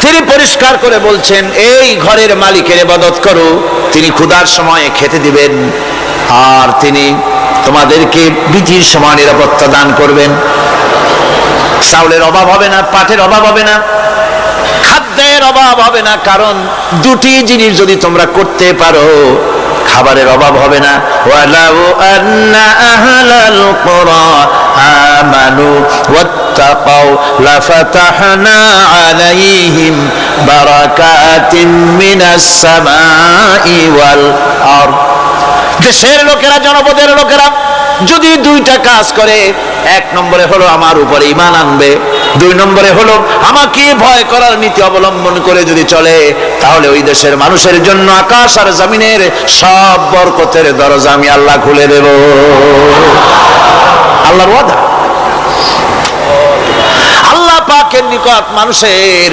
তিনি পরিষ্কার করে বলছেন, এই ঘরের মালিকের ইবাদত করো, তিনি ক্ষুধার সময়ে খেতে দিবেন, আর তিনি তোমাদেরকে বৃষ্টির সময় নিরাপত্তা দান করবেন। চাউলের অভাব হবে না, পাটের অভাব হবে না, খাদ্যের অভাব হবে না, কারণ দুটি জিনিস যদি তোমরা করতে পারো খাবারের অভাব হবে না। ওয়ালাউ আন্না আহলাল কুরা আমানু ওয়াত্তাকাউ লাফাতাহনা আলাইহিম বারাকাতিন মিনাস সামাই ওয়াল আরদ। দেশের লোকেরা, জনপদের লোকেরা যদি দুইটা কাজ করে, এক নম্বরে হলো আমার উপরে ঈমান আনবে, দুই নম্বরে হলো আমাকে ভয় করার নীতি অবলম্বন করে যদি চলে, তাহলে ওই দেশের মানুষের জন্য আকাশ আর জমিনের সব বরকতের দরজা আমি আল্লাহ খুলে দেব। আল্লাহর ওয়াদা। আল্লাহ পাকের নিকট মানুষের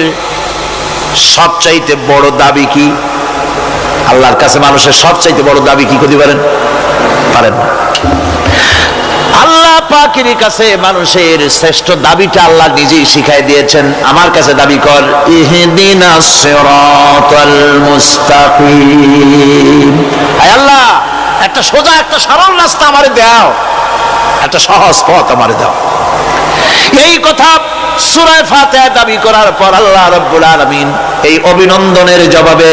সবচাইতে বড় দাবি কি? আল্লাহর কাছে মানুষের সবচাইতে বড় দাবি কি করতে পারেন? পারেন না। আল্লাহ পাকের কাছে মানুষের শ্রেষ্ঠ দাবিটা আল্লাহ নিজেই শিখাই দিয়েছেন। আমার কাছে দাবি কর, ইহদিনাস সিরাতাল মুস্তাকিম। আয় আল্লাহ, একটা সোজা, একটা সরল রাস্তা আমারে দাও, একটা সহজ পথ আমারে দাও। এই কথা সূরা ফাতিহা দাবি করার পর আল্লাহ রাব্বুল আলামিন এই অভিনন্দনের জবাবে,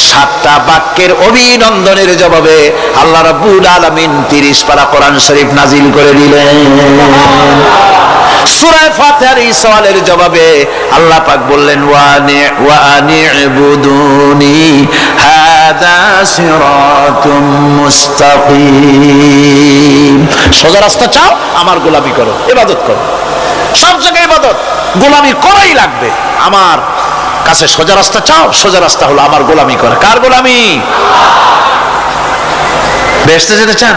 7টা বাক্যের অভিনন্দনের জবাবে আল্লাহ রাব্বুল আলামিন 30 পারা কোরআন শরীফ নাজিল করে দিলেন। সূরা ফাতিহার এই সওয়ালের জবাবে আল্লাহ পাক বললেন, ওয়া আনি'বুদুনি হাদা সিরাতুম মুস্তাকিম। সোজা রাস্তা চাও, আমার গোলামি করো, ইবাদত করো। সব জায়গায় ইবাদত, গোলামি করাই লাগবে। আমার কাছে সোজা রাস্তা চাও, সোজা রাস্তা হলো আমার গোলামি করা। কার গোলামি? বেহেশতে যেতে চান?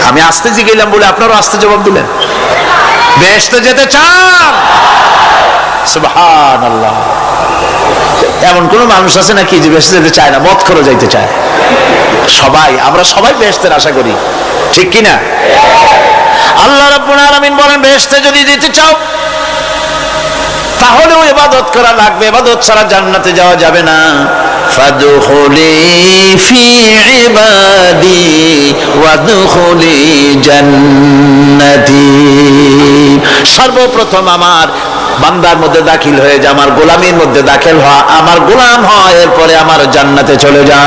আমি আস্তে জিগাইলাম বলে আপনারও আস্তে জবাব দিলেন। বেহেশতে যেতে চান? সুবহানাল্লাহ। এমন কোন মানুষ আছে নাকি যে বেহেশতে যেতে চায় না? মদ খোর যাইতে চায়। সবাই, আমরা সবাই বেহেশতের আশা করি, ঠিক কিনা? আল্লাহ রাব্বুল আলামিন বলেন, বেহেশতে যদি যেতে চাও তাহলেও ইবাদত করা লাগবে, ইবাদত ছাড়া জান্নাতে যাওয়া যাবে না। ফাদখুলি ফি ইবাদি ওয়াদখুলি জান্নাতি। সর্বপ্রথম আমার বান্দার মধ্যে দাখিল হয়ে যা, আমার গোলামির মধ্যে দাখিল হওয়া, আমার গোলাম হয়, এরপরে আমার জান্নাতে চলে যা।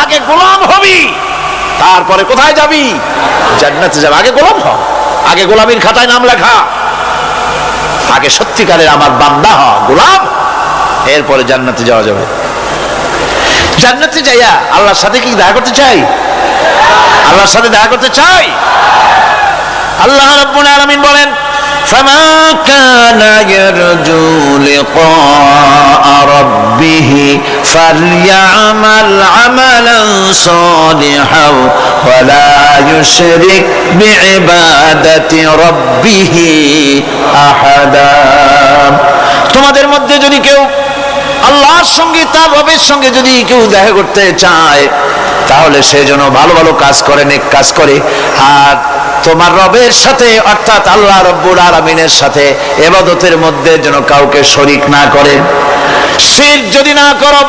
আগে গোলাম হবি, তারপরে কোথায় যাবি? জান্নাতে যাবে। আগে গোলাম হ, আগে গোলামির খাতায় নাম লেখা, আগে সত্যিকারের আমার বান্দা হ, গোলাম, এরপরে জান্নাতে যাওয়া যাবে। জান্নাতে যাইয়া আল্লাহর সাথে কি দেখা করতে চাই? আল্লাহর সাথে দেখা করতে চাই। আল্লাহ রাব্বুল আলামিন বলেন, ফামা কানা ইয়ারজু লিকা রাব্বিহি ফালইআমাল আমালান সালিহান ওয়া লা ইউশরিক বিইবাদাতি রাব্বিহি আহাদা। তোমাদের মধ্যে যদি কেউ আল্লাহর সঙ্গে, তার রবের সঙ্গে যদি কেউ দেখা করতে চায়, তাহলে সে যেন ভালো ভালো কাজ করে, নেক কাজ করে, আর তোমার রবের সাথে অর্থাৎ আল্লাহ রাব্বুল আলামিনের সাথে ইবাদতের মধ্যে যেন কাউকে শরীক না করে। শিরক যদি না করো,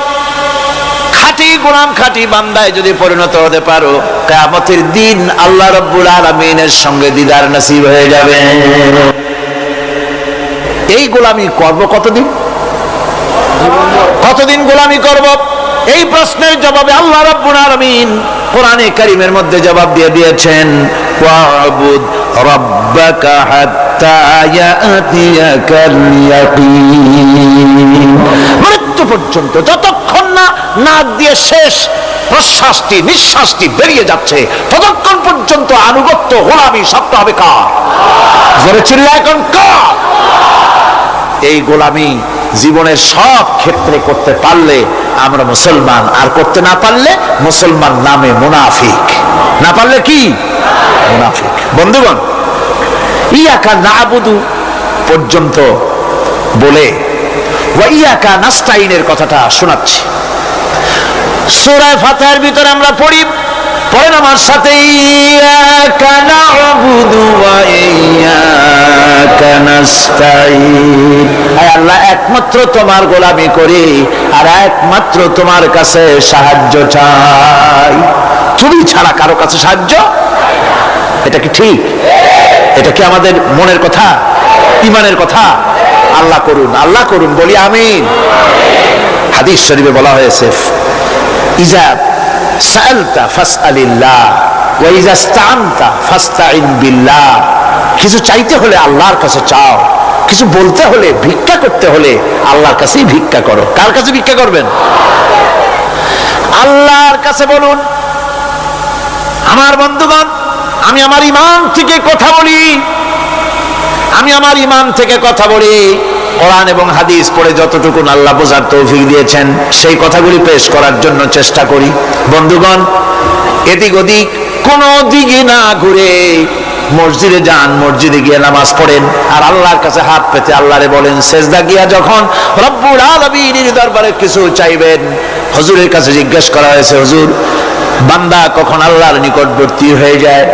খাঁটি গোলাম, খাঁটি বান্দায় যদি পরিণত হতে পারো, কিয়ামতের দিন আল্লাহ রাব্বুল আলামিনের সঙ্গে দিদার নসিব হয়ে যাবে। এই গোলামি করব কতদিন? কতদিন গোলামি করব? এই প্রশ্নের জবাবে আল্লাহ রাব্বুল আলামিন কোরআনে কারীমের মধ্যে জবাব দিয়ে দিয়েছেন, ওয়াবুদ রাব্বাকা হাত্তা ইয়াতিয়াকাল ইয়াকিন। মৃত্যু পর্যন্ত, যতক্ষণ না নাক দিয়ে শেষ প্রশ্বাসটি, নিঃশ্বাসটি বেরিয়ে যাচ্ছে, ততক্ষণ পর্যন্ত আনুগত্য, গোলামি সবটা হবে কার? জোরে চিল্লায় এখন কার? এই গোলামি জীবনের সব ক্ষেত্রে করতে পারলে আমরা মুসলমান, আর করতে না পারলে মুসলমান নামে মুনাফিক। না পারলে কি? মুনাফিক। বন্ধুগণ, ইয়াকা নাবুদু পর্যন্ত বলে ওয়া ইয়াকা নাস্তাইনের কথাটা শোনাচ্ছি। সূরা ফাতিহার ভিতরে আমরা পড়ি, পড়েন আমার সাথে, ইয়াকা নাস্তাঈন। হে আল্লাহ, একমাত্র তোমার গোলামি করি আর একমাত্র তোমার কাছে সাহায্য চাই, তুমি ছাড়া কারো কাছে সাহায্য। এটা কি ঠিক? এটা কি আমাদের মনের কথা, ঈমানের কথা? আল্লাহ করুন, আল্লাহ করুন, বলি আমিন। হাদিস শরীফে বলা হয়েছে, ইজা সাআলতা ফাসআলিল্লাহ ওয়া ইজা ইসতাআনতা ফাসতাঈন বিল্লাহ। কিছু চাইতে হলে আল্লাহর কাছে চাও, কিছু বলতে হলে, ভিক্ষা করতে হলে আল্লাহর কাছেই ভিক্ষা করো। কার কাছে ভিক্ষা করবেন? আল্লাহর কাছে বলুন। আমার বন্ধুগণ, আমি আমার ঈমান থেকে কথা বলি, আমি আমার ঈমান থেকে কথা বলি। কোরআন এবং হাদিস পড়ে যতটুকু আল্লাহ বোঝার তৌফিক দিয়েছেন সেই কথাগুলি পেশ করার জন্য চেষ্টা করি। বন্ধুগণ, এদিক ওদিক কোনো দিকে না ঘুরে মসজিদে যান, মসজিদে গিয়ে নামাজ পড়েন আর আল্লাহর কাছে হাত পেতে আল্লাহরে বলেন। সেজদা গিয়া যখন রব্বুল আলামিনের দরবারে কিছু চাইবেন, হুজুরের কাছে জিজ্ঞেস করা হয়েছে, হুজুর, বান্দা কখন আল্লাহর নিকটবর্তী হয়ে যায়?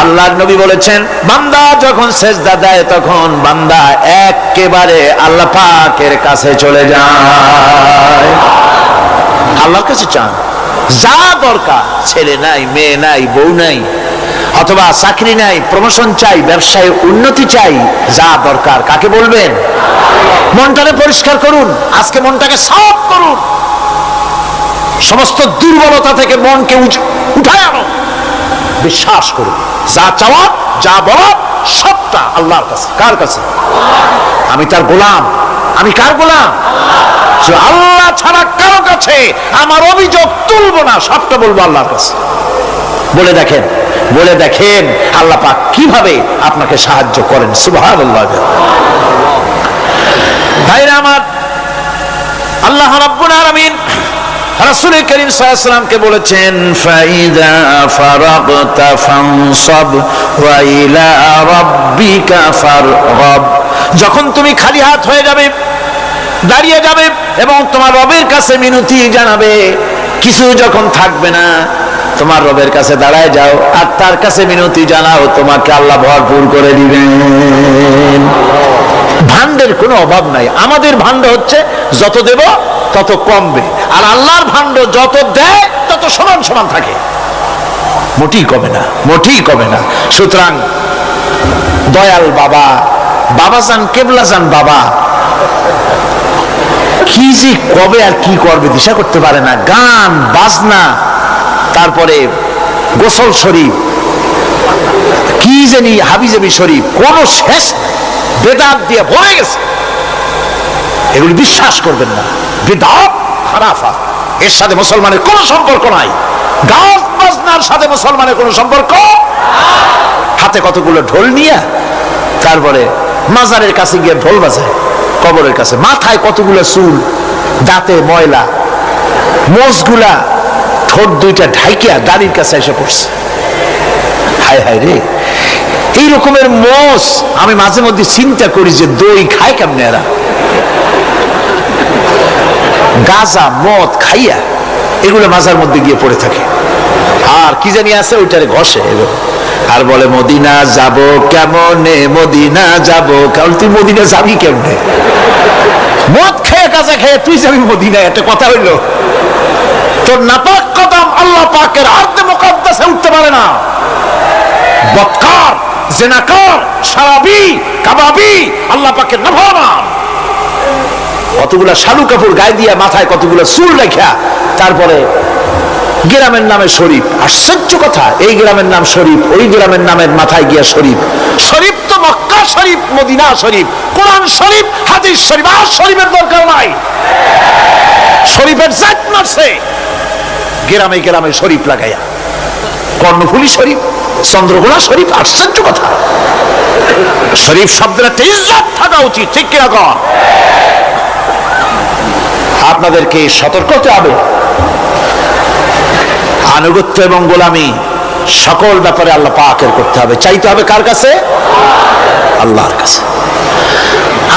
আল্লাহর নবী বলেছেন, বান্দা যখন সেজদা দেয় তখন বান্দা একেবারে আল্লাহ পাকের কাছে চলে যায়। আল্লাহর কাছে চান, যা দরকার, ছেলে নাই, মেয়ে নাই, বউ নাই, অথবা চাকরি নাই, প্রমোশন চাই, ব্যবসায় উন্নতি চাই, যা দরকার কাকে বলবেন? মনটাকে পরিষ্কার করুন, আজকে মনটাকে সাফ করুন, সমস্ত দুর্বলতা থেকে মনকে উঠায় আনো, বিশ্বাস করুন, যা চাওয়া, যা বলা সবটা আল্লাহর কাছে। কার কাছে? আমি তার গোলাম। আমি কার গোলাম? আল্লাহ ছাড়া কারো কাছে আমার অভিযোগ তুলবো না, সবটা বলবো আল্লাহর কাছে। বলে দেখেন, বলে দেখেন আল্লাহ পাক কিভাবে আপনাকে সাহায্য করেন। সুবহানাল্লাহ। ভাইরা আমার, আল্লাহ রাব্বুল আলামিন রাসূল করিম সাল্লাল্লাহু আলাইহি ওয়াসাল্লামকে বলেছেন, ফাইদা ফারাগতা ফানসাব ওয়া ইলা রাব্বিকা ফারগাব। যখন তুমি খালি হাত হয়ে যাবে, দাঁড়িয়ে যাবে এবং তোমার রবের কাছে মিনতি জানাবে, কিছু যখন থাকবে না, তোমার রবের কাছে দাঁড়ায় যাও আর তার কাছে মিনতি জানাও, তোমাকে আল্লাহ ভরপুর করে দিবেন। ভান্ডের কোনো অভাব নাই। আমাদের ভান্ড হচ্ছে যত দেব তত কমবে, আর আল্লাহর ভান্ড যত দেয় তত সমান সমান থাকে, মোটেই কমে না, মোটেই কমে না। সুতরাং দয়াল বাবা, বাবাজান, কেবলাজান বাবা কি যে কবে আর কি করবে দিশা করতে পারে না। গান বাজনা, তারপরে গোসল শরীফ, কি জানি হাবিজাবি শরীফ, কোন শেষ বেদাত দিয়ে ভরে গেছে। এগুলি বিশ্বাস করবেন না, বেদাত খারাফা, এর সাথে মুসলমানের কোনো সম্পর্ক নাই। গান বাজনার সাথে মুসলমানের কোনো সম্পর্ক। হাতে কতগুলো ঢোল নিয়ে তারপরে মাজারের কাছে গিয়ে ঢোল বাজায়, কবরের কাছে, মাথায় কতগুলো চুল, দাঁতে ময়লা, মোষগুলা ঠোঁট দুইটা ঢাইকিয়া দাড়ির কাছে এসে পড়ছে। হায় হায় রে, এই রকমের মোষ আমি মাঝে মধ্যে চিন্তা করি যে দই খায় কেমনে এরা, গাঁজা মদ খাইয়া এগুলো মাজার মধ্যে গিয়ে পড়ে থাকে। আর কি জানি আছে ওইটারে ঘষে আর বলে মদিনা যাব কেমনে, মদিনা যাব। কারণ তুই মদিনা যাবি কেমনে? মদ খেয়ে গাঁজা খেয়ে তুই যাবি মদিনা? একটা কথা হইল? তোর নাপাক কদম আল্লাহ পাকের আরদে মুকাদ্দাসে উঠতে পারে না। বদকার, জিনাকার, শারাবি, কাবাবি আল্লাহ পাকের নাফরমান। কতগুলা শালু কাপড় গায়ে দিয়া, মাথায় কতগুলা চুল রেখা, তারপরে গ্রামের নামে শরীফ। আশ্চর্য কথা, এই গ্রামের নাম শরীফ, ওই গ্রামের নামের মাথায় গিয়া শরীফ। শরীফ তো মক্কা শরীফ, মদিনা শরীফ, কোরআন শরীফ, হাদিস শরীফ। আর শরীফের দরকার নাই। শরীফের জাত মারছে গ্রামে গ্রামে শরীফ লাগাইয়া, কর্ণফুলী শরীফ, চন্দ্রকোনা শরীফ। আশ্চর্য কথা, শরীফ শব্দের একটা ইজ্জত থাকা উচিত, ঠিক কিরকম? আপনাদেরকে সতর্ক হতে হবে। আনুগত্য এবং গোলামি সকল ব্যাপারে আল্লাহ পাকের করতে হবে, চাইতে হবে কার কাছে? আল্লাহর কাছে।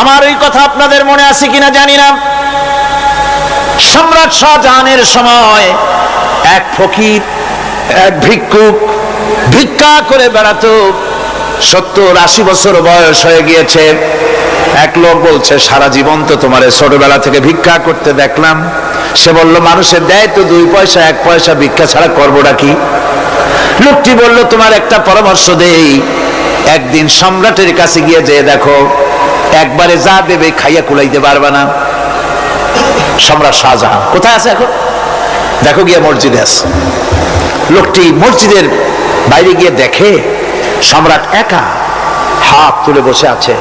আমার এই কথা আপনাদের মনে আছে কিনা জানি না। সম্রাট শাহজাহানের সময় এক ফকির, এক ভিক্ষুক ভিক্ষা করে বেড়াতো। 70-80 বছর বয়স হয়ে গিয়েছে। এক লোক বলছে, সারা জীবন তো তোমার ছোটবেলা থেকে ভিক্ষা করতে দেখলাম। সে বলল, মানুষের দেয় তো 2 পয়সা 1 পয়সা, ভিক্ষা ছাড়া করবোটা কি? লোকটি বলল, তোমার একটা পরামর্শ দেই, একদিন সম্রাটের কাছে গিয়ে যে দেখো, একবারে যা দেবে খাইয়া কুলাইতে পারবা না। সম্রাট শাহজাহান কোথায় আছে এখন? দেখো গিয়ে মসজিদে আছে। লোকটি মসজিদের বাইরে গিয়ে দেখে সম্রাট একা হাত তুলে বসে আছে,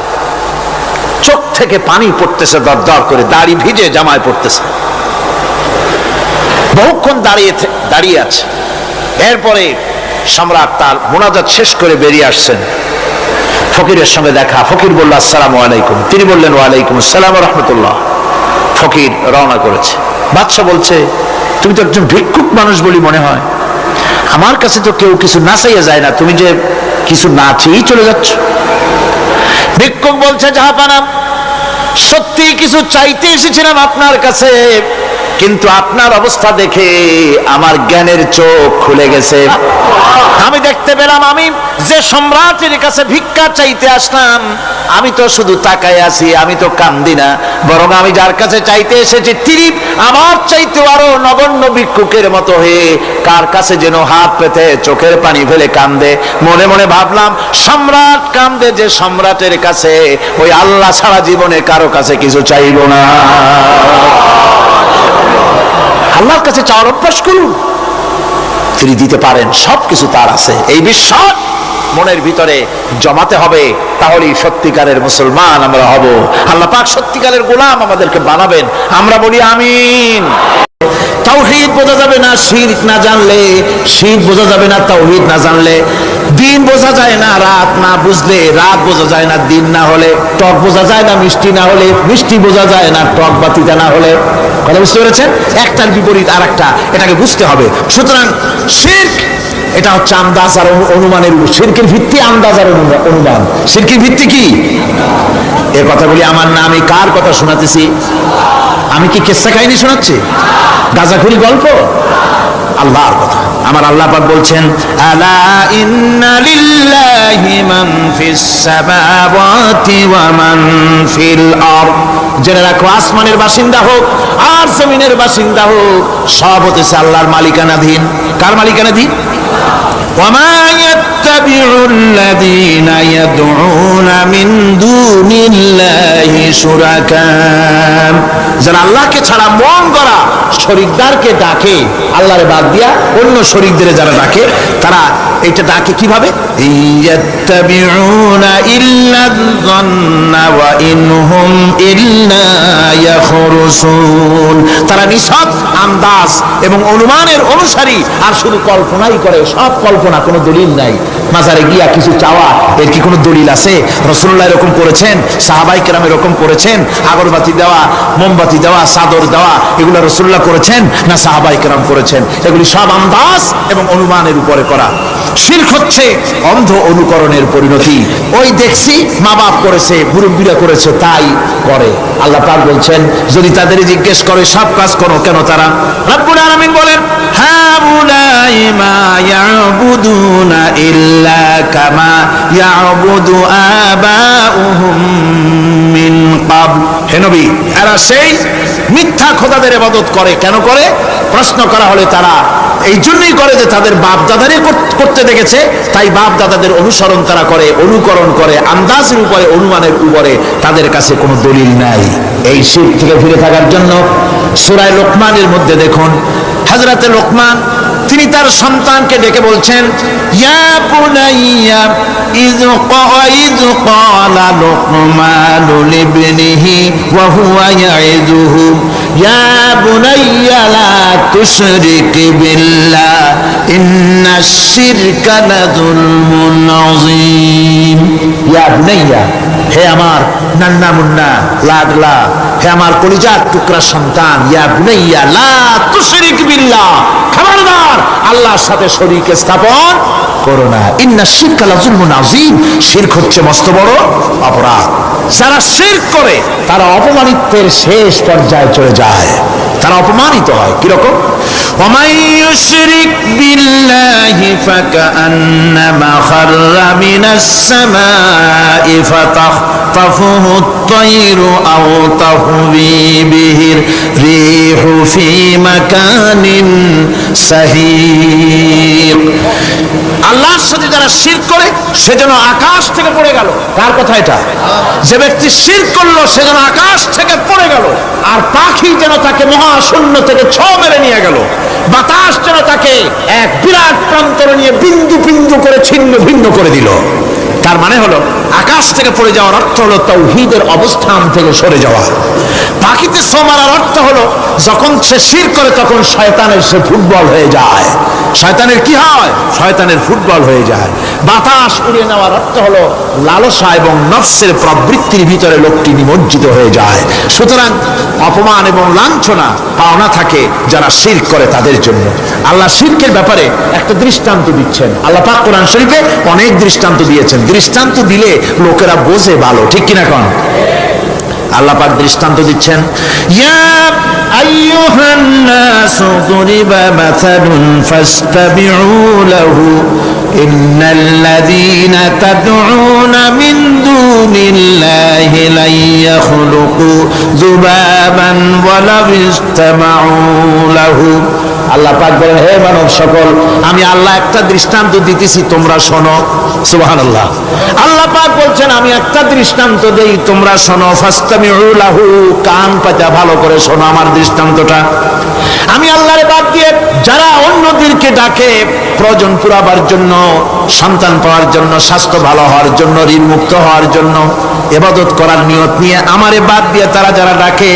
চোখ থেকে পানি পড়তেছে দর দর করে, দাড়ি ভিজে জামায় পড়তেছে, বহুক্ষণ দাঁড়িয়ে আছে। এরপরে সম্রাট তার মুনাজাত শেষ করে বেরিয়ে আসছেন। ফকিরের সঙ্গে দেখা। ফকির বলল, আসসালামু আলাইকুম। তিনি বললেন, ওয়ালাইকুম আসসালাম ওয়া রাহমাতুল্লাহ। ফকির রওনা করেছে। বাদশা বলছে, তুমি তো একজন ভিক্ষুক মানুষ বলি মনে হয়, আমার কাছে তো কেউ কিছু না চাইয়া যায় না, তুমি যে কিছু না চেয়েই চলে যাচ্ছ। ভিক্ষুক বলছে, জাহাপানা, সত্যি কিছু চাইতে এসেছিলাম আপনার কাছে, কিন্তু আপনার অবস্থা দেখে আমার জ্ঞানের চোখ খুলে গেছে। আমি দেখতে পেলাম আমি যে সম্রাটের কাছে ভিক্ষা চাইতে আসলাম, আমি তো শুধু তাকায় আছি, আমি তো কান্দি না, বরং আমি যার কাছে চাইতে এসেছি তিনি আমার চাইতে আরো নগণ্য ভিক্ষুকের মতো হয়ে কার কাছে যেন হাত পেতে চোখের পানি ফেলে কান্দে। মনে মনে ভাবলাম, সম্রাট কান্দে যে সম্রাটের কাছে, ওই আল্লাহ সারা জীবনে কারো কাছে কিছু চাইব না। আল্লাহর কাছে চাওয়ার অভ্যাস করুন, তিনি দিতে পারেন, সবকিছু তার আছে। এই বিশ্বাস মনের ভিতরে জমাতে হবে, তাহলেই সত্যিকারের মুসলমান আমরা হব। আল্লাহ পাক সত্যিকারের গোলাম আমাদেরকে বানাবেন। আমরা বলি আমিন। তাওহীদ বোঝা যাবে না শিরক না জানলে, শিরক বোঝা যাবে না তাওহীদ না জানলে, দিন বোঝা যায় না রাত না বুঝলে, রাত বোঝা যায় না দিন না হলে, টক বোঝা যায় না মিষ্টি না হলে, মিষ্টি বোঝা যায় না টক বা তিতা না হলে। কথা বুঝতে পেরেছেন? একটার বিপরীত আর একটা, এটাকে বুঝতে হবে। সুতরাং শিরক এটা হচ্ছে আন্দাজ আর অনুমানের উপর। শিরকের ভিত্তি আন্দাজ আর অনুমান। শিরকের ভিত্তি কি? এ কথাগুলি আমার না, আমি কার কথা শোনাতেছি? আমি কি কিসসা কাহিনী শোনাচ্ছি? গাঁজাখুরি গল্প? আল্লাহর কথা। আমার আল্লাহ পাক বলছেন, আলা ইন্না লিল্লাহি মান ফিস সামাওয়াতি ওয়া মান ফিল আরদ। জেনে রাখো, আসমানের বাসিন্দা হোক আর জমিনের বাসিন্দা হোক, সব হচ্ছে আল্লাহর মালিকানাধীন। কার মালিকানাধীন? ওয়া মা ইয়াত্তাবিউল্লাযীনা ইয়াদউনা মিন দুনিল্লাহি শুরাকা। যারা আল্লাহকে ছাড়া মন গড়া শরীকদারকে ডাকে, আল্লাহরে বাদ দিয়া অন্য শরীকদের যারা ডাকে, তারা এটা ডাকে কিভাবে? ইয়াত্তাবিউনা ইল্লায-যন্না ওয়া ইনহুম ইল্লা ইয়াখরুসুন। তারা নিছক আন্দাজ এবং অনুমানের অনুসারী, আর শুধু কল্পনাই করে। সব কল্পনা, কোনো দলিল নাই। মাজারে গিয়া কিছু চাওয়া, এর কি কোনো দলিল আছে? রাসূলুল্লাহ এরকম করেছেন, সাহাবায়ে কেরাম এরকম করেছেন? আগরবাতি দেওয়া, মোমবাতি দেওয়া, চাদর দেওয়া, এগুলো রাসূলুল্লাহ করেছেন না সাহাবায়ে কেরাম করেছেন? এগুলি সব আন্দাজ এবং অনুমানের উপরে করা। শিরক হচ্ছে অন্ধ অনুকরণের পরিণতি। ওই দেখছি মা বাপ করেছে, মুরব্বীরা করেছে, তাই করে। আল্লাহ পাক বলছেন, যদি তাদের জিজ্ঞেস করে সব কাজ করো কেন তারা? রব্বুল আলামিন বলেন, হাউলাই মা ইয়াবুদুনা ইল্লা কামা ইয়াবুদু আবাউহুম মিন ক্বাবল। হে নবী, এরা সেই মিথ্যা খোদাদের ইবাদত করে। কেন করে? প্রশ্ন করা হলে তারা এই জন্যই করে যে তাদের বাপ দাদারে করতে দেখেছে, তাই বাপ দাদাদের অনুসরণ তারা করে, অনুকরণ করে, আন্দাজের উপরে, অনুমানের উপরে। তাদের কাছে কোনো দলিল নাই। এই শিরক থেকে ফিরে থাকার জন্য সূরা লোকমানের মধ্যে দেখুন, হযরতে লোকমান তিনি তার সন্তানকে ডেকে বলছেন, ইয়া বুনাইয়া ইয ক্বালা লোকমানু লিবনিহি ওয়া হুয়া ইয়াইযুহু ইয়া বুনাইয়া লা তুশরিক বিল্লাহ ইন্নাশ শিরকা লাযুলমুন আযীম। ইয়া বুনাইয়া, হে আমার নান্না মুন্না লাডলা, হে আমার কলিজার টুকরা সন্তান, ইয়া বুনাইয়া লা তুশরিক বিল্লাহ, খবরদার আল্লাহর সাথে শরীক স্থাপন করো না। ইন্নাশ শিরকা লাযুলমুন আযীম। শিরক হচ্ছে মস্ত বড় অপরাধ। যারা শিরক করে তারা অপমানিত্বের শেষ পর্যায়ে চলে যায়। তারা অপমানিত হয়। কিরকম? ومن يشرك بالله فكأنما خر من السماء فتخطفه الطير أو تهوي به الريح في مكان سحيق। আল্লাহর সাথে যারা শিরক করে সে যেন আকাশ থেকে পড়ে গেল। কার কথা এটা? যে ব্যক্তি শিরক করলো সে যেন আকাশ থেকে পড়ে গেল, আর পাখি যেন তাকে মহাশূন্য থেকে ছো মেরে নিয়ে গেল, বাতাস যেন তাকে এক বিরাট প্রান্তরে নিয়ে বিন্দু বিন্দু করে ছিন্ন ভিন্ন করে দিল। তার মানে হলো আকাশ থেকে পড়ে যাওয়ার অর্থ হলো তাওহীদের অবস্থান থেকে সরে যাওয়া। পাখিতে ছো মারার অর্থ হলো যখন সে শিরক করে তখন শয়তানের সে ফুটবল হয়ে যায়। শয়তানের কি হয়? শয়তানের ফুটবল হয়ে যায়। বাতাস উড়িয়ে নেওয়ার অর্থ হলো লালসা এবং নফসের প্রবৃত্তির ভিতরে লোকটি নিমজ্জিত হয়ে যায়। সুতরাং অপমান এবং লাঞ্ছনা পাওনা থাকে যারা শিরক করে তাদের জন্য। আল্লাহ শিরকের ব্যাপারে একটা দৃষ্টান্ত দিচ্ছেন। আল্লাহ পাক কোরআন শরীফে অনেক দৃষ্টান্ত দিয়েছেন। দৃষ্টান্ত দিলে লোকেরা বোঝে ভালো, ঠিক কিনা কোন? আল্লাহ পাক দৃষ্টান্ত দিচ্ছেন, ইয়া আইয়ুহান নাসু দুরিবা মাসালুন ফাসতাবিউ লাহু ইন্নাল্লাযীনা তাদউনা মিন দুনিল্লাহি লা ইয়াখলুকু যুবাবান ওয়া লাউ ইসতামাউ লাহু। আল্লাহ পাক বলেন, হে মানব সকল, আমি আল্লাহ একটা দৃষ্টান্ত দিতেছি, তোমরা শোনো। সুবহানাল্লাহ। আল্লাহ পাক বলছেন, আমি একটা দৃষ্টান্ত দেই, তোমরা শোনো। ফাসতামিউ লাহু, কান পাতা ভালো করে শোনো আমার দৃষ্টান্তটা। আমি আল্লাহর বাদ দিয়ে যারা অন্যদেরকে ডাকে প্রয়োজন পুরাবার জন্য, সন্তান পাওয়ার জন্য, স্বাস্থ্য ভালো হওয়ার জন্য, ঋণ মুক্ত হওয়ার জন্য, ইবাদত করার নিয়ত নিয়ে আমারে বাদ দিয়ে তারা যারা ডাকে,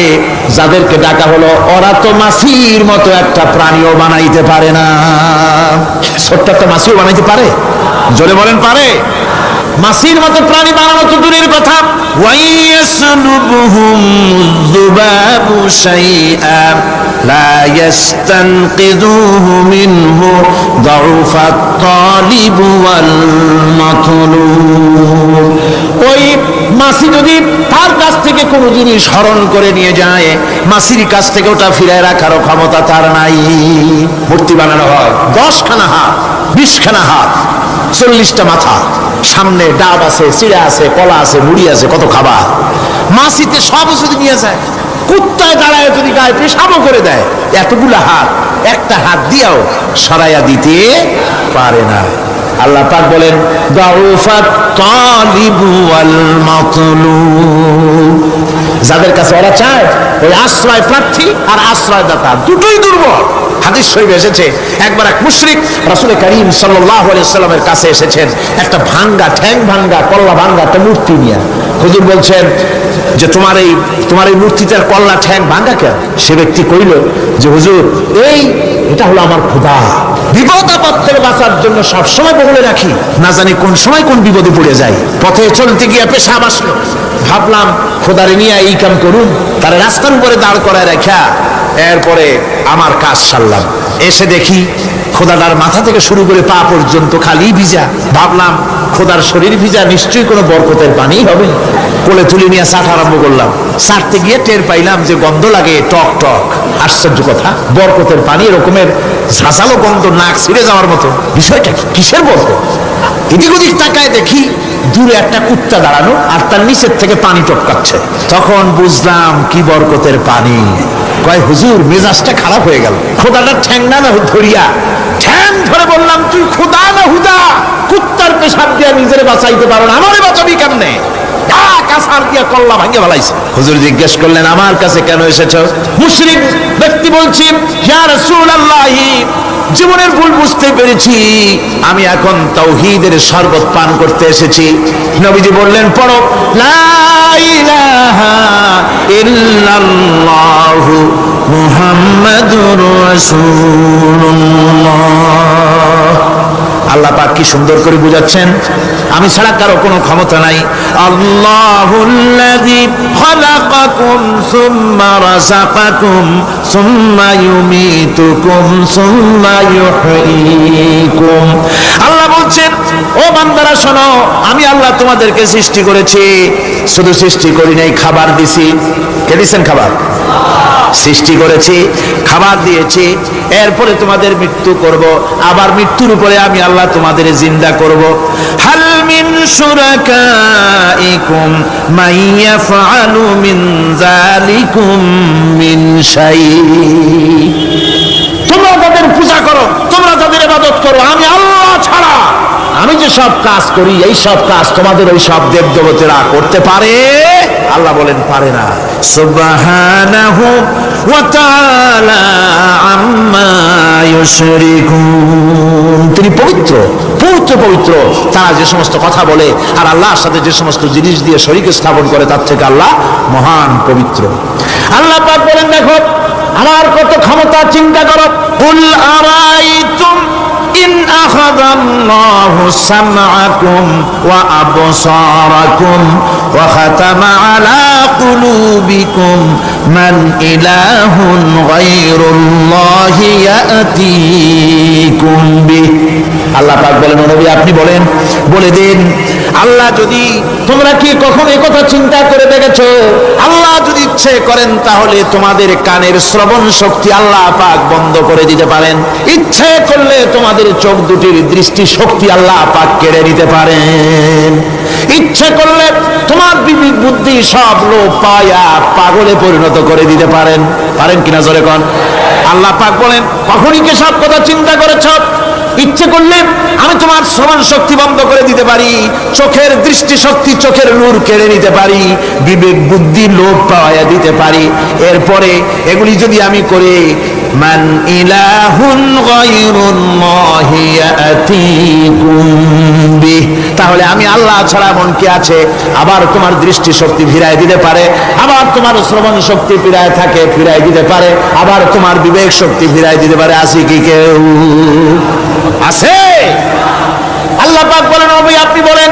যাদেরকে ডাকা হলো ওরা তো মাছির মতো একটা প্রাণীও বানাইতে পারে না। ছোট্ট একটা মাছিও বানাইতে পারে? জোরে বলেন, পারে? মাছির মতো প্রাণী বানানো তো দূরের কথা, ওয়াইয়াসলুবুহুম যুবাবু শাইআ লা ইস্তানকিযুহু মিনহু যাউফাত তালিব ওয়াল মাতলুব। ওই মাছি যদি তার কাছ থেকে কোনো জিনিস হরণ করে নিয়ে যায়, মাছির কাছ থেকে ওটা ফিরায় রাখারও ক্ষমতা তার নাই। মূর্তি বানানো হয় 10খানা হাত, 20খানা হাত, 40টা মাথা, সামনে ডাব আছে, চিড়া আছে, কলা আছে, মুড়ি আছে, কত খাবার। মাছিতে সব যদি নিয়ে যায়, কুত্তায় দাঁড়ায় যদি গায়ে পেশাবও করে দেয়, এতগুলা হাত একটা হাত দিয়েও সরাইয়া দিতে পারে না। আল্লাহ পাক বলেন, যাউফাত তালিবু ওয়াল মাতলুব। যাদের কাছে ওরা চায়, ওই আশ্রয় প্রার্থী আর আশ্রয়দাতা দুটোই দুর্বল। হাদিস শরীফে এসেছে, একবার এক মুশরিক রাসূল করিম সাল্লাল্লাহু আলাইহি ওয়াসাল্লামের কাছে এসেছেন একটা ভাঙ্গা, ঠ্যাং ভাঙ্গা, কল্লা ভাঙ্গা একটা মূর্তি নিয়ে। হুজুর বলছেন যে তোমার এই মূর্তিটার কল্লা ঠ্যাং ভাঙ্গা কেন? সে ব্যক্তি কইল যে হুজুর, এটা হলো আমার খোদা। বিপদ আপদ থেকে বাঁচার জন্য সবসময় বলে রাখি, না জানি কোন সময় কোন বিপদে পড়ে যায়। পথে চলতে গিয়ে পেশাব আসলো, ভাবলাম খোদারে নিয়ে এই কাম করুন, তার রাস্তার উপরে দাঁড় করায় রাখা, এরপরে আমার কাজ সারলাম। এসে দেখি খোদাটার মাথা থেকে শুরু করে পা পর্যন্ত খালি ভিজা। ভাবলাম খোদার শরীর ভিজা, নিশ্চয়ই কোনো বরকতের পানি হবে। কোলে তুলে নিয়ে চাট আরম্ভ করলাম। চাটতে গিয়ে টের পাইলাম যে গন্ধ লাগে টক টক। আশ্চর্য কথা, বরকতের পানি এরকমের ঝাঁঝালো গন্ধ, নাক ছিঁড়ে যাওয়ার মতো। বিষয়টা কিসের বরকত? এদিক ওদিক তাকায় দেখি দূরে একটা কুত্তা দাঁড়ানো, আর তার নিচের থেকে পানি টপকাচ্ছে। তখন বুঝলাম কি বরকতের পানি। কয় হুজুর, মেজাজটা খারাপ হয়ে গেল। খোদাটা ঠ্যাং না ধরিয়া ঠ্যাং ধরে বললাম, তুই খোদা না হুদা? কুত্তার পেশাব দিয়া নিজের বাঁচাইতে পারো না, আমারে বাঁচাবি কেমনে? হুজুর জিজ্ঞেস করলেন, আমার কাছে কেন এসেছো? মুশরিক ব্যক্তি বলছি, ইয়া রাসূলুল্লাহ, জীবনের ভুল বুঝতে পেরেছি, আমি এখন তাওহীদের শরবত পান করতে এসেছি। নবীজি বললেন, পড়ো লা ইলাহা ইল্লাল্লাহু মুহাম্মাদুর রাসূলুল্লাহ। আল্লাহ পাক কি সুন্দর করে বুঝাচ্ছেন, আমি ছাড়া কারো কোনো ক্ষমতা নাই। আল্লাহুল্লাযী খালাকাকুম সুম্মা রাযাকাকুম সুম্মা ইউমীতুকুম সুম্মা ইউহয়ীকুম। আল্লাহ বলছেন, ও বান্দারা শোনো, আমি আল্লাহ তোমাদেরকে সৃষ্টি করেছি, শুধু সৃষ্টি করি নাই, খাবার দিছি। কে দিছেন খাবার? সৃষ্টি করেছি, খাবার দিয়েছি, এরপরে তোমাদের মৃত্যু করব, আবার মৃত্যুর উপরে আমি আল্লাহ তোমাদের জিন্দা করব। হাল মিন শুরাকাইকুম মাইয়াফআলু মিন যালিকুম মিন শাই। তোমরা তাদের পূজা করো, তোমরা তাদের ইবাদত করো, আমি আল্লাহ ছাড়া আমি যে সব কাজ করি এই সব কাজ তোমাদের ওই সব দেবদেবতারা করতে পারে? আল্লাহ বলেন পারে না। সুবহানাহু ওয়া তাআলা আম্মা ইউশরিকুন। তিনি পবিত্র, পবিত্র পবিত্র। তারা যে সমস্ত কথা বলে আর আল্লাহর সাথে যে সমস্ত জিনিস দিয়ে শরীক স্থাপন করে তার থেকে আল্লাহ মহান পবিত্র। আল্লাহ পাক বলেন দেখো আমার কত ক্ষমতা, চিন্তা করো। কুল আরাইতুম ইন আখাযাল্লাহু সামআকুম ওয়া আবসারাকুম ওয়া খাতামা আলা কুলুবিকুম মান ইলাহুন গায়রুল্লাহি ইয়াতিকুম বিহি। আল্লাহ পাক বলেন নবী আপনি বলেন, বলে দিন আল্লাহ যদি, তোমরা কি কখনো এই কথা চিন্তা করে দেখেছো আল্লাহ যদি ইচ্ছে করেন তাহলে তোমাদের কানের শ্রবণ শক্তি আল্লাহ পাক বন্ধ করে দিতে পারেন, ইচ্ছে করলে তোমাদের চোখ দুটির দৃষ্টি শক্তি আল্লাহ পাক কেড়ে নিতে পারেন, ইচ্ছে করলে তোমার বিবেক বুদ্ধি সব লোপ পায়া পাগলে পরিণত করে দিতে পারেন। পারেন কিনা জোরে কোন? আল্লাহ পাক বলেন কখনই কি সব কথা চিন্তা করেছো? ইচ্ছে করলে আমি তোমার শ্রবণ শক্তি বন্ধ করে দিতে পারি, চোখের দৃষ্টি শক্তি, চোখের নূর কেড়ে নিতে পারি, বিবেক বুদ্ধি লোপ পাওয়া দিতে পারি। এরপরে এগুলি যদি আমি করে মান ইলাহুন গায়রুল্লাহি ইয়াতিকুম বিহি, তাহলে আমি আল্লাহ ছাড়া এমন কি আছে আবার তোমার দৃষ্টি শক্তি ফিরায় দিতে পারে, আবার তোমার শ্রবণ শক্তি ফিরায় থাকে ফিরায় দিতে পারে, আবার তোমার বিবেক শক্তি ফিরায় দিতে পারে? আছে কি কেউ? আছে? আল্লাহ পাক বলেন নবী আপনি বলেন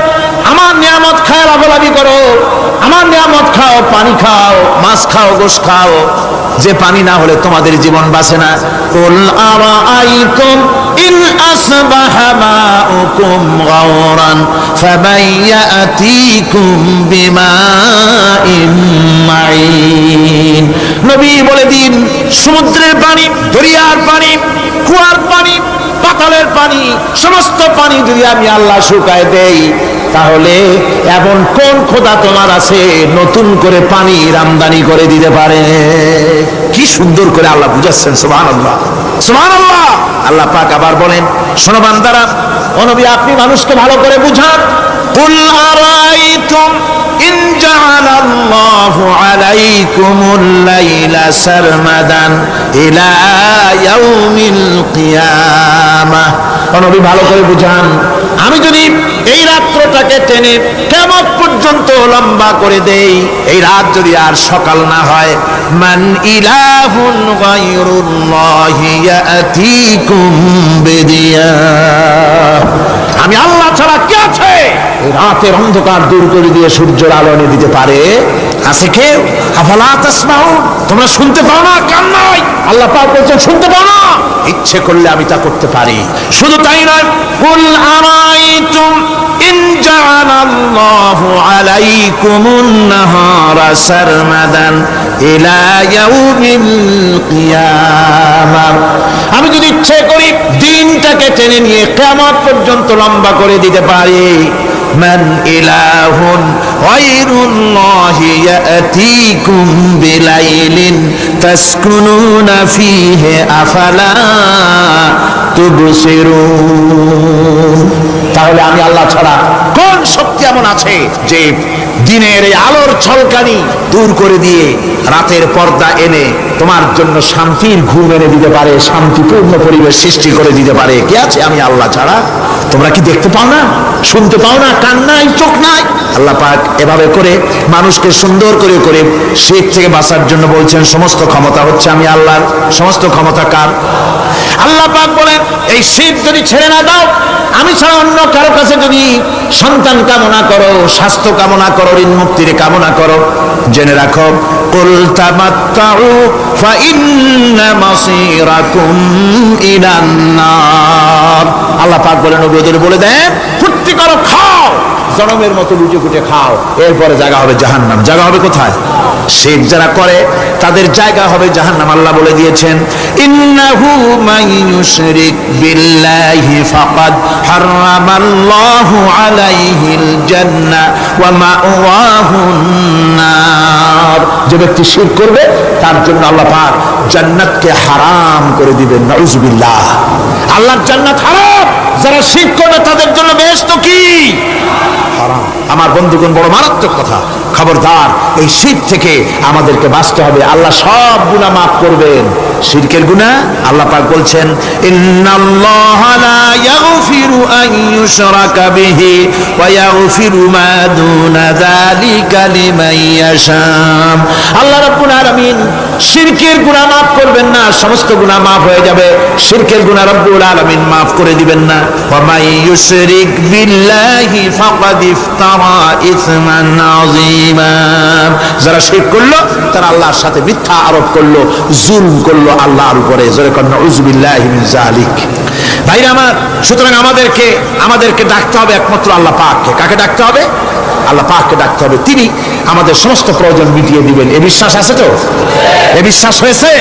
আমার নিয়ামত খায় লাভালাভি করো, আমার নিয়ামত খাও, পানি খাও, মাছ খাও, গোশত খাও, যে পানি না হলে তোমাদের জীবন বাঁচে না। কুল আরাআইতুম ইন আসবাহা মাউকুম গাওরান ফামান ইয়াতিকুম বিমাইন মাইন। নবী বলে দিন সমুদ্রের পানি, দরিয়ার পানি, কুয়ার পানি, পাতালের পানি, সমস্ত পানি যদি আমি আল্লাহ শুকায় দেই তাহলে এমন কোন খোদা তোমার আছে নতুন করে পানি আমদানি করে দিতে পারে? কি সুন্দর করে আল্লাহ বুঝাচ্ছেন। সুবহানাল্লাহ, সুবহানাল্লাহ। আল্লাহ পাক আবার বলেন শোনো বান্দারা, ও নবী আপনি মানুষকে ভালো করে বুঝান। কুল আরাইতুম ইন জাআলাল্লাহু আলাইকুমুল লাইলা সারমাদান ইলা ইয়াউমিল কিয়ামাহ। ও নবী ভালো করে বুঝান, আমি যদি এই রাত্রটাকে টেনে কিয়ামত পর্যন্ত লম্বা করে দেই, এই রাত যদি আর সকাল না হয়, মান ইলাহুন গায়রুল্লাহি ইয়াতিকুম বিদিয়া, আমি আল্লাহ ছাড়া কে আছে রাতের অন্ধকার দূর করে দিয়ে সূর্যের আলো এনে দিতে পারে? আছে কেউ? আফালা তাসমাউন, তোমরা শুনতে পাও না? কান নাই? আল্লাহ পাক বলছেন শুনতে পাও না? ইচ্ছে করলে আমি তা করতে পারি। শুধু তাই নয়, কুল আরাইতুম ইন জাআলাল্লাহু আলাইকুমুন নাহারা সারমাদান ইলা ইয়াউমিল কিয়ামাহ, আমি যদি ইচ্ছে করি দিনটাকে টেনে নিয়ে কিয়ামত পর্যন্ত লম্বা করে দিতে পারি। মান ইলাহুন গায়রুল্লাহি ইয়াতিকুম বিলাইলিন তাসকুনুনা ফীহি আফালা তুবসিরুন, তাহলে আমি আল্লাহ ছাড়া কোন শক্তি এমন আছে যে দিনের এই আলোর ঝলকানি দূর করে দিয়ে রাতের পর্দা এনে তোমার জন্য শান্তির ঘুম এনে দিতে পারে, শান্তিপূর্ণ পরিবেশ সৃষ্টি করে দিতে পারে? কে আছে আমি আল্লাহ ছাড়া? তোমরা কি দেখতে পাও না? শুনতে পাও না? কান নাই? চোখ নাই? আল্লাহ পাক এভাবে করে মানুষকে সুন্দর করে করে শিরক থেকে বাঁচার জন্য বলছেন সমস্ত ক্ষমতা হচ্ছে আমি আল্লাহর। সমস্ত ক্ষমতা কার? আল্লাহ পাক বলেন এই শিরক যদি ছেড়ে না দাও, আমি ছাড়া অন্য কারো কাছে যদি সন্তান কামনা করো, স্বাস্থ্য কামনা করো, ঋণ মুক্তির কামনা করো, জেনে রাখো কুল তামাত্তাউ ফাইন্না মাসীরাকুম ইলান নার। আল্লাহ পাক বলেন নবীদের বলে দেন ফুর্তি করো, খাও, জনমের মতো লুটে পুটে খাও, এরপরে জায়গা হবে জাহান্নাম। জায়গা হবে কোথায়? শিরক যারা করে তাদের জায়গা হবে জাহান্নাম। আল্লাহ বলে দিয়েছেন, ইন্নাহু মান ইউশরিক বিল্লাহি ফাকাদ হারামাল্লাহু আলাইহিল জান্নাহ ওয়া মাওয়াহুন নার। যে ব্যক্তি শিরক করবে তার জন্য আল্লাহ পাক জান্নাতকে হারাম করে দিবেন। নাউজুবিল্লাহ। আল্লাহর জান্নাত হারাম, যারা শিরক করবে তাদের জন্য বেহেশত কি হারাম। আমার বন্ধুগণ, বড় মারাত্মক কথা। খবরদার, এই শিরক থেকে আমাদেরকে বাঁচতে হবে। আল্লাহ সব গুনাহ মাফ করবেন, শিরকের গুনাহ আল্লাহ পাক বলছেন, ইন্নাল্লাহা লা ইয়াগফিরু আন ইউশরাকা বিহি ওয়া ইয়াগফিরু মা দুনা যালিকা লিমান ইয়াশা। আল্লাহ রাব্বুল আলামিন শিরকের গুনাহ মাফ করবেন না, সমস্ত গুনাহ মাফ হয়ে যাবে, শিরকের গুনাহ রব্বুল আলামিন মাফ করে দিবেন না। ওয়া মান ইউশরিক বিল্লাহি ফাকাদ ইফতারা ইসমান আযীমা। যারা শিরক করলো তারা আল্লাহর সাথে মিথ্যা আরোপ করলো, জুলম করলো আল্লাহর উপরে। জোরে কর নাউযুবিল্লাহি মিন যালিক। ভাইরা আমার, সুতরাং আমাদেরকে ডাকতে হবে একমাত্র আল্লাহ পাককে। কাকে ডাকতে হবে? আল্লাহ পাককে ডাকতে হবে। তিনি আমাদের সমস্ত প্রয়োজন মিটিয়ে দিবেন। এই বিশ্বাস আছে তো? এই বিশ্বাস হয়েছে?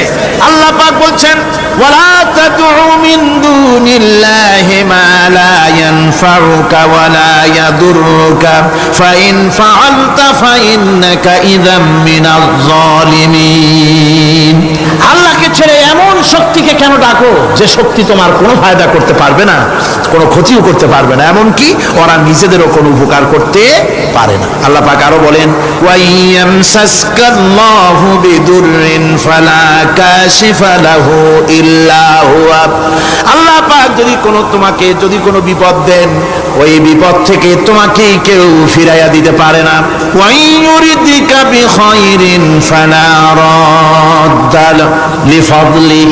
আল্লাহ পাক বলছেন, ওয়ালা তাদউ মিন দুনিল্লাহি মা লা ইয়ানফাউকা ওয়ালা ইয়াদুররুকা ফাইন ফাআলতা ফাইন্নাকা ইযাম মিনাজ জালিমিন। আল্লাহকে ছেড়ে এমন শক্তিকে কেন ডাকো যে শক্তি তোমার কোনো ফায়দা করতে পারবে না, কোনো ক্ষতিও করতে পারবে না, এমনকি ওরা নিজেদেরও কোনো উপকার করতে পারে না। আল্লাহ পাক আরো বলেন, ওয়াইয়ামসাসকাল্লাহু বিদুররিন ফালা কাশিফা লাহু ইল্লা হুয়া। আল্লাহ পাক যদি কোনো বিপদ দেন, ওই বিপদ থেকে তোমাকে কেউ ফিরাইয়া দিতে পারে না। ওয়াইয়ুরিদিকা বিখাইরিন ফালা রাদ্দা লিফাদলি।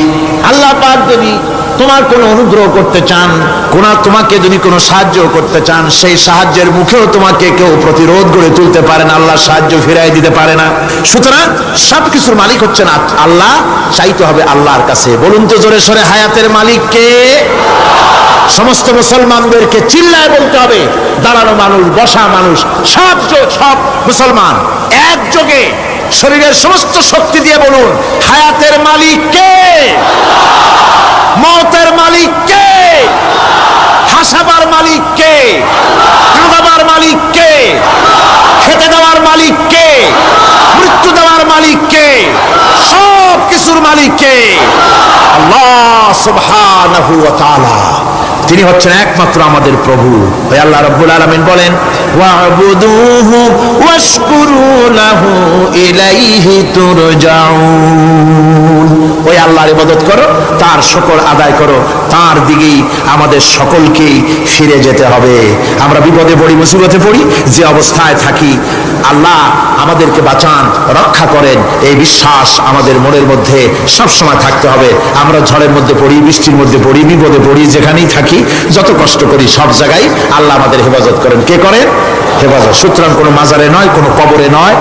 আল্লাহ পাক যদি তোমার কোনো অনুগ্রহ করতে চান, তোমাকে যদি কোনো সাহায্য করতে চান, সেই সাহায্যের মুখেও তোমাকে কেউ প্রতিরোধ করে তুলতে পারে না, আল্লাহ সাহায্য ফিরাই দিতে পারে না। সুতরাং সবকিছুর মালিক হচ্ছেন আল্লাহ, চাইতে হবে আল্লাহর কাছে। বলুন তো জোরে সোরে, হায়াতের মালিক কে? সমস্ত মুসলমানদেরকে চিল্লায় বলতে হবে। দাঁড়ানো মানুষ, বসা মানুষ, সব মুসলমান একযোগে শরীরের সমস্ত শক্তি দিয়ে বলুন, হায়াতের মালিক কে? মওতের মালিক কে? হাসাবার মালিক কে? কাঁদাবার মালিক কে? খেতে দেওয়ার মালিক কে? মৃত্যু দেওয়ার মালিক কে? সব কিছুর মালিক কে? আল্লাহ সুবহানাহু ওয়া তাআলা। তিনি হচ্ছেন একমাত্র আমাদের প্রভু। ওই আল্লাহ রাব্বুল আলামিন বলেন, ওয়া'বুদুহু ওয়াশকুরু লাহু ইলাইহি তুরজাউন। ওই আল্লাহর ইবাদত করো, তার শুকর আদায় করো, তার দিকেই আমাদের সকলকেই ফিরে যেতে হবে। আমরা বিপদে পড়ি, মুসিবতে পড়ি, যে অবস্থায় থাকি, আল্লাহ আমাদেরকে বাঁচান, রক্ষা করেন, এই বিশ্বাস আমাদের মনের মধ্যে সবসময় থাকতে হবে। আমরা ঝড়ের মধ্যে পড়ি, বৃষ্টির মধ্যে পড়ি, বিপদে পড়ি, যেখানেই থাকি, যত কষ্ট করি, সব জায়গায় আল্লাহ আমাদের হেফাজত করেন। কে করেন? হেফাজত। সুতরাং কোনো মাজারে নয়, কোনো কবরে নয়।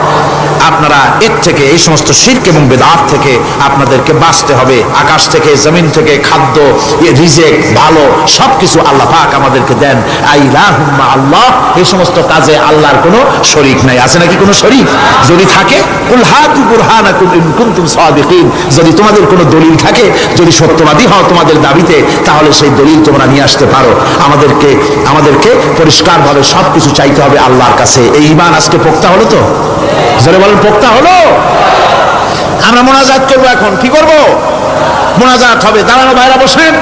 আপনারা এর থেকে, এই সমস্ত শিরক এবং বেদাত থেকে আপনাদেরকে বাঁচতে হবে। আকাশ থেকে, জমিন থেকে খাদ্য, রিজেক, ভালো সবকিছু আল্লাহ পাক আমাদেরকে দেন। আইলাহুম্মা আল্লাহ, এই সমস্ত কাজে আল্লাহর কোনো শরীক নাই। আছে নাকি কোনো শরীক? যদি থাকে, কুল হাতু বুরহানাকুম ইন কুনতুম সাদিকিন। যদি তোমাদের কোনো দলিল থাকে, যদি সত্যবাদী হও তোমাদের দাবিতে, তাহলে সেই দলিল তোমরা নিয়ে আসতে পারো। আমাদেরকে পরিষ্কারভাবে সবকিছু চাইতে হবে আল্লাহর কাছে। এই ঈমান আজকে পোক্তা হলো তো? জোরে বলেন, পোক্তা হলো? আমরা মোনাজাত করবো। এখন কি করব? মোনাজাত হবে। দাঁড়ানো ভাইরা বসেন,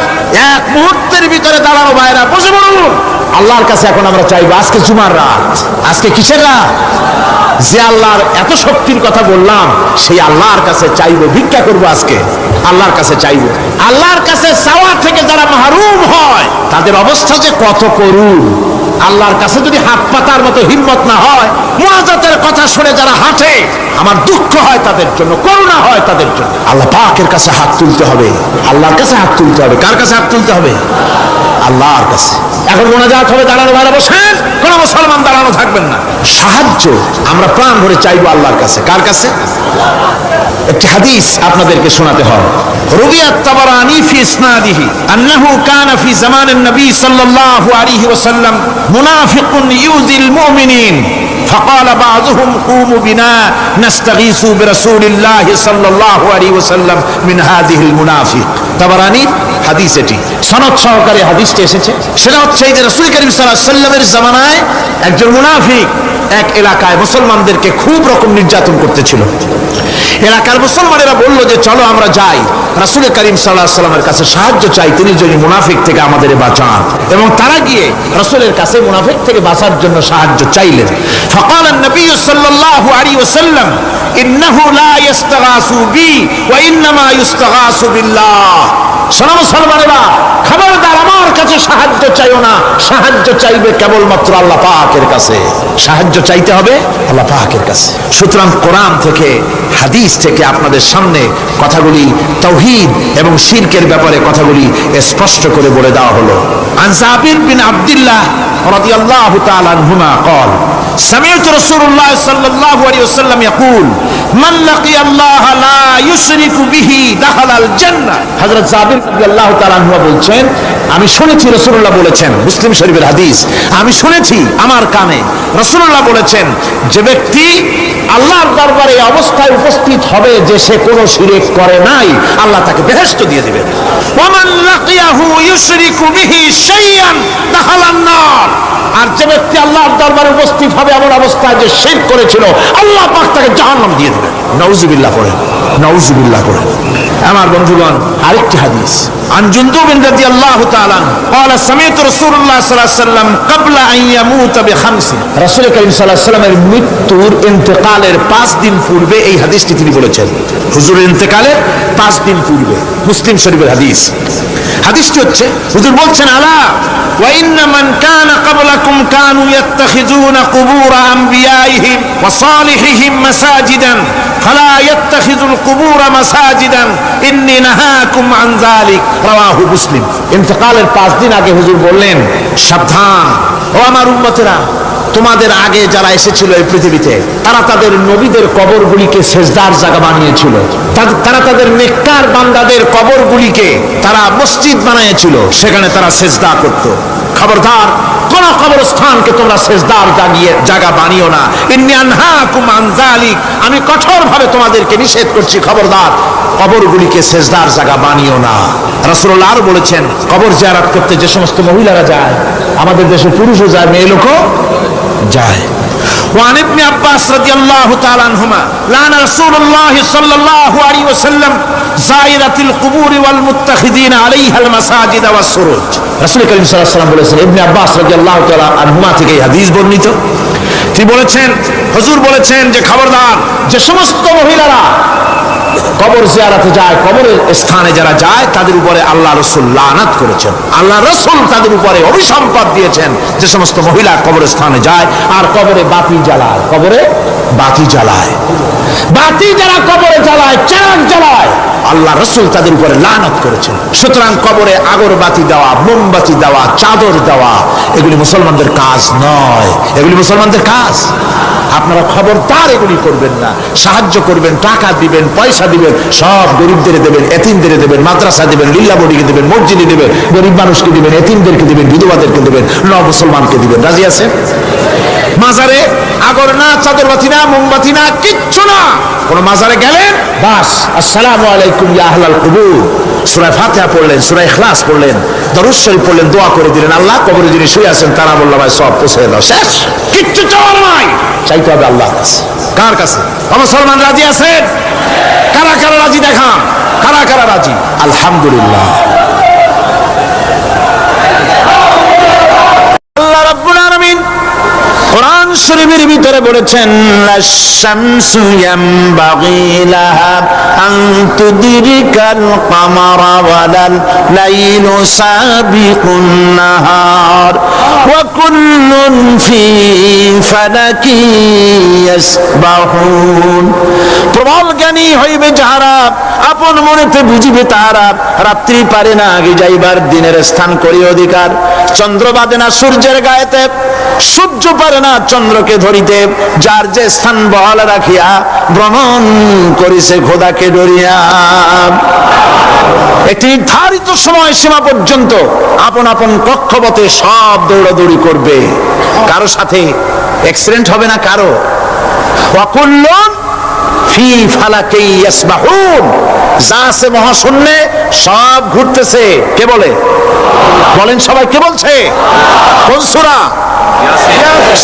এক মুহূর্তের ভিতরে দাঁড়ানো ভাইরা বসে বলুন, আল্লাহর কাছে এখন আমরা চাইবো। আজকে জুমার রাত, আজকে কিসের রাত? যে আল্লাহর এত শক্তির কথা বললাম, সেই আল্লাহর কাছে চাইবো, ভিক্ষা করবো। আজকে আল্লাহর কাছে চাইবো। আল্লাহর কাছে চাওয়া থেকে যারা মাহরুম হয়, তাদের অবস্থা যে কত করুণ। আল্লাহর কাছে যদি হাত পাতার মতো হিম্মত না হয়, মুনাজাতের কথা শুনে যারা হাঁটে, আমার দুঃখ হয় তাদের জন্য, করুণা হয় তাদের জন্য। আল্লাহ পাকের কাছে হাত তুলতে হবে, আল্লাহর কাছে হাত তুলতে হবে। কার কাছে হাত তুলতে হবে? আল্লাহর কাছে। এখন মোনাজাত হবে, দাঁড়ানো ভাইরা বসেন, কোন মুসলমান দাঁড়ানো থাকবেন না। সাহায্য আমরা প্রাণ ভরে চাইবো আল্লাহর কাছে। কার কাছে? একটি হাদিস আপনাদেরকে শোনাতে হয়। রুবিয়াত তাবারানী ফি ইসনাদিহি আন্নাহু কানা ফি জামানিন নবী সাল্লাল্লাহু আলাইহি ওয়াসাল্লাম মুনাফিকুন ইউযিল মুমিনিন فقال بعضهم قوموا بنا نستغيث برسول الله صلى الله عليه وسلم من هذه المنافق। তাবারানী হাদিস, এটি সনদ সহকারে হাদিসটি এসেছে। সেটা হচ্ছে এই যে রাসূল করিম সাল্লাল্লাহু আলাইহি ওয়াসাল্লামের জামানায় একজন মুনাফিক এক এলাকায় মুসলমানদেরকে খুব রকম নির্যাতন করতেছিল। এলাকার মুসলমানেরা বলল যে চলো আমরা যাই, রাসূল করিম সাল্লাল্লাহু আলাইহি ওয়াসাল্লামের কাছে সাহায্য চাই, তিনি যদি মুনাফিক থেকে আমাদের বাঁচান। এবং তারা গিয়ে রাসূলের কাছে মুনাফিক থেকে বাঁচার জন্য সাহায্য চাইলেন। فقال النبي صلى الله عليه وسلم إنه لا يستغاث بي وإنما يستغاث بالله। শোনো মুসলমানেরা, খবরদার আমার কাছে সাহায্য চাইও না, সাহায্য চাইবে কেবলমাত্র আল্লাহ পাকের কাছে। সাহায্য চাইতে হবে আল্লাহ পাকের কাছে। সুতরাং কোরআন থেকে, হাদিস থেকে আপনাদের সামনে কথাগুলি তাওহীদ এবং শিরকের ব্যাপারে কথাগুলি স্পষ্ট করে বলে দেওয়া হলো। আন জাবির বিন আব্দুল্লাহ রাদিয়াল্লাহু তাআলা আনহুমা قال سمعت رسول الله صلى الله عليه وسلم يقول من لقي الله لا يشرك به دخل الجنة। হযরত জাবির রাদিয়াল্লাহু তাআলা আনহু বলছেন, আমি শুনেছি রাসূলুল্লাহ বলেছেন, মুসলিম শরীফের হাদিস, আমি শুনেছি আমার কানে রাসূলুল্লাহ বলেছেন, যে ব্যক্তি আল্লাহর দরবারে এই অবস্থায় উপস্থিত হবে যে সে কোনো শিরক করে নাই, আল্লাহ তাকে বেহেশত দিয়ে দিবেন। ওয়া মান লাকিয়াহু ইউশরিকু বিহি শাইআন দাখালান নার। আর যে ব্যক্তি আল্লাহর দরবারে উপস্থিত হবে এমন অবস্থায় যে শিরক করেছিল, আল্লাহ পাক তাকে জাহান্নাম দিয়ে দিবেন। নাউযুবিল্লাহ পড়েন, নাউযুবিল্লাহ পড়েন। আমার বন্ধুগণ, আরেকটি হাদিস عن جندب رضي الله تعالى عنه قال سمعت رسول الله صلى الله عليه وسلم قبل ان يموت بخمس। রাসূল করিম সাল্লাল্লাহু আলাইহি ওয়াসাল্লামের মৃত্যুর ইন্তেকালের 5 দিন পূর্বে এই হাদিসটি তিনি বলেছেন। হুজুরের ইন্তেকালের 5 দিন পূর্বে, মুসলিম শরীফের হাদিস। হাদিসটি হচ্ছে, হুজুর বলছেন, আলা ওয়া ইন্না মান কানা ক্বাবলাকুম কানু ইয়াত্তাখিযুনা কুবুর আমবিয়াইহিম ওয়া সালিহিহিম মাসাজিদান ফালা ইয়াত্তাখিযুল কুবুর মাসাজিদান ইন্নী নাহাকুম আন যালিক। রাওয়াহু মুসলিম। ইন্তেকালের 5 দিন আগে হুজুর বললেন, সাবধান ও আমার উম্মতেরা, তোমাদের আগে যারা এসেছিল এই পৃথিবীতে, তারা তাদের নবীদের কবরগুলিকে সেজদার জায়গা বানিয়েছিল। তারা তাদের নেককার বান্দাদের কবরগুলিকে তারা মসজিদ বানিয়েছিল, সেখানে তারা সেজদা করত। খবরদার, কোন কবরস্থানকে তোমরা সেজদার জায়গা বানিও না। ইন্নী আনহাকুম আন যালিক। আমি কঠোরভাবে তোমাদেরকে নিষেধ করছি, খবরদার কবরগুলিকে সেজদার জায়গা বানিও না। রাসূলুল্লাহ আর বলেছেন, কবর জিয়ারত করতে যে সমস্ত মহিলারা যায়, আমাদের দেশে পুরুষও যায়, মেয়ে লোকও যায়। وعن ابن عباس رضي الله تعالى عنهما لعن رسول الله صلى الله عليه وسلم زائرة القبور والمتخذين عليها المساجد والسروج। রাসূল করিম সাল্লাল্লাহু আলাইহি ওয়াসাল্লাম বলেছেন, ইবনে আব্বাস রাদিয়াল্লাহু তাআলা আনহুমা থেকে এই হাদিস বর্ণিত, তিনি বলেছেন, হুজুর বলেছেন যে খবরদার, যে সমস্ত মহিলারা কবর জিয়ারতে যায়, কবরের স্থানে যারা যায়, তাদের উপরে আল্লাহ রাসূল লানাত করেছেন। আল্লাহ রাসূল তাদের উপরে অভিসম্পাত দিয়েছেন যে সমস্ত মহিলা কবর স্থানে যায় আর কবরে বাতি জ্বালায়, কবরে বাতি জ্বালায়, বাতি যারা কবরে জ্বালায়, চাঁদ জ্বালায়, আল্লাহ রাসূল তাদের উপরে লানাত করেছেন। সুতরাং কবরে আগরবাতি দেওয়া, মোমবাতি দেওয়া, চাদর দেওয়া, এগুলি মুসলমানদের কাজ নয়, এগুলি মুসলমানদের কাজ। আপনারা খবরদার এগুলি করবেন না। সাহায্য করবেন, টাকা দিবেন, পয়সা দিবেন, সব গরিবদের দেবেন, এতিমদের দেবেন, মাদ্রাসা দিবেন, লিল্লা বডিকে দিবেন, মসজিদে দিবেন, গরিব মানুষকে দিবেন, এতিমদেরকে দিবেন, বিধবাদেরকে দিবেন, মুসলমানকে দিবেন। রাজি আছেন? মাজারে আগর না, চাদরবাতি না, মোমবাতি না, কিচ্ছু না। কোন মাজারে গেলেন, বাস আসসালামু আলাইকুম ইয়া আহলাল কুবুর, সূরা ফাতিহা পড়লেন, সূরা ইখলাস পড়লেন, দরুদ শরীফ পড়লেন, দোয়া করে দিলেন, আল্লাহ কবরে যিনি শুয়ে আছেন তারা বলল ভাই সব পৌঁছে দাও, শেষ, কিচ্ছু চাওয়ার নাই। চাইতে হবে আল্লাহর কাছে। কার কাছে? মুসলমান রাজি আছেন? কারা কারা রাজি দেখান, কারা কারা রাজি? আলহামদুলিল্লাহ। আল্লাহ রাব্বুল আলামিন কোরআন শরীফের ভিতরে বলেছেন, লাশ-শামসু ইয়ামবাগি লাহা আন তুদরিকাল কামারা ওয়ালাল লাইলু সাবিকুন নাহার ওয়া কুল্লুন ফি ফালাকি ইয়াসবাহুন। প্রবল জ্ঞানী হইবে যাহারা, আপন মনেতে বুঝিবে তাহারা, রাত্রি পারে না আগে যাইবার, দিনের স্থান করি অধিকার। চন্দ্র বাদে না সূর্যের গায়েতে, সূর্য পারে না চন্দ্রকে ধরিতে, যার যে স্থান বহাল রাখিয়া ভ্রমণ করিছে খোদাকে ডরিয়া। একটি নির্ধারিত সময় সীমা পর্যন্ত আপন আপন কক্ষপথে সব দৌড়াদৌড়ি করবে, কারো সাথে অ্যাক্সিডেন্ট হবে না কারো। ওয়াকুল্লুন ফি ফালাকি ইয়াসবাহুন, যা আছে মহাশূন্যে সব ঘুরতেছে। কে বলে? বলেন সবাই, কে বলছে? কোন সূরা?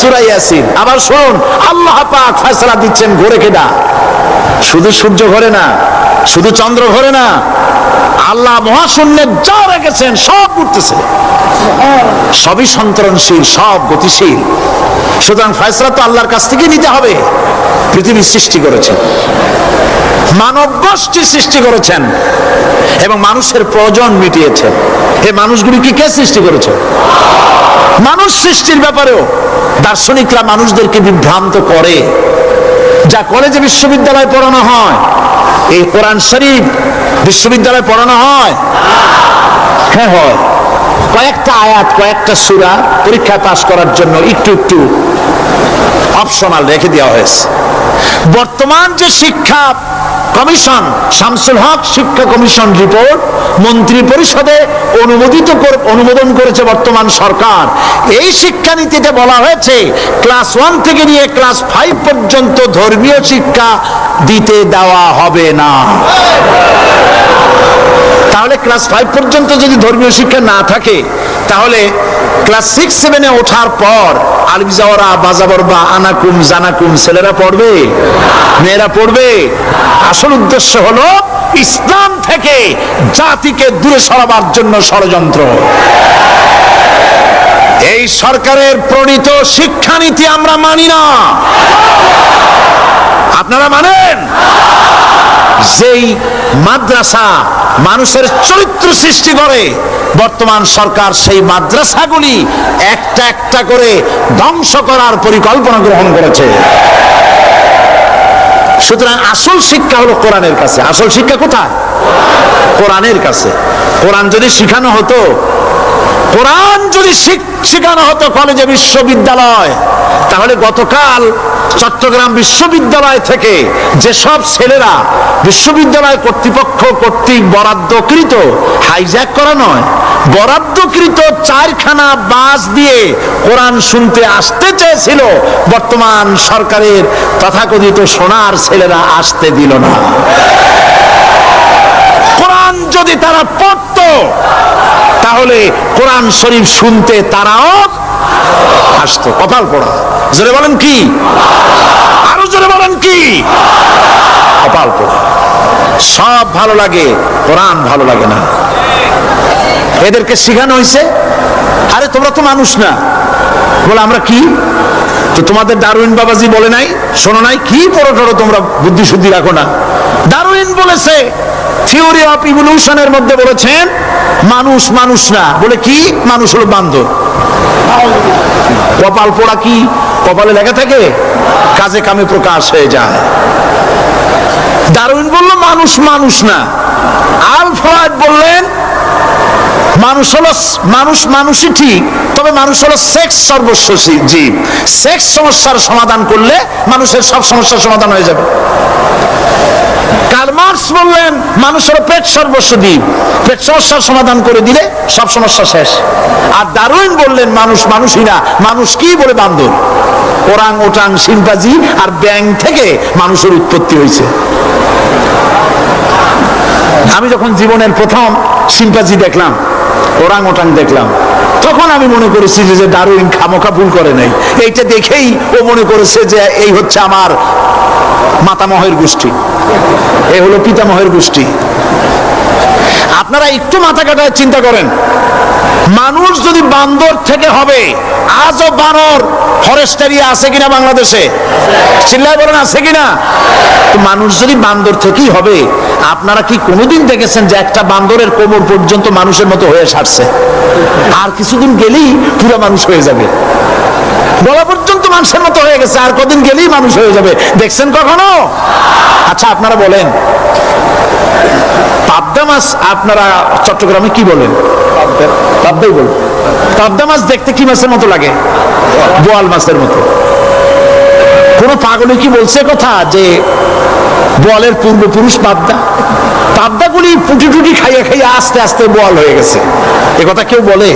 সূরা ইয়াসিন। আবার শুনুন, আল্লাহ পাক ফয়সালা দিচ্ছেন, ঘোরে কেডা? শুধু সূর্য ঘোরে না, শুধু চন্দ্র ঘোরে না, আল্লাহ মহাশূন্যে যা রেখেছেন সব ঘুরতেছে, সবই সন্তরণশীল, সব গতিশীল। সুতরাং ফয়সালা তো আল্লাহর কাছ থেকে নিতে হবে। পৃথিবী সৃষ্টি করেছেন, মানব গোষ্ঠী সৃষ্টি করেছেন এবং মানুষের প্রয়োজন মিটিয়েছেন। এই মানুষগুলিকে কে সৃষ্টি করেছে? মানুষ সৃষ্টির ব্যাপারেও দার্শনিকরা মানুষদেরকে বিভ্রান্ত করে। যা কলেজে বিশ্ববিদ্যালয়ে পড়ানো হয়, এই কোরআন শরীফ বিশ্ববিদ্যালয়ে পড়ানো হয়? হ্যাঁ হয়। কয়েকটা আয়াত, কয়েকটা সূরা পরীক্ষায় পাস করার জন্য একটু একটু অপশনাল রেখে দেওয়া হয়েছে। বর্তমান যে শিক্ষা কমিশন, শামসুল হক শিক্ষা কমিশন রিপোর্ট মন্ত্রী পরিষদে অনুমোদন করেছে বর্তমান সরকার। এই শিক্ষানীতিতে বলা হয়েছে ক্লাস 1 থেকে নিয়ে ক্লাস 5 পর্যন্ত ধর্মীয় শিক্ষা দিতে দেওয়া হবে না। তাহলে ক্লাস 5 পর্যন্ত যদি ধর্মীয় শিক্ষা না থাকে, তাহলে ক্লাস 6-7-এ ওঠার পর আলিফ জাওরা বাজাবর বা আনাকুম জানাকুম ছেলেরা পড়বে? মেয়েরা পড়বে? আসল উদ্দেশ্য হলো ইসলাম থেকে জাতিকে দূরে সরাবার জন্য ষড়যন্ত্র। এই সরকারের প্রণীত শিক্ষানীতি আমরা মানি না। আপনারা মানেন? যেই মাদ্রাসা মানুষের চরিত্র সৃষ্টি করে, বর্তমান সরকার সেই মাদ্রাসাগুলি একটা একটা করে ধ্বংস করার পরিকল্পনা গ্রহণ করেছে। সুতরাং আসল শিক্ষা হলো কোরআনের কাছে। আসল শিক্ষা কোথায়? কোরআনের কাছে। কোরআন যদি শেখানো হতো, কোরআন যদি শেখানো হতো কলেজে বিশ্ববিদ্যালয়, তাহলে গতকাল চট্টগ্রাম বিশ্ববিদ্যালয় থেকে যেসব ছেলেরা বিশ্ববিদ্যালয় কর্তৃপক্ষ কর্তৃক বরাদ্দকৃত, হাইজ্যাক করা নয়, বরাদ্দকৃত 4খানা বাস দিয়ে কোরআন শুনতে আসতে চেয়েছিল, বর্তমান সরকারের তথাকথিত সোনার ছেলেরা আসতে দিল না। কোরআন যদি তারা পড়তো, তাহলে কোরআন শরীফ শুনতে তারাও আসতো। কপাল পোড়া। জোরে বলেন কি? আরো জোরে বলেন কি? কপাল পোড়া। সব ভালো লাগে, কোরআন ভালো লাগে না। এদেরকে শিখানো হয়েছে, আরে তোমরা তো মানুষ না। বলে আমরা কি? তো তোমাদের ডারউইন বাবাজি বলে নাই, শোনো নাই? কি পড়ো টড়ো তোমরা, বুদ্ধি শুদ্ধি রাখো না। ডারউইন বলেছে, থিওরি অফ ইভলিউশনের মধ্যে বলেছেন মানুষ মানুষ না। বলে কি? মানুষ হলো বান্দর। কপাল পোড়া। কি কপালে লেখা থাকে? কাজে কামে প্রকাশ হয়ে যায়। ডারউইন বলল মানুষ মানুষ না। আলফ্রেড বললেন মানুষ হলো মানুষ মানুষই ঠিক, তবে মানুষ হলো সেক্স সর্বস্ব জীব। সেক্স সমস্যার সমাধান করলে মানুষের সব সমস্যার সমাধান হয়ে যাবে। কার্ল মার্কস বললেন মানুষ হলো পেট সর্বস্ব জীব, পেট সমস্যার সমাধান করে দিলে সব সমস্যা শেষ। আর ডারউইন বললেন মানুষ মানুষই না, মানুষ কি? বলে বান্দর। ওরাং ওটাং শিম্পাজি আর ব্যাং থেকে মানুষের উৎপত্তি হয়েছে। আমি যখন জীবনের প্রথম শিম্পাজি দেখলাম, ওরাং ওটাং দেখলাম, তখন আমি মনে করেছি যে ডারউইন খামোখা ভুল করে নাই। এইটা দেখেই ও মনে করেছে যে এই হচ্ছে আমার মাতামহের গোষ্ঠী, এই হলো পিতামহের গোষ্ঠী। আপনারা একটু মাথা কাটায় চিন্তা করেন, মানুষ যদি বান্দর থেকে হবে, আজও বানর ফরেস্ট এরিয়া আছে কিনা বাংলাদেশে? চিল্লায় বলেন আছে কিনা? মানুষ যদি বান্দর থেকেই হবে, আপনারা কি কোনোদিন দেখেছেন যে একটা বান্দরের কোমর পর্যন্ত মানুষের মতো হয়ে সারছে? আর কিছুদিন গেলেই পুরো মানুষ হয়ে যাবে। গলা পর্যন্ত মানুষের মতো হয়ে গেছে, আর কদিন গেলেই মানুষ হয়ে যাবে। দেখছেন কখনো? আচ্ছা আপনারা বলেন, পাবদা মাছ আপনারা চট্টগ্রামে কি বলেন? পাবদাই বলেন। পাবদা মাছ দেখতে কি মাছের মতো লাগে? বোয়াল মাছের মতো। কোন পাগলে কি বলছে কথা যে বোয়ালের পূর্বপুরুষ পাবদা? পাবদাগুলি পুটি টুটি খাইয়ে খাইয়ে আস্তে আস্তে বোয়াল হয়ে গেছে, এ কথা কেউ বলে?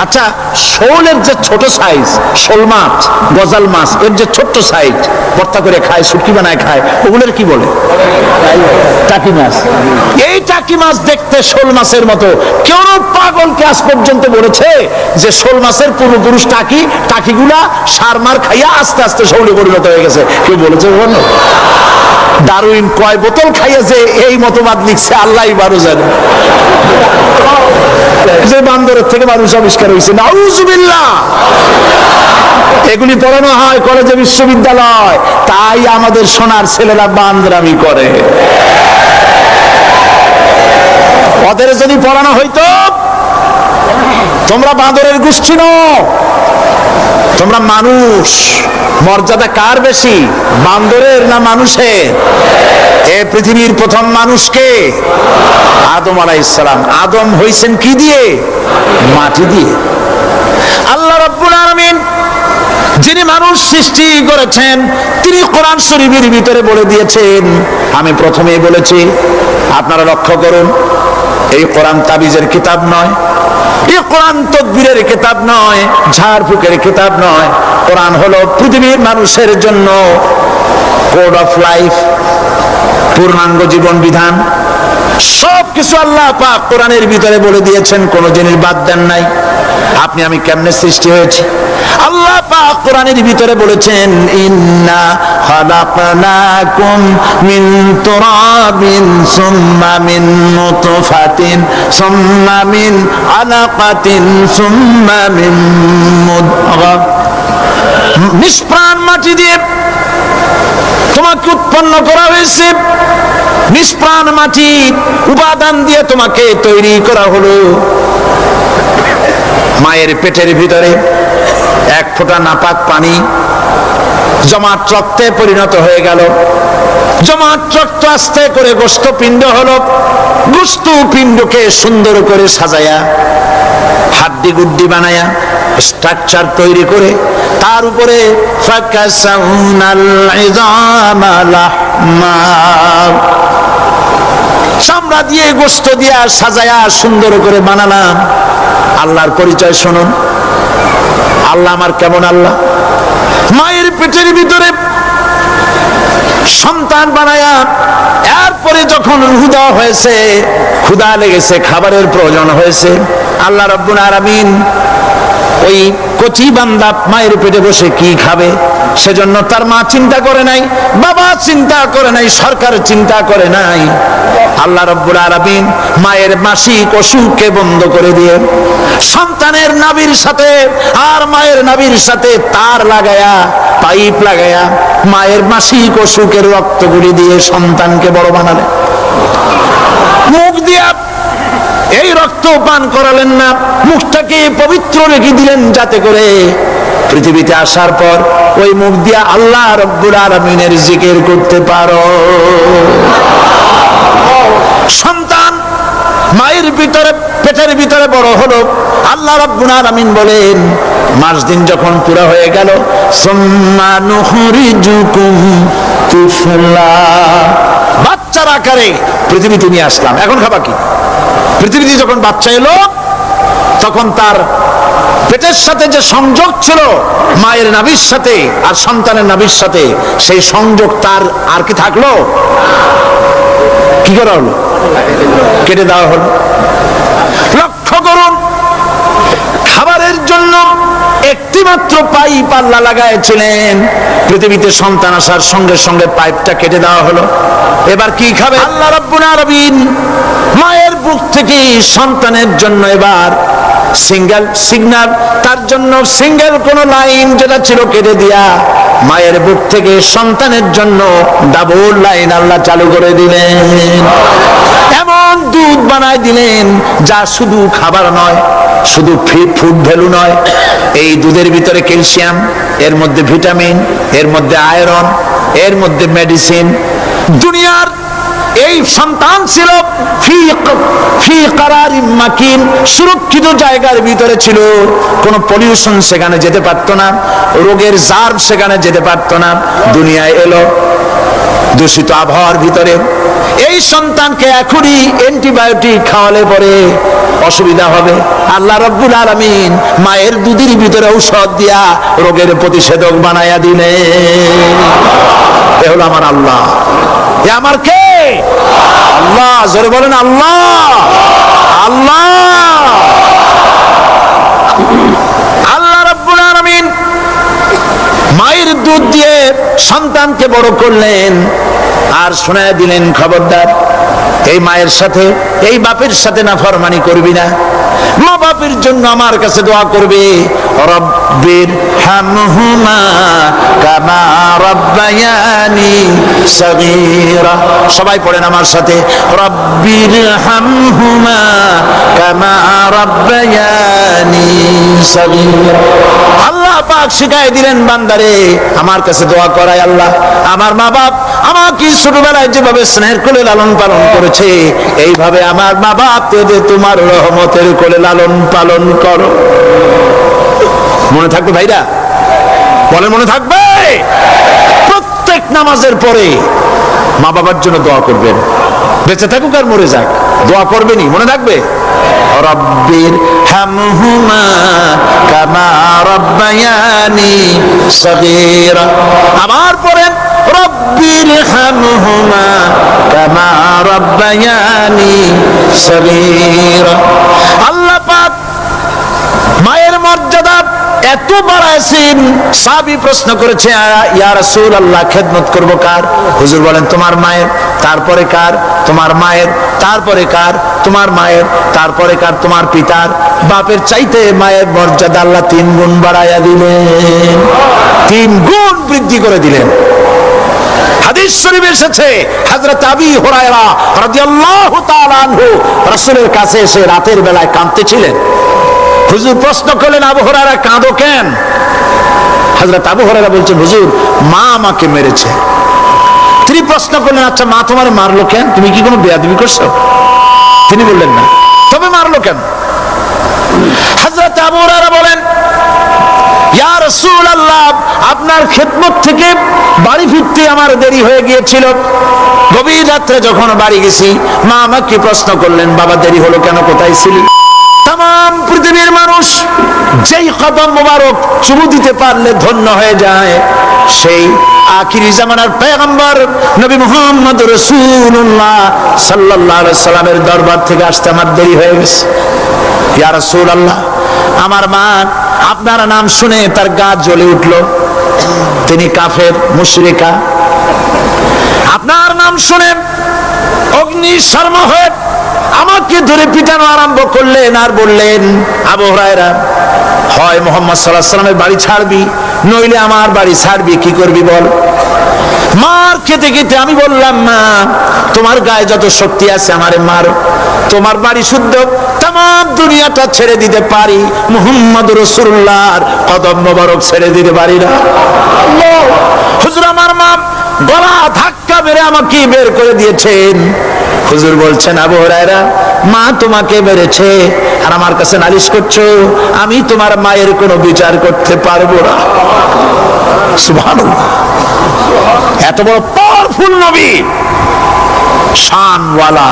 আচ্ছা, শোলের যে ছোট সাইজ, শোল মাছ, গজাল মাছ, এর যে ছোট্ট সাইজ ভর্তা করে খায়, শুটকি বানায় খায়, ওগুলোর কি বলে? টাকি মাছ। এই টাকি মাছ দেখতে শোল মাছের মতো। কেউ পাগলকে আজ পর্যন্ত বলেছে যে শোল মাছের পূর্বপুরুষ টাকি, টাকিগুলা সার মার খাইয়া আস্তে আস্তে শৌলে পরিণত হয়ে গেছে? কেউ বলেছে? বলো। ডারউইন কয় বোতল খাইয়া যে এই মতবাদ লিখছে আল্লাহই বারো জানে। যে বান্দরের থেকে মানুষ আবিষ্কার হয়েছে, নাউজুবিল্লাহ। এগুলি পড়ানো হয় কলেজে, বিশ্ববিদ্যালয়, তাই আমাদের সোনার ছেলেরা বান্দরামি করে। ওদের যদি পড়ানো হইতো তোমরা বান্দরের গোষ্ঠী নও, তোমরা মানুষ। মর্যাদা কার বেশি, বান্দরের না মানুষের? এ পৃথিবীর প্রথম মানুষকে আদম আলাইহিস সালাম। আদম হইছেন কি দিয়ে? মাটি দিয়ে। আল্লাহ রাব্বুল আলামিন যিনি মানুষ সৃষ্টি করেছেন, তিনি কোরআন শরীফের ভিতরে বলে দিয়েছেন, আমি প্রথমেই বলেছি, আপনারা লক্ষ্য করুন, এই কোরআন তাবিজের কিতাব নয়, এই কোরআন তদবিরের কিতাব নয়, ঝাড়ফুঁকের কিতাব নয়। কোরআন হলো পৃথিবীর মানুষের জন্য কোড অফ লাইফ, পূর্ণাঙ্গ জীবন বিধান। সবকিছু আল্লাহ পাক কোরআনের ভিতরে বলে দিয়েছেন, কোন জিনিস বাদ দেন নাই। আপনি আমি কেমনে সৃষ্টি হয়েছি আল্লাহ পাক কোরআনের ভিতরে বলেছেন, ইন্না খালাকনাকুম মিন তুরাবিন সুম্মা মিন নুতফাতিন সুম্মা মিন আলাকাতিন সুম্মা মিন মুদগা। নিষ্প্রাণ মাটি দিয়ে তোমাকে উৎপন্ন করা হয়েছে, নিষ্প্রাণ মাটি উপাদান দিয়ে তোমাকে তৈরি করা হলো। মায়ের পেটের ভিতরে এক ফোঁটা নাপাক পানি জমাট রক্তে পরিণত হয়ে গেল, জমাট রক্ত আস্তে করে গোস্ত পিণ্ড হলো, গোস্ত পিণ্ডকে সুন্দর করে সাজায়া হাড্ডি গুড্ডি বানায়া স্ট্রাকচার তৈরি করে তার উপরে চামড়া দিয়ে গোস্ত দিয়া সাজায়া সুন্দর করে বানালাম। আল্লাহর পরিচয় শুনুন, আল্লাহ আমার কেমন আল্লাহ। মায়ের পেটের ভিতরে সন্তান বানায়া এরপরে যখন রূহ দেওয়া হয়েছে, ক্ষুধা লেগেছে, খাবারের প্রয়োজন হয়েছে, আল্লাহ রাব্বুল আলামিন ওই কচি বান্দা মায়ের পেটে বসে কি খাবে, সেজন্য তার মা চিন্তা করে নাই, বাবা চিন্তা করে নাই, সরকার চিন্তা করে নাই। আল্লাহ রাব্বুল আলামিন মায়ের মাসিক অসুখকে বন্ধ করে দিয়ে সন্তানের নাভির সাথে আর মায়ের নাভির সাথে তার লাগায়া, পাইপ লাগায়া মায়ের মাসিক অসুখের রক্তগুলি দিয়ে সন্তানকে বড় বানালেন। মুখ দিয়া এই রক্ত পান করালেন না, মুখটাকে পবিত্র রেখে দিলেন যাতে করে পৃথিবীতে আসার পর ওই মুখ দিয়া আল্লাহ রাব্বুল আলামিনের জিকির করতে পারো। সন্তান মায়ের ভিতরে পেটের ভিতরে বড় হলো, আল্লাহ রাব্বুল আলামিন বলেন মাস দিন যখন পুরো হয়ে গেল, সুম্মা নুখরিজুকুম তুফলা, বাচ্চার আকারে পৃথিবীতে নিয়ে আসলাম। এখন খাবা কি? পৃথিবীতে যখন বাচ্চা এলো তখন তার পেটের সাথে যে সংযোগ ছিল মায়ের নাভির সাথে আর সন্তানের নাভির সাথে, সেই সংযোগ তার আর কি থাকলো? কি করা হলো? কেটে দেওয়া হলো। লক্ষ্য করুন, খাবারের জন্য একটি মাত্র পাইপ আল্লাহ লাগাইছিলেন, পৃথিবীতে সন্তান আসার সঙ্গে সঙ্গে পাইপটা কেটে দেওয়া হলো। এবার কি খাবে? আল্লাহ রাব্বুল আলামিন মায়ের বুক থেকে সন্তানের জন্য এবার সিঙ্গেল সিগন্যাল, তার জন্য সিঙ্গেল কোন লাইন যেটা ছিল কেটে দিয়া মায়ের বুক থেকে সন্তানের জন্য ডাবল লাইন আল্লাহ চালু করে দিলেন। এমন দুধ বানাই দিলেন যা শুধু খাবার নয়, শুধু ফুড ভ্যালু নয়, এই দুধের ভিতরে ক্যালসিয়াম, এর মধ্যে ভিটামিন, এর মধ্যে আয়রন, এর মধ্যে মেডিসিন। দুনিয়ার এই সন্তান ছিল ফি কারারিম মাকিন, সুরক্ষিত জায়গার ভিতরে ছিল, কোনো পলিউশন সেখানে যেতে পারতো না, রোগের জার্ম সেখানে যেতে পারতো না। দুনিয়ায় এলো, দূষিত আবহাওয়ার ভিতরে এই সন্তানকে এখনই অ্যান্টিবায়োটিক খাওয়ালে পরে অসুবিধা হবে। আল্লাহ রাব্বুল আলামিন মায়ের দুধের ভিতরে ঔষধ দিয়া রোগের প্রতিষেধক বানায়া দিলেন। এ হলো আমার আল্লাহ। এ আমার কে? আল্লাহ। জোরে বলেন আল্লাহ। আল্লাহ আল্লাহ রাব্বুল আলামিন মায়ের দুধ দিয়ে সন্তানকে বড় করলেন আর শোনায় দিলেন, খবরদার এই মায়ের সাথে এই বাপের সাথে নাফরমানি করবি না। মা বাপের জন্য আমার কাছে দোয়া করবে, রব্বির হামহুমা কামা রাব্বায়ানি সগীরা। সবাই পড়েন আমার সাথে, রব্বির হামহুমা কামা রাব্বায়ানি সগীরা। আল্লাহ পাক শিখাই দিলেন বান্দারে আমার কাছে দোয়া করাই, আল্লাহ আমার মা বাপ আমাকে ছোটবেলায় যেভাবে স্নেহের কোলে লালন পালন করেছে এইভাবে আমার মা বাপ তোমার রহমতের কোলে লালন পালন করো। মনে থাকবে ভাইরা? বলেন মনে থাকবে? প্রত্যেক নামাজের পরে মা বাবার জন্য দোয়া করবেন, বেঁচে থাকুক আর মরে যাক দোয়া করবেনই, মনে থাকবে? রব্বির হামহুমা কামা রাব্বায়ানি সগীরা। আবার পড়েন, রব্বির হামহুমা কামা রাব্বায়ানি সগীরা। আল্লাহ পাক মায়ের মর্যাদা এত বাড়াইছেন, সাহাবী প্রশ্ন করেছে, ইয়া রাসূলুল্লাহ খেদমত করব কার? হুজুর বলেন তোমার মায়ের, তারপরে কার? তোমার মায়ের, তারপরে কার? তোমার মায়ের, তারপরে কার? তোমার পিতার। বাপের চাইতে মায়ের মর্যাদা আল্লাহ 3 গুণ বাড়াইয়া দিলেন, 3 গুণ বৃদ্ধি করে দিলেন। হাদিস শরীফে এসেছে হযরত আবী হুরায়রা রাদিয়াল্লাহু তাআলা আনহু রাসূলের কাছে এসে রাতের বেলায় কাঁদতেছিলেন। হুজুর প্রশ্ন করলেন, আবু হুরায়রা কাঁদো কেন? হযরত আবু হুরায়রা বলছেন, হুজুর মা আমাকে মেরেছে। তিনি প্রশ্ন করলেন, আচ্ছা মা তোমার মারলো কেন? তুমি কি কোনো বেয়াদবি করছো? তিনি বললেন না। তবে মারলো কেন? হযরত আবু হুরায়রা বলেন, ইয়া রাসূলুল্লাহ আপনার খেদমত থেকে বাড়ি ফিরতে আমার দেরি হয়ে গিয়েছিল। গভীর রাত্রে যখন বাড়ি গেছি মা আমাকে প্রশ্ন করলেন, বাবা দেরি হলো কেন, কোথায় ছিলি? তাম পৃথিবীর মানুষ যেই কদম মোবারক চুমু দিতে পারলে ধন্য হয়ে যায় সেই আখিরি জামানার পয়গম্বর নবী মুহাম্মদ রাসূলুল্লাহ সাল্লাল্লাহু আলাইহি সাল্লামের দরবার থেকে আসতে আমার দেরি হয়ে গেছে। ইয়া রাসূলুল্লাহ আমার মা আপনার নাম শুনে তার গা জ্বলে উঠল, তিনি কাফের মুশরিকা। আপনার নাম শুনে অগ্নি শর্মা হয়ে আমাকে ধরে পিটানো আরম্ভ করলেন আর বললেন, আবু হুরায়রা হয় মুহাম্মদ সাল্লাল্লাহু আলাইহি সাল্লামের বাড়ি ছাড়বি নইলে আমার বাড়ি ছাড়বি, কি করবি বল? মার খেতে খেতে আমি বললাম, মা তোমার গায়ে যত শক্তি আছে আমারে মারো, তোমার বাড়ি শুদ্ধ তাম দুনিয়াটা ছেড়ে দিতে পারি, মুহাম্মদ রাসূলুল্লাহর কদম মোবারক ছেড়ে দিতে পারি না। হুজুর আমার মা গলা ধাক্কা মেরে আমাকে বের করে দিয়েছেন। হুজুর বলছেন, আবু হুরায়রা মা তোমাকে মেরেছে আর আমার কাছে নালিশ করছো, আমি তোমার মায়ের কোনো বিচার করতে পারবো না। সুবহানাল্লাহ। এত বড় পাওয়ারফুল নবী, শানওয়ালা,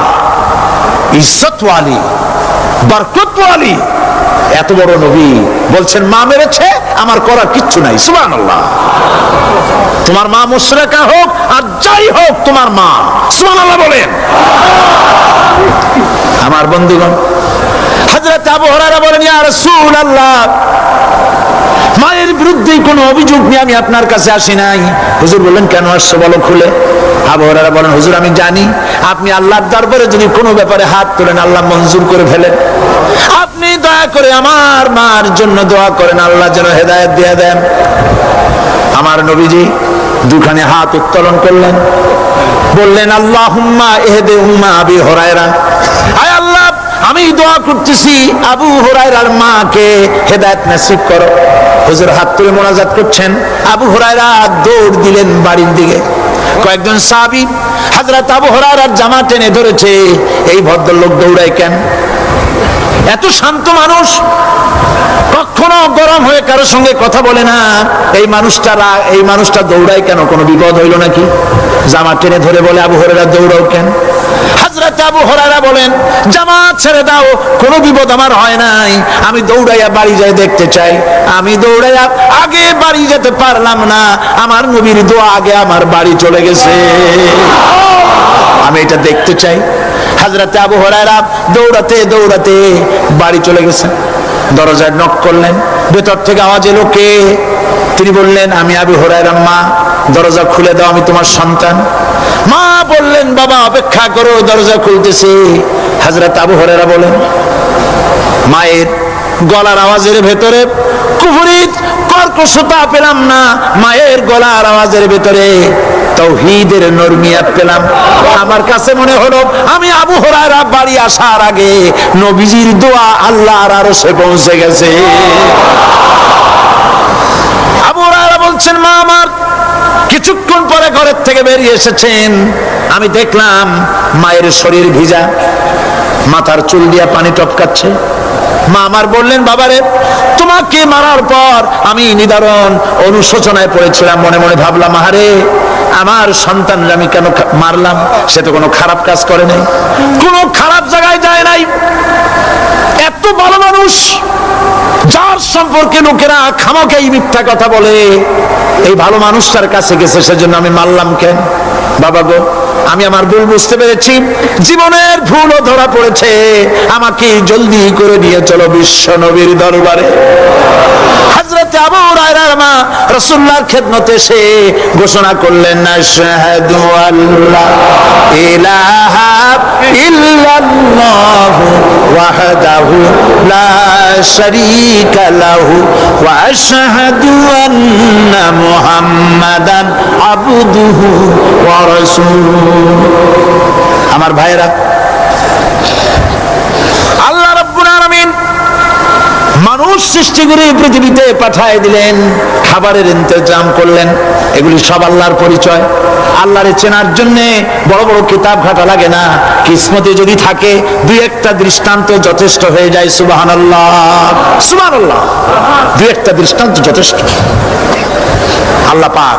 ইজ্জতওয়ালি, বরকতওয়ালি, এত বড় নবী বলছেন মা মেরেছে, আমার করার কিচ্ছু নাই। সুবহানাল্লাহ। তোমার মা মুশরিকা হোক আর যাই হোক তোমার মা। সুবহানাল্লাহ বলেন। আমার বন্ধুগণ, হযরত আবু হুরায়রা বলেন, ইয়া রাসূলুল্লাহ মায়ের বিরুদ্ধে কোনো অভিযোগ নিয়ে আমি আপনার কাছে আসি নাই। হুজুর বললেন, কেন আসছো বলো খুলে। আবু হুরায়রা বলেন, হুজুর আমি জানি আপনি আল্লাহর দরবারে যদি কোনো ব্যাপারে হাত তোলেন আল্লাহ মঞ্জুর করে ফেলেন। আপনি দয়া করে আমার মার জন্য দোয়া করেন, আল্লাহ যেন হেদায়েত দিয়ে দেন। আমার নবীজি দুখানে হাত উত্তোলন করলেন, বললেন, আল্লাহুম্মা ইহদি উম্মা আবি হুরায়রা। আয় আল্লাহ আমি দোয়া করতেছি আবু হুরায়রার মাকে হেদায়েত নসিব করো। হুজুর হাত তুলে মোনাজাত করছেন, আবু হুরায়রা দৌড় দিলেন বাড়ির দিকে। কয়েকজন সাহাবী হযরত আবু হুরায়রার জামা টেনে ধরেছে, এই ভদ্রলোক দৌড়ায় কেন? এত শান্ত মানুষ, কখনো গরম হয়ে কারোর সঙ্গে কথা বলে না। এই মানুষটা দৌড়ায় কেন? কোনো বিপদ হইল নাকি? জামা টেনে ধরে বলে, আবু হুরায়রা দৌড়াও কেন? হযরত আবু হুরায়রা বলেন, জামাত ছেড়ে দাও, কোনো বিপদ আমার হয় নাই, আমি দৌড়াইয়া বাড়ি যাই দেখতে চাই। আমি দৌড়াইয়া আগে বাড়ি যেতে পারলাম না, আমার নবীর দোয়া আগে আমার বাড়ি চলে গেছে, আমি এটা দেখতে চাই। হযরত আবু হুরায়রা দৌড়াতে দৌড়াতে বাড়ি চলে গেছেন। দরজায় নক করলেন, ভেতর থেকে আওয়াজ এলো, কে? তিনি বললেন, আমি আবু হুরায়রা। মা, দরজা খুলে দাও, আমি তোমার সন্তান। মা বললেন, বাবা অপেক্ষা করো, দরজা খুলতেছে। হযরত আবু হুরায়রা বলেন, মায়ের গলার আওয়াজের ভেতরে কুফরি কর্কশতা পেলাম না, মায়ের গলার আওয়াজের ভেতরে তাওহীদের নরমিয়াত পেলাম। আমার কাছে মনে হলো আমি আবু হুরায়রা বাড়ি আসার আগে নবীজির দোয়া আল্লাহর আরশে পৌঁছে গেছে। আবু হুরায়রা বলছেন, মা আমার কিছুক্ষণ পরে ঘরের থেকে বেরিয়ে এসেছেন, আমি দেখলাম মায়ের শরীর ভিজা, মাথার চুল দিয়া পানি টপকাচ্ছে। মা আমার বললেন, বাবারে তোমাকে মারার পর আমি নিদারুণ অনুশোচনায় পড়েছিলাম, মনে মনে ভাবলাম, আহারে আমার সন্তানরা আমি কেন মারলাম? সে তো কোনো খারাপ কাজ করে নাই, কোনো খারাপ জায়গায় যায় নাই, এত ভালো মানুষ যার সম্পর্কে লোকেরা খামোখাই মিথ্যা কথা বলে, এই ভালো মানুষটার কাছে গেছে, সেজন্য আমি মারলাম কেন? বাবা গো, আমি আমার ভুল বুঝতে পেরেছি, জীবনের ভুলও ধরা পড়েছে, আমাকে জলদি করে নিয়ে চলো বিশ্ব নবীর দরবারে। হযরত আবু হুরায়রার মা রাসূলুল্লাহর খেদমতে এসে ঘোষণা করলেন, আশহাদু আল্লা ইলাহা ইল্লাল্লাহু ওয়াহদাহু লা শারীকা লাহু ওয়া আশহাদু আন্না মুহাম্মাদান আবদুহু ওয়া রাসূলুহু। আমার ভাইরা, আল্লাহ রাব্বুল আলামিন মানুষ সৃষ্টি করে পৃথিবীতে পাঠিয়ে দিলেন, খাবারের ইন্তজাম করলেন, এগুলি সব আল্লাহর পরিচয়। আল্লাহরে চেনার জন্য বড় বড় কিতাব ঘাটা লাগে না, কিসমতে যদি থাকে দুই একটা দৃষ্টান্ত যথেষ্ট হয়ে যায়। সুবহানাল্লাহ, সুবহানাল্লাহ, দুই একটা দৃষ্টান্ত যথেষ্ট। আল্লাহ পাক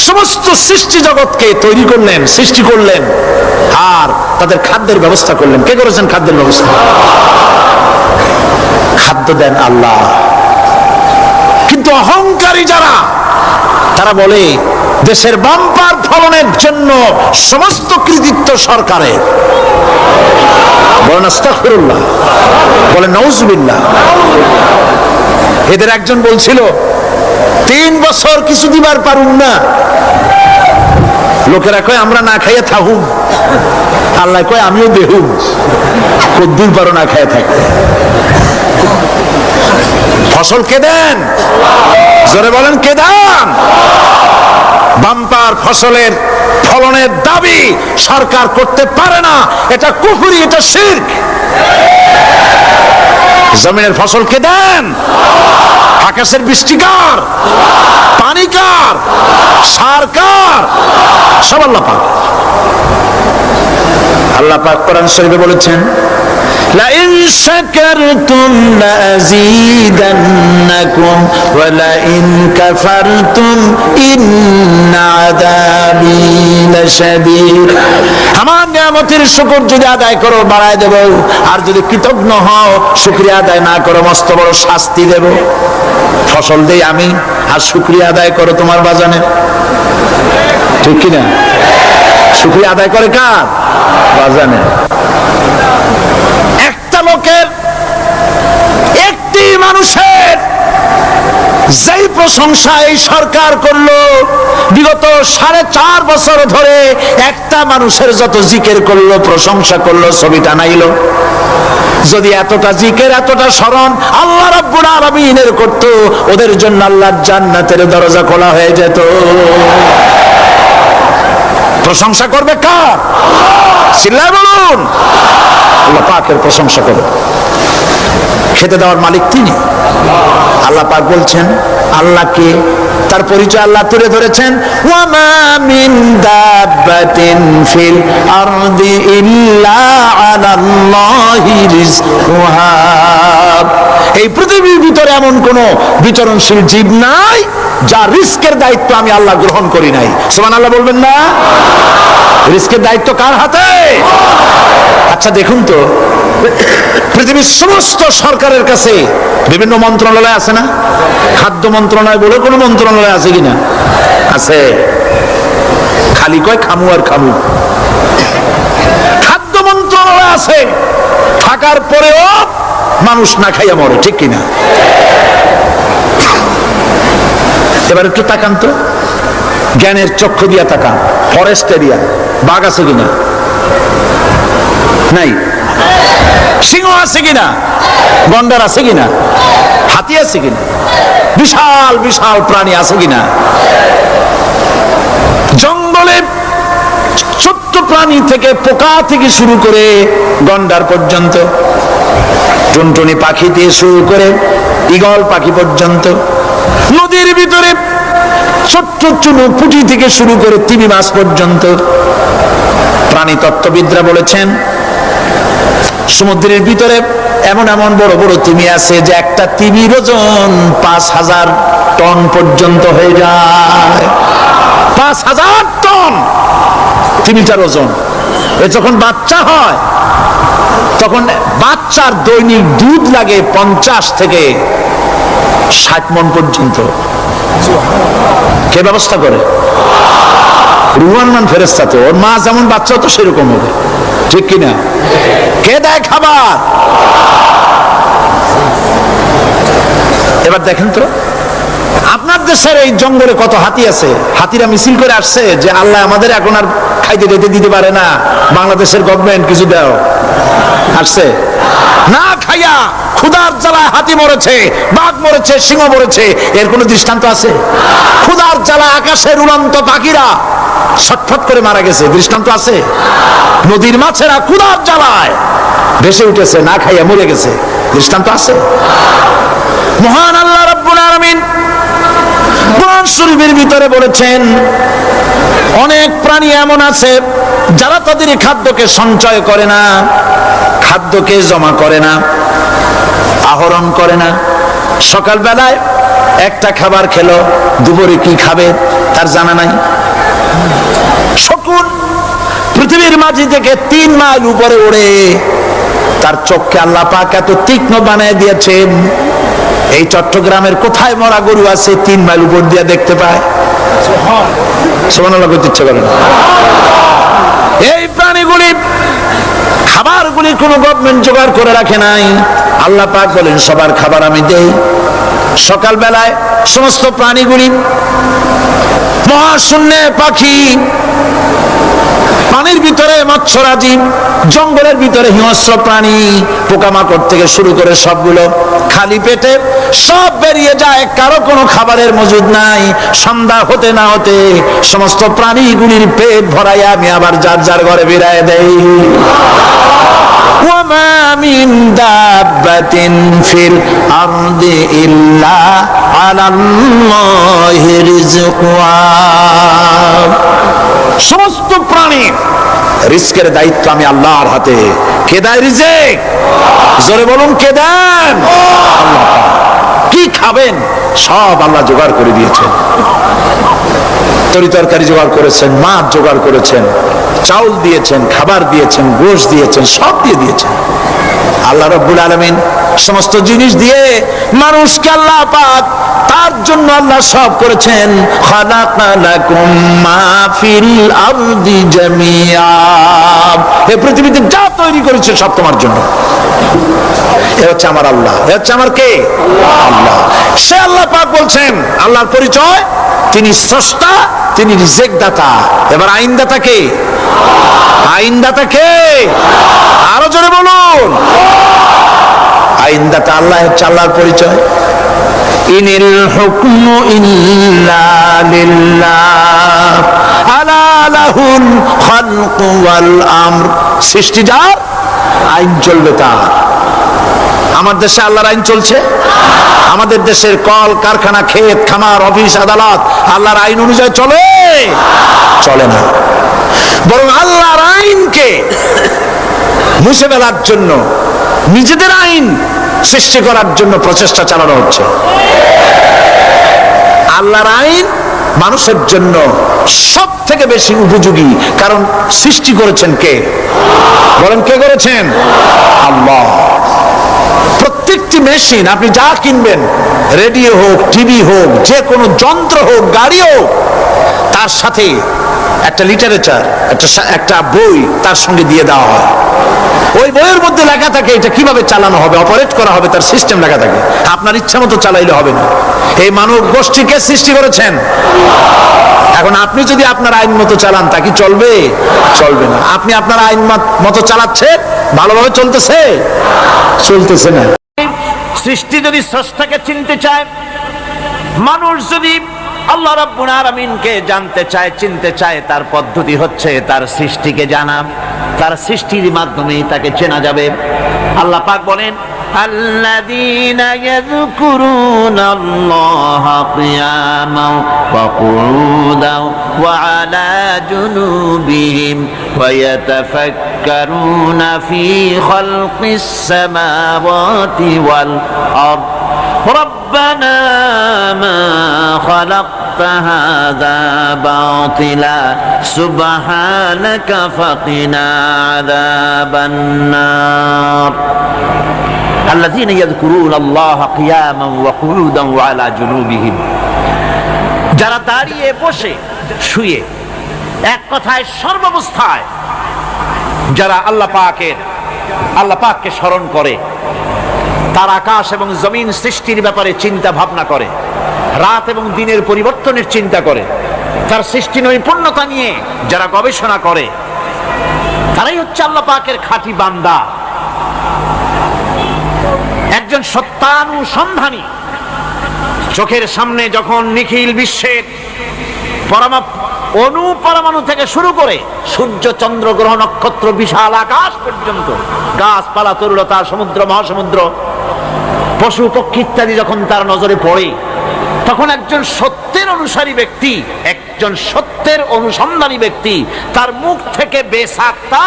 সমস্ত সৃষ্টি জগৎকে তৈরি করলেন, সৃষ্টি করলেন, আর তাদের খাদ্যের ব্যবস্থা করলেন। কে করেছেন খাদ্যের ব্যবস্থা? খাদ্য দেন আল্লাহ। কিন্তু অহংকারী যারা, তারা বলে দেশের বাম্পার ফলনের জন্য সমস্ত কৃতিত্ব সরকারের। বলেন আস্তাগফিরুল্লাহ, বলেন নাউজুবিল্লাহ। এদের একজন বলছিল 3 বছর কিছু দিবার পারুম না, লোকেরা কয় আমরা না খাইয়া থাকুম, আল্লাহ কয় আমিও দেহুম, কদ্দুর পারো না খাইয়া থাকতে। ফসল কে দেন? জোরে বলেন, কে দেন? বাম্পার ফসলের ফলনের দাবি সরকার করতে পারে না, এটা কুফরি, এটা শিরক। জমিনের ফসল কে দেন? আকাশের বৃষ্টি কার? পানি কার? সার কার? সব আল্লাহ পাক। আল্লাহ পাক কোরআন শরীফে বলেছেন, লাইন শাকারতুম লাযীদান্নাকুম ওয়া লাইন কাফারতুম ইন্না আযাবী লাশাদীদ। আমার নিয়ামতের শুকর যদি আদায় করো বাড়ায় দেব, আর যদি কৃতজ্ঞ হও, শুকরিয়া আদায় না করো, মস্ত বড় শাস্তি দেব। ফসল দেই আমি, আর শুকরিয়া আদায় করো তোমার বাজানে, ঠিক কিনা? শুকরিয়া আদায় করে কার? বাজানে। একটা লোকের, একটি মানুষের যেই প্রশংসা এই সরকার করলো, বিগত 4.5 বছর ধরে একটা মানুষের যত জিকির করলো, প্রশংসা করলো, ছবি টানাইলো, যদি এতটা জিকির, এতটা স্মরণ আল্লাহ রাব্বুল আলামিনের করত, ওদের জন্য আল্লাহর জান্নাতের দরজা খোলা হয়ে যেত। প্রশংসা করবে কার? চিল্লায় বলুন, আল্লাহ পাকের প্রশংসা করবে। খেতে দেওয়ার মালিক তিনি। আল্লাহ পাক বলছেন আল্লাহকে, তার পরিচয় আল্লাহ তুলে ধরেছেন, ওয়ামা মিন দাব্বাতিন ফিল আরদি ইল্লা আলাল্লাহি রিজকুহা। এই পৃথিবীর ভিতরে এমন কোন বিচরণশীল জীব নাই যার রিস্কের দায়িত্ব আমি আল্লাহ গ্রহণ করি নাই। সুবহানাল্লাহ বলবেন না? রিস্কের দায়িত্ব কার হাতে? আচ্ছা দেখুন তো, পৃথিবীর সমস্ত সরকারের কাছে বিভিন্ন মন্ত্রণালয় আছে না? খাদ্য মন্ত্রণালয় বলে কোনো মন্ত্রণালয় আছে কিনা? আছে। খালি কয় খামু আর খামু। খাদ্য মন্ত্রণালয় আছে, থাকার পরেও মানুষ না খাইয়া মরে, ঠিক কিনা? এবার একটু তাকান তো, জ্ঞানের চক্ষু দিয়া তাকান, ফরেস্ট এরিয়া, বাঘ আছে কিনা? নাই। সিংহ আছে কিনা? গন্ডার আছে কিনা? হাতি আছে কিনা? বিশাল বিশাল প্রাণী আছে কিনা? জঙ্গলে ছোট্ট প্রাণী থেকে পোকা থেকে শুরু করে গন্ডার পর্যন্ত, টুনটুনি পাখি দিয়ে শুরু করে ঈগল পাখি পর্যন্ত, নদীর ভিতরে ছোট্ট চুনো পুঁটি থেকে শুরু করে তিমি মাছ পর্যন্ত। প্রাণী তত্ত্ববিদরা বলেছেন সমুদ্রের ভিতরে এমন এমন বড় বড় তিমি আছে যে একটা তিমির ওজন 5000 টন পর্যন্ত হয়ে যায়। 5000 টন তিমিটার ওজন। যখন বাচ্চা হয় তখন বাচ্চার দৈনিক দুধ লাগে 50 থেকে 60 মণ পর্যন্ত। কে ব্যবস্থা করে? রুহান মান ফেরেশতা। তো ওর মা যেমন বাচ্চা তো সেরকম হবে, ঠিক কিনা? কে দেয় খাবার? এবার দেখেন তো, আপনার দেশের এই জঙ্গলে কত হাতি আছে। হাতিরা মিছিল করে আসছে যে আল্লাহ আমাদের এখন আর খাইতে দিতে পারে না, বাংলাদেশের গভর্নমেন্ট কিছু দাও। আসছে না, খাইয়া ক্ষুধার জ্বালায় হাতি মরেছে, বাঘ মরেছে, সিংহ মরেছে। এর কোন দৃষ্টান্ত আছে? ক্ষুধার জ্বালায় আকাশের উড়ন্ত পাখিরা ছটফট করে মারা গেছে, দৃষ্টান্ত আছে? নদীর মাছেরা ক্ষুধার জ্বালায় ভেসে উঠেছে, না খাইয়া মরে গেছে, দৃষ্টান্ত আছে? মহান আল্লাহ রাব্বুল আলামিন কোরআন শরীফের ভিতরে বলেছেন অনেক প্রাণী এমন আছে যারা তাদের খাদ্যকে সঞ্চয় করে না, খাদ্যকে জমা করে না, আহরণ করে না। সকালবেলায় একটা খাবার খেলো, দুপুরে কি খাবে তার জানা নাই। শকুন পৃথিবীর মাঝি থেকে 3 মাইল উপরে ওড়ে, তার চোখকে আল্লাহ পাক এত তীক্ষ্ণ বানিয়ে দিয়েছেন, এই চট্টগ্রামের কোথায় মরা গরু আছে 3 মাইল উপর দিয়ে দেখতে পায়? সুবহানাল্লাহ করতে ইচ্ছে করে না। এই প্রাণীগুলি খাবারগুলি কোনো গভর্নমেন্ট জোগাড় করে রাখে নাই। আল্লাহ পাক বলেন সবার খাবার আমি দেই। সকালবেলায় সমস্ত প্রাণীগুলি, মহাশূন্যে পাখি, পানির ভিতরে মৎস্যরাজি, জঙ্গলের ভিতরে হিংস্র প্রাণী, পোকামাকড় থেকে শুরু করে সবগুলো খালি পেটে সব বেরিয়ে যায়, কারো কোনো খাবারের মজুদ নাই। সন্ধ্যা হতে না হতে সমস্ত প্রাণীগুলির পেট ভরাইয়া আমি আবার যার যার ঘরে বেরায় দেই। ওয়ামা মিন দাব্বাতিন ফিল আরদি ইল্লা আলাল্লাহি রিজকুহা। সমস্ত প্রাণী রিজকের দায়িত্ব আমি আল্লাহর হাতে। কে দেয় রিজক? জোরে বলুন, কে দেন? আল্লাহ। কি খাবেন সব আল্লাহ জোগাড় করে দিয়েছেন। তরি তরকারি জোগাড় করেছেন, মাছ জোগাড় করেছেন, চাউল দিয়েছেন, খাবার দিয়েছেন, গোশত দিয়েছেন, সব দিয়ে দিয়েছেন। আল্লাহ রাব্বুল আলামিন সমস্ত জিনিস দিয়ে মানুষকে আল্লাহ পাক তার জন্য আল্লাহ সব করেছেন। খালাকালাকুম মা ফিল আরদি জামিআ। এই পৃথিবীতে যা তৈরি করেছে সব তোমার জন্য। এ হচ্ছে আমার আল্লাহ। এ হচ্ছে আমার কে? আল্লাহ। সে আল্লাহ পাক বলছেন, আল্লাহর পরিচয় তিনি স্রষ্টা, তিনি রিজেক দাতা। এবার আইনদাতা কে? আইনদাতা কে? আরো জোরে বলুন। আইনদাতা আল্লাহ হচ্ছে আল্লাহর পরিচয়। ইনিল হুকমু ইল্লা লিল্লাহ আলা লাহুল খালকু ওয়াল আমর। সৃষ্টি যার, আইন চলবে তার। আমার দেশে আল্লাহর আইন চলছে? আমাদের দেশের কল কারখানা, ক্ষেত খামার, অফিস আদালত আল্লাহর আইন অনুযায়ী চলে? চলে না। বরং আল্লাহর আইনকে মুছে ফেলার জন্য, নিজেদের আইন সৃষ্টি করার জন্য প্রচেষ্টা চালানো হচ্ছে। আল্লাহর আইন মানুষের জন্য সব থেকে বেশি উপযোগী, কারণ সৃষ্টি করেছেন কে? বলেন, কে করেছেন? আল্লাহ। প্রত্যেকটি মেশিন আপনি যা কিনবেন, রেডিও হোক, টিভি হোক, যে কোনো যন্ত্র হোক, গাড়ি হোক, তার সাথে একটা লিটারেচার, একটা বই তার সঙ্গে দিয়ে দেওয়া হয়। ওই বইয়ের মধ্যে লেখা থাকে এটা কিভাবে চালানো হবে, অপারেট করা হবে, তার সিস্টেম লেখা থাকে। আপনার ইচ্ছা মতো চালাইলে হবে না। এই মানব গোষ্ঠীকে সৃষ্টি করেছেন। এখন আপনি যদি আপনার আইন মতো চালান, তা কি চলবে? চলবে না। আপনি আপনার আইন মতো চালাচ্ছেন, ভালোভাবে চলতেছে? চলতেছে না। সৃষ্টি যদি স্রষ্টাকে চিনতে চায়, মানুষ যদি আল্লাহ রাব্বুল আলামিনকে জানতে চায়, চিনতে চায়, তার পদ্ধতি হচ্ছে তার সৃষ্টিকে জানা। তার সৃষ্টির মাধ্যমে তাকে চেনা যাবে। আল্লাহ পাক বলেন, الذين يذكرون الله قياما وقعودا وعلى جنوبهم ويتفكرون في خلق السماوات والأرض ربنا ما خلقت هذا باطلا سبحانك فقنا عذاب النار الذين يذكرون الله قياما وقعودا وعلى جنوبهم যারা দাঁড়িয়ে, বসে, শুয়ে, এক কথায় সর্বাবস্থায় যারা আল্লাহ পাককে স্মরণ করে, তার আকাশ এবং জমিন সৃষ্টির ব্যাপারে চিন্তা ভাবনা করে, রাত এবং দিনের পরিবর্তনের চিন্তা করে, তার সৃষ্টি নৈপুণ্যতা নিয়ে যারা গবেষণা করে, তারাই হচ্ছে আল্লাহ পাকের খাঁটি বান্দা। একজন সত্যানুসন্ধানী। চোখের সামনে যখন নিখিল বিশ্বের পরমাণু থেকে শুরু করে সূর্য, চন্দ্র, গ্রহ, নক্ষত্র, বিশাল আকাশ পর্যন্ত, গাছপালা, তরুলতা, সমুদ্র, মহাসমুদ্র, পশু পক্ষী ইত্যাদি যখন তার নজরে পড়ে, তখন একজন সত্যের অনুসারী ব্যক্তি, একজন সত্যের অনুসন্ধানী ব্যক্তি, তার মুখ থেকে বেসাক্তা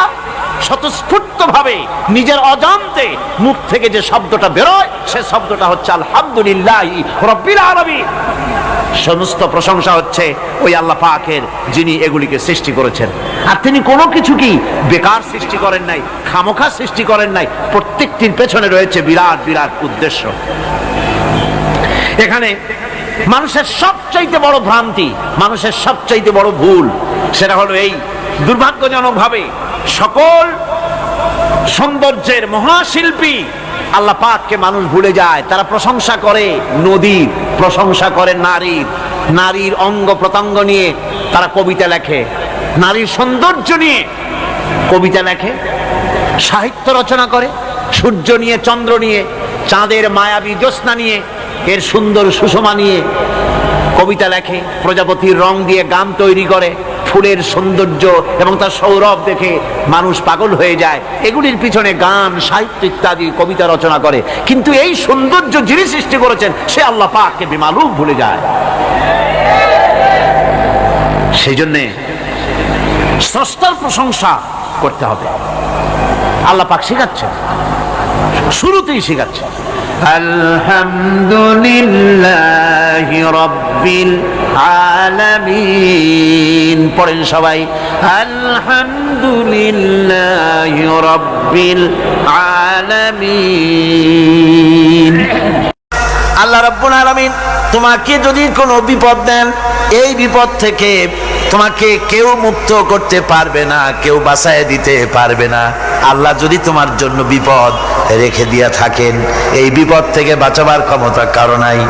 স্বতঃস্ফূর্তভাবে নিজের অজান্তে মুখ থেকে যে শব্দটা বেরোয়, সে শব্দটা হচ্ছে আলহামদুলিল্লাহি রাব্বিল আলামিন। সমস্ত প্রশংসা হচ্ছে ওই আল্লাহ পাকের, যিনি এগুলিকে সৃষ্টি করেছেন। আর তিনি কোনো কিছু কি বেকার সৃষ্টি করেন নাই, খামোখা সৃষ্টি করেন নাই। প্রত্যেকটির পেছনে রয়েছে বিরাট বিরাট উদ্দেশ্য। এখানে মানুষের সবচাইতে বড় ভ্রান্তি, মানুষের সবচাইতে বড় ভুল, সেটা হলো এই, দুর্ভাগ্যজনকভাবে সকল সৌন্দর্যের মহাশিল্পী আল্লাহ পাককে মানুষ ভুলে যায়। তারা প্রশংসা করে নদীর, প্রশংসা করে নারীর, নারীর অঙ্গ প্রত্যঙ্গ নিয়ে তারা কবিতা লেখে, নারীর সৌন্দর্য নিয়ে কবিতা লেখে, সাহিত্য রচনা করে, সূর্য নিয়ে, চন্দ্র নিয়ে, চাঁদের মায়াবী জ্যোৎস্না নিয়ে, এর সুন্দর সুষমা নিয়ে কবিতা লেখে, প্রজাপতির রং দিয়ে গান তৈরি করে, ফুলের সৌন্দর্য এবং তার সৌরভ দেখে মানুষ পাগল হয়ে যায়। এগুলির পিছনে গান, সাহিত্য ইত্যাদি কবিতা রচনা করে। কিন্তু এই সৌন্দর্য যিনি সৃষ্টি করেছেন, সে আল্লাহ পাককে বেমালুম ভুলে যায়। সেই জন্যে স্রষ্টার প্রশংসা করতে হবে। আল্লাহ পাক শেখাচ্ছেন, শুরুতেই শেখাচ্ছেন, আলহামদুলিল্লাহি রাব্বিল আলামিন। পড়েন সবাই, আলহামদুলিল্লাহি রাব্বিল আলামিন। আল্লাহ রাব্বুল আলামিন তোমাকে যদি কোনো বিপদ দেন, এই বিপদ থেকে তোমাকে কেউ মুক্ত করতে পারবে না, কেউ বাঁচায় দিতে পারবে না। আল্লাহ যদি তোমার জন্য বিপদ রেখে দিয়া থাকেন, এই বিপদ থেকে বাঁচাবার ক্ষমতা কারো নাই।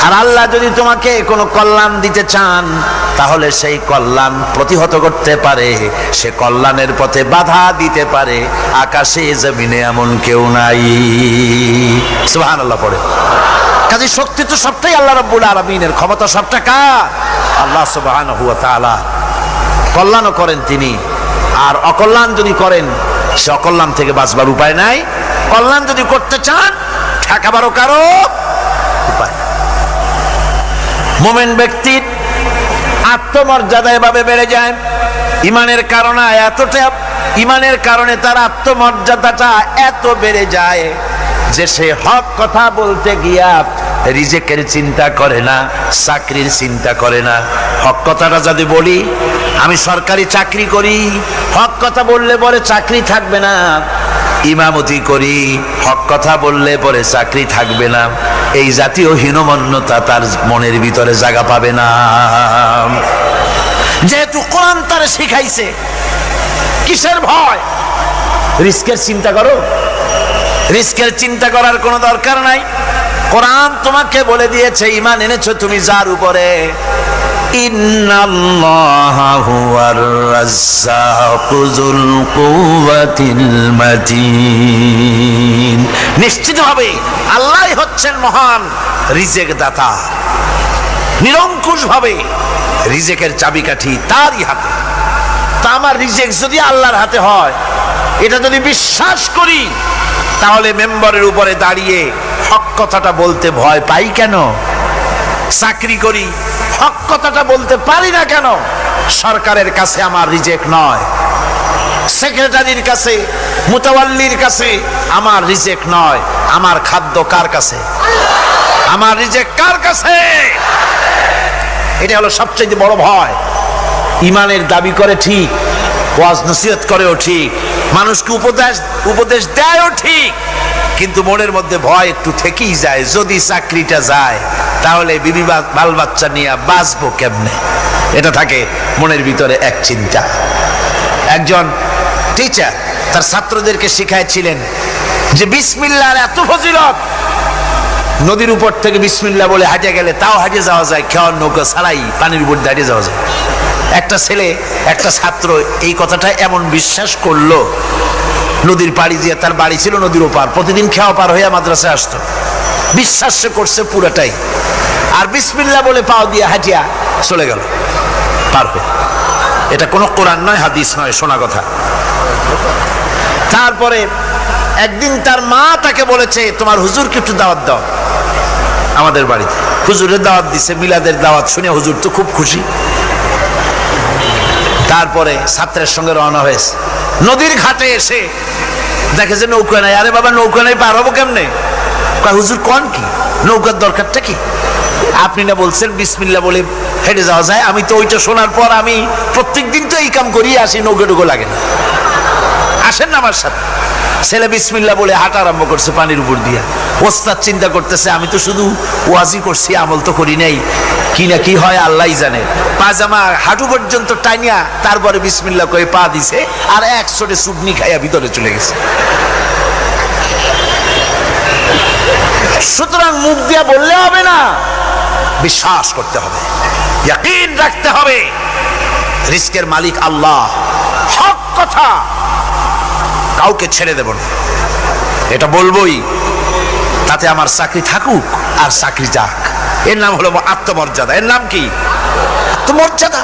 আর আল্লাহ যদি তোমাকে কোনো কল্যাণ দিতে চান, তাহলে সেই কল্যাণ প্রতিহত করতে পারে, সে কল্যাণের পথে বাধা দিতে পারে। আকাশে জমিনে এমন কেউ নাই। সুবহানাল্লাহ পড়ে। কাজে শক্তি তো সবটাই আল্লাহ রাব্বুল আলামিনের, ক্ষমতা সবটা কার? আল্লাহ সুবহানাহু ওয়া তাআলা। কল্যাণও করেন তিনি, আর অকল্যাণ যদি করেন, সে অকল্যাণ থেকে বাঁচবার উপায় নাই। কল্যাণ যদি করতে চান, ঠেকাবারও কারো উপায়। মুমিন ব্যক্তির আত্মমর্যাদা এভাবে বেড়ে যায় ইমানের কারণে। ইমানের কারণে তার আত্মমর্যাদাটা এত বেড়ে যায় যে সে হক কথা বলতে গিয়া রিজেকের চিন্তা করে না, চাকরির চিন্তা করে না। হক কথাটা যদি বলি, আমি সরকারি চাকরি করি, হক কথা বললে পরে চাকরি থাকবে না। ইমামতি করি, হক কথা বললে পরে চাকরি থাকবে না। এই জাতীয় হীনমন্যতা তার মনের ভিতরে জায়গা পাবে না, যেহেতু কোরআন তার শিখাইছে। কিসের ভয়? রিস্কের চিন্তা করো। রিস্কের চিন্তা করার কোনো দরকার নাই। কোরআন তোমাকে বলে দিয়েছে, ঈমান এনেছো তুমি যার উপরে, ইন্নাল্লাহা হুয়ার রাজ্জাকু যুল কুওয়াতিল মাতিন। নিশ্চিতভাবে আল্লাহই হচ্ছেন মহান রিজেক দাতা। নিরঙ্কুশ ভাবে রিজেকের চাবিকাঠি তারই হাতে। তা আমার রিজেক যদি আল্লাহর হাতে হয়, এটা যদি বিশ্বাস করি, তাহলে মেম্বারের উপরে দাঁড়িয়ে হক কথাটা বলতে ভয় পাই কেন? চাকরি করি, হক কথাটা বলতে পারি না কেন? সরকারের কাছে আমার রিজেক নয়, সেক্রেটারির কাছে, মুতাওয়াল্লির কাছে আমার রিজেক নয়। আমার খাদ্য কার কাছে? আমার রিজেক কার কাছে? এটা হলো সবচেয়ে বড় ভয়। ইমানের দাবি করে ঠিক, ওয়াজ নসিহত করেও ঠিক, মানুষকে উপদেশ দেয়ও ঠিক, কিন্তু মনের মধ্যে ভয় একটু থেকেই যায়। যদি চাকরিটা যায়, তাহলে বিবি বাল বাচ্চা নিয়ে বাঁচবো কেমনে? এটা থাকে মনের ভিতরে এক চিন্তা। একজন টিচার তার ছাত্রদেরকে শিখাইছিলেন যে বিসমিল্লাহর এত ফজিলত, নদীর উপর থেকে বিসমিল্লাহ বলে হাঁটে গেলে তাও হাঁটে যাওয়া যায়, খেওয়ার নৌকা ছাড়াই পানির উপর দাঁড়িয়ে যাওয়া যায়। একটা ছেলে, একটা ছাত্র এই কথাটা এমন বিশ্বাস করলো, নদীর পাড়ি দিয়ে, তার বাড়ি ছিল নদীর ওপার, প্রতিদিন খেওয়া পার হইয়া মাদ্রাসায় আসতো। বিশ্বাস সে করছে পুরাটাই, আর বিসমিল্লাহ বলে পাও দিয়ে হাঁটিয়া চলে গেল পার হয়ে। এটা কোনো কোরআন নয়, হাদিস নয়, শোনা কথা। তারপরে একদিন তার মা তাকে বলেছে, তোমার হুজুরকে একটু দাওয়াত দাও আমাদের বাড়িতে। হুজুরের দাওয়াত দিছে, মিলাদের দাওয়াত শুনে হুজুর তো খুব খুশি। তারপরে ছাত্রের সঙ্গে রওনা হয়েছে। নদীর ঘাটে এসে দেখে যে নৌকা নাই। আরে বাবা, নৌকা নাই, পার হবো কেমনে? হুজুর কোন কি, নৌকার দরকারটা কি? আপনি না বলছেন বিসমিল্লাহ বলে হেঁটে যাওয়া যায়? আমি তো ওইটা শোনার পর আমি প্রত্যেক দিন তো এই কাম করিয়ে আসি, নৌকা টুকু লাগে না। আসেন না আমার সাথে। ছেলে বিসমিল্লাহ বলে হাঁটা আরম্ভ করছে পানির উপর দিয়া। ওস্তাদ চিন্তা করতেছে, আমি তো শুধু ওয়াজি করছি, আমল তো করি নাই, কি না কি হয় আল্লাহই জানে। পাজামা হাঁটু পর্যন্ত টাইনিয়া তারপরে বিসমিল্লাহ করে পা দিছে, আর এক ছোটে চুবনি খাইয়া ভিতরে চলে গেছে। সুতরাং মুখ দিয়া বললে হবে না, বিশ্বাস করতে হবে, ইয়াকিন রাখতে হবে রিস্কের মালিক আল্লাহ। হক কথা কাউকে ছেড়ে দেব না, এটা বলবোই, তাতে আমার চাকরি থাকুক আর চাকরি যাক। এর নাম হলো আত্মমর্যাদা। এর নাম কি? আত্মমর্যাদা।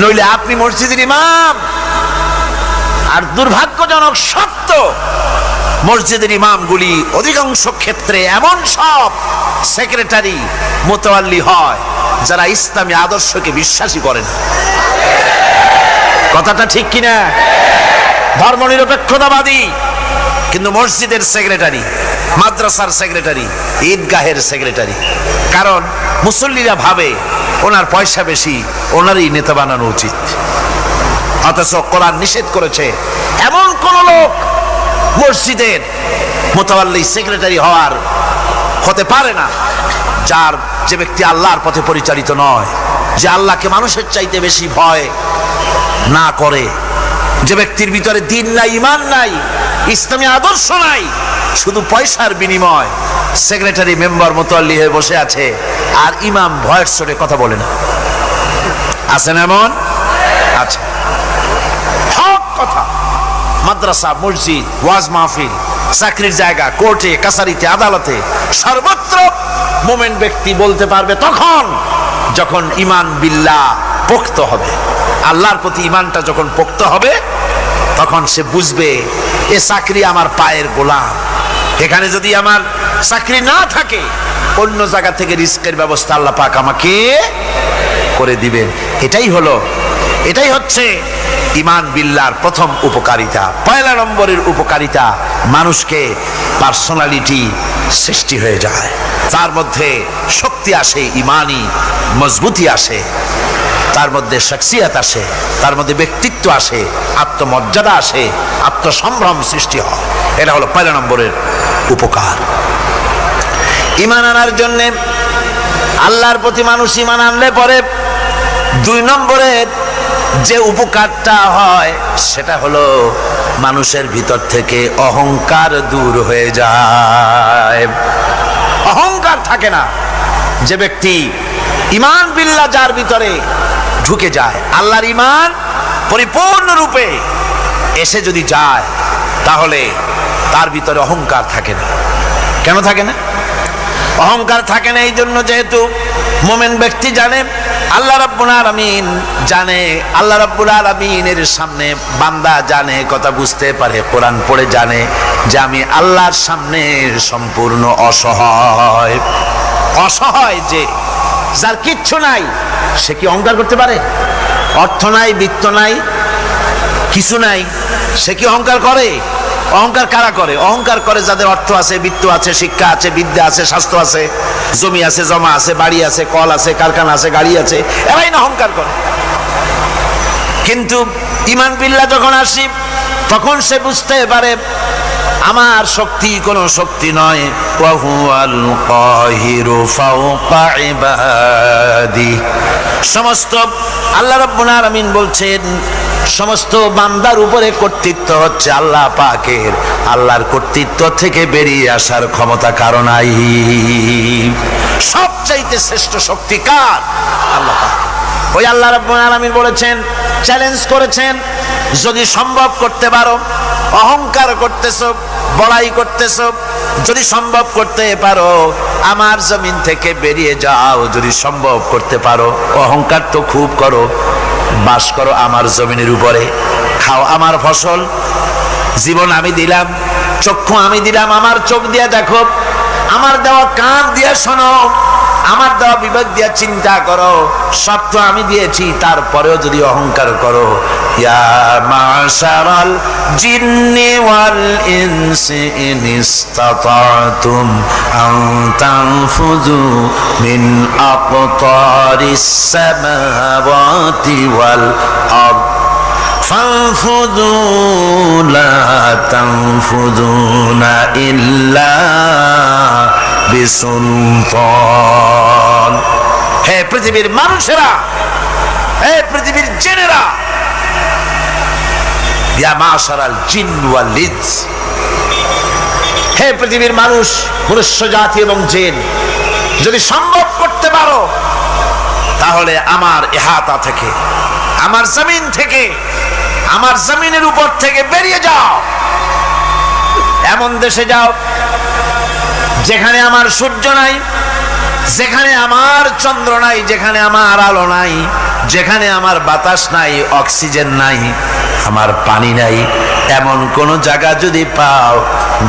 নইলে আপনি মসজিদের ইমাম, আর দুর্ভাগ্যজনক সত্য, মসজিদের ইমামগুলি অধিকাংশ ক্ষেত্রে এমন সব সেক্রেটারি, মুতাওয়াল্লি হয় যারা ইসলামী আদর্শকে বিশ্বাসী করে না। কথাটা ঠিক কিনা? ধর্মনিরপেক্ষতাবাদী, কিন্তু মসজিদের সেক্রেটারি, মাদ্রাসার সেক্রেটারি, ঈদগাহের সেক্রেটারি। কারণ মুসল্লিরা ভাবে ওনার পয়সা বেশি, ওনারই নেতা বানানো উচিত। অথচ কোরআন নিষেধ করেছে এমন কোন লোক মসজিদের মুতাওয়াল্লি সেক্রেটারি হতে পারে না যে ব্যক্তি আল্লাহর পথে পরিচালিত নয়, যে আল্লাহকে মানুষের চাইতে বেশি ভয় না করে, যে ব্যক্তির ভিতরে দ্বীন নাই, ঈমান নাই, ইসলামী আদর্শ নাই, শুধু পয়সার বিনিময় সেক্রেটারি, মেম্বার, মুতাওয়াল্লি হয়ে বসে আছে, আর ইমাম ভয়ের চোটে কথা বলে না। আছেন এমন? আচ্ছা, হক কথা মাদ্রাসা, মসজিদ, ওয়াজ মাহফিল, চাকরির জায়গা, কোর্টে, কাছারিতে, আদালতে, সর্বত্র মুমিন ব্যক্তি বলতে পারবে তখন যখন ঈমান বিল্লাহ পোক্ত হবে। আল্লাহর প্রতি ঈমানটা যখন পোক্ত হবে, তখন সে বুঝবে এ চাকরি আমার পায়ের গোলাম, এখানে যদি আমার চাকরি না থাকে, অন্য জায়গা থেকে রিস্কের ব্যবস্থা আল্লাহ পাক আমাকে করে দিবেন। এটাই হচ্ছে ঈমান বিল্লাহর প্রথম উপকারিতা। পয়লা নম্বরের উপকারিতা, মানুষকে পার্সোনালিটি সৃষ্টি হয়ে যায়, তার মধ্যে শক্তি আসে, ঈমানি মজবুতি আসে, তার মধ্যে শখসিয়ত আসে, তার মধ্যে ব্যক্তিত্ব আসে, আত্মমর্যাদা আসে, আত্মসম্ভ্রম সৃষ্টি হয়। এটা হলো পয়লা নম্বরের উপকার। ঈমান আনার জন্য আল্লাহর প্রতি মানুষ ঈমান আনলে পরে 2 নম্বরের যে উপকারটা হয় সেটা হলো মানুষের ভিতর থেকে অহংকার দূর হয়ে যায়, অহংকার থাকে না। যে ব্যক্তি ঈমান বিল্লাহ যার ভিতরে ঢুকে যায়, আল্লাহর ঈমান পরিপূর্ণরূপে এসে যদি যায়, তাহলে তার ভিতরে অহংকার থাকে না। কেন থাকে না? অহংকার থাকে না এই জন্য, যেহেতু মুমিন ব্যক্তি জানে আল্লাহ রাব্বুল আলামিন জানে, আল্লাহ রাব্বুল আলামিনের সামনে বান্দা জানে, কথা বুঝতে পারে, কোরআন পড়ে জানে যে আমি আল্লাহর সামনে সম্পূর্ণ অসহায়। অসহায় যে যার কিচ্ছু নাই, সে কি অহংকার করতে পারে? অর্থ নাই, বিত্ত নাই, কিছু নাই, সে কি অহংকার করে? অহংকার কারা করে? অহংকার করে যাদের অর্থ আছে, বিত্ত আছে, শিক্ষা আছে, বিদ্যা আছে, স্বাস্থ্য আছে, জমি আছে, জমা আছে, বাড়ি আছে, কল আছে, কারখানা আছে, গাড়ি আছে, এরাই না অহংকার করে। কিন্তু ঈমান বিল্লাহ যখন আসি, তখন সে বুঝতে পারে আমার শক্তি কোনো শক্তি নয়। ওয়াহুয়াল কাহিরু ফাওকা ইবাদি। সমস্ত আল্লাহ রাব্বুল আলামিন বলছেন সমস্ত বান্দার উপরে কর্তৃত্ব হচ্ছে আল্লাহ পাকের। আল্লাহর কর্তৃত্ব থেকে বেরিয়ে আসার ক্ষমতা কারো নাই। সবচাইতে শ্রেষ্ঠ শক্তি কার? আল্লাহ পাক। ওই আল্লাহ রাব্বুল আলামিন বলেছেন, চ্যালেঞ্জ করেছেন, যদি সম্ভব করতে পারো, অহংকার করতেছো, বড়াই করতেছো, যদি সম্ভব করতে পারো আমার জমিন থেকে বেরিয়ে যাও। যদি সম্ভব করতে পারো, অহংকার তো খুব করো, বাস করো আমার জমিনের উপরে, খাও আমার ফসল, জীবন আমি দিলাম, চক্ষু আমি দিলাম, আমার চোখ দিয়ে দেখো, আমার দেওয়া কান দিয়ে শোনো, আমার দেওয়া বিবেক দিয়ে চিন্তা করো, সব তো আমি দিয়েছি, তারপরেও যদি অহংকার করো। ইয়া মাশারাল জিন্নি ওয়াল ইনসি ইন ইসতাতাতুম আন তানফুযু মিন আকতারিস সামাওয়াতি ওয়াল আরদ ফানফুযু লা তানফুযুনা ইল্লা বিসুলতান। হে পৃথিবীর মানুষেরা, হে পৃথিবীর জিনেরা, ইয়া মাশারাল জিন ওয়াল ইনস, হে পৃথিবীর মানুষ, মনুষ্য জাতি এবং জিন, যদি সম্ভব করতে পারো তাহলে আমার ইহাতা থেকে, আমার জমিন থেকে, আমার জমিনের উপর থেকে বেরিয়ে যাও। এমন দেশে যাও যেখানে আমার সূর্য নাই, যেখানে আমার চন্দ্র নাই, যেখানে আমার আলো নাই, যেখানে আমার বাতাস নাই, অক্সিজেন নাই, আমার পানি নাই, এমন কোন জায়গা যদি পাও,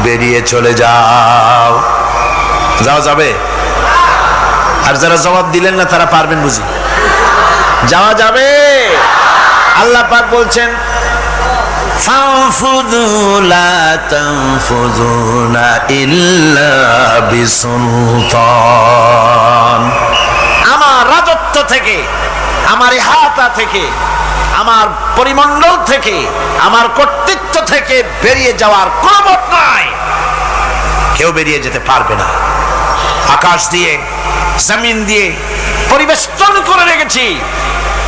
বেরিয়ে চলে যাও। যাওয়া যাবে? আর যারা জবাব দিলেন না তারা পারবেন বুঝি? যাওয়া যাবে। আল্লাহ পাক বলছেন ফানফুযু লা তানফুযুনা ইল্লা বিসুলতান। আমার রাজত্ব থেকে, আমার ইহাতা থেকে, আমার পরিমণ্ডল থেকে, আমার কর্তৃত্ব থেকে বেরিয়ে যাওয়ার কোনো পথ নাই। কেউ বেরিয়ে যেতে পারবে না। আকাশ দিয়ে, জমিন দিয়ে পরিবেষ্টন করে রেখেছি,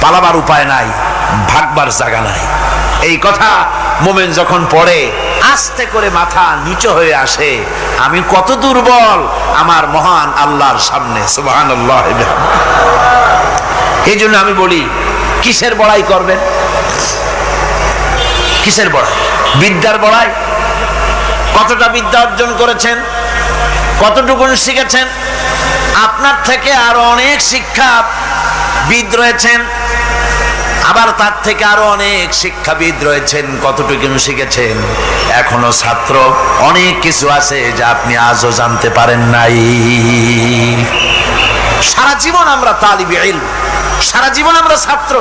পালাবার উপায় নাই, ভাগবার জায়গা নাই। এই কথা মুমিন যখন পড়ে, আস্তে করে মাথা নিচু হয়ে আসে, আমি কত দুর্বল আমার মহান আল্লাহর সামনে। সুবহানাল্লাহ। এই জন্য আমি বলি, কিসের বড়াই করবেন? কিসের বড়াই? বিদ্যার বড়াই। কতটা বিদ্যা অর্জন করেছেন, কতটুকু শিখেছেন? আপনার থেকে আরো অনেক শিক্ষাবিদ রয়েছেন, আবার আবার তার থেকে আরো অনেক শিক্ষাবিদ রয়েছেন, কতটুকু শিখেছেন। এখনো ছাত্র অনেক কিছু আছে যা আপনি আজও জানতে পারেন নাই। সারা জীবন আমরা তালিবে ইলম, সারা জীবন আমরা ছাত্র।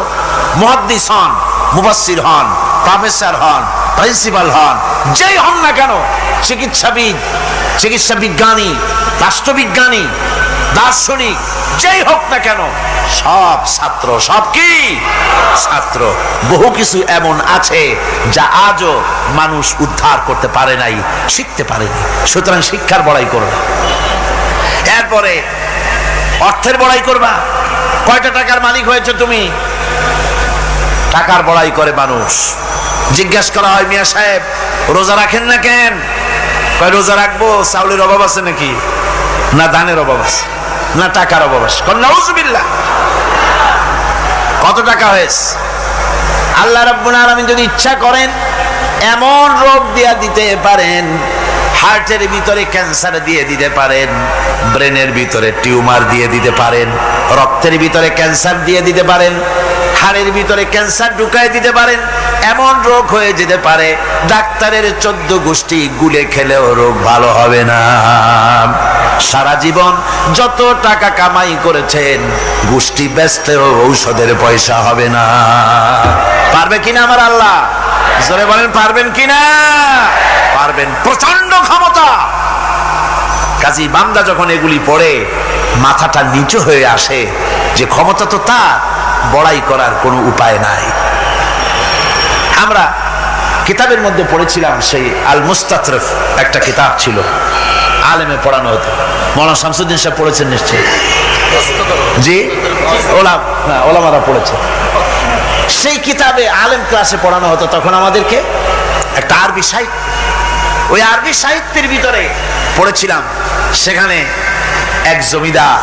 মুহাদ্দিস হন, মুফাসসির হন, প্রফেসর হন, প্রিন্সিপাল হন, যেই হন না কেন, চিকিৎসাবিদ, চিকিৎসা বিজ্ঞানী, রাষ্ট্রবিজ্ঞানী, দার্শনিক, যেই হোক না কেন, সব ছাত্র। সব কি ছাত্র? বহু কিছু এমন আছে যা আজও মানুষ উদ্ধার করতে পারে নাই, শিখতে পারেনি। সুতরাং শিক্ষার বড়াই করো না। এরপরে অর্থের বড়াই করবা। কয়টা টাকার মালিক হয়েছে তুমি? টাকার বড়াই করে মানুষ। জিজ্ঞাসা করা হয়, মিয়া সাহেব রোজা রাখেন না কেন? কয় রোজা রাখবো, চাউলের অভাব আছে নাকি? না ধানের অভাব আছে, না টাকার অভাব আছে। নাউজুবিল্লাহ। কত টাকা হয়েছে? আল্লাহ রাব্বুল আলামিন যদি ইচ্ছা করেন এমন রোগ দিয়া দিতে পারেন, হার্টের ভিতরে ক্যান্সার দিয়ে দিতে পারেন, ব্রেনের ভিতরে টিউমার দিয়ে দিতে পারেন, রক্তের ভিতরে ক্যান্সার দিয়ে দিতে পারেন, হাড়ের ভিতরে ক্যান্সার ঢুকায় দিতে পারেন। এমন রোগ হয়ে যেতে পারে ডাক্তারের 14 গোষ্ঠী গুলে খেলেও রোগ ভালো হবে না। সারা জীবন যত টাকা কামাই করেছেন, গোষ্ঠী বেচলেও ঔষধের পয়সা হবে না। পারবে কিনা আমার আল্লাহ? জোরে বলেন, পারবেন কিনা? পারবেন, প্রচন্ড ক্ষমতা। কাজী বান্দা যখন এগুলি পড়ে মাথাটা নিচু হয়ে আসে যে ক্ষমতা তো তার, বড়াই করার কোনো উপায় নাই। আমরা কিতাবের মধ্যে পড়েছিলাম, সেই আল মুস্তাতরফ একটা কিতাব ছিল, আলেমে পড়ানো হতো। মৌলানা শামসুদ্দিন সাহেব পড়েছেন নিশ্চয়ই? জি, ওলামারা পড়েছে। সেই কিতাবে আলেম ক্লাসে পড়ানো হতো তখন আমাদেরকে একটা আরবি সাহিত্য। ওই আরবি সাহিত্যের ভিতরে পড়েছিলাম, সেখানে এক জমিদার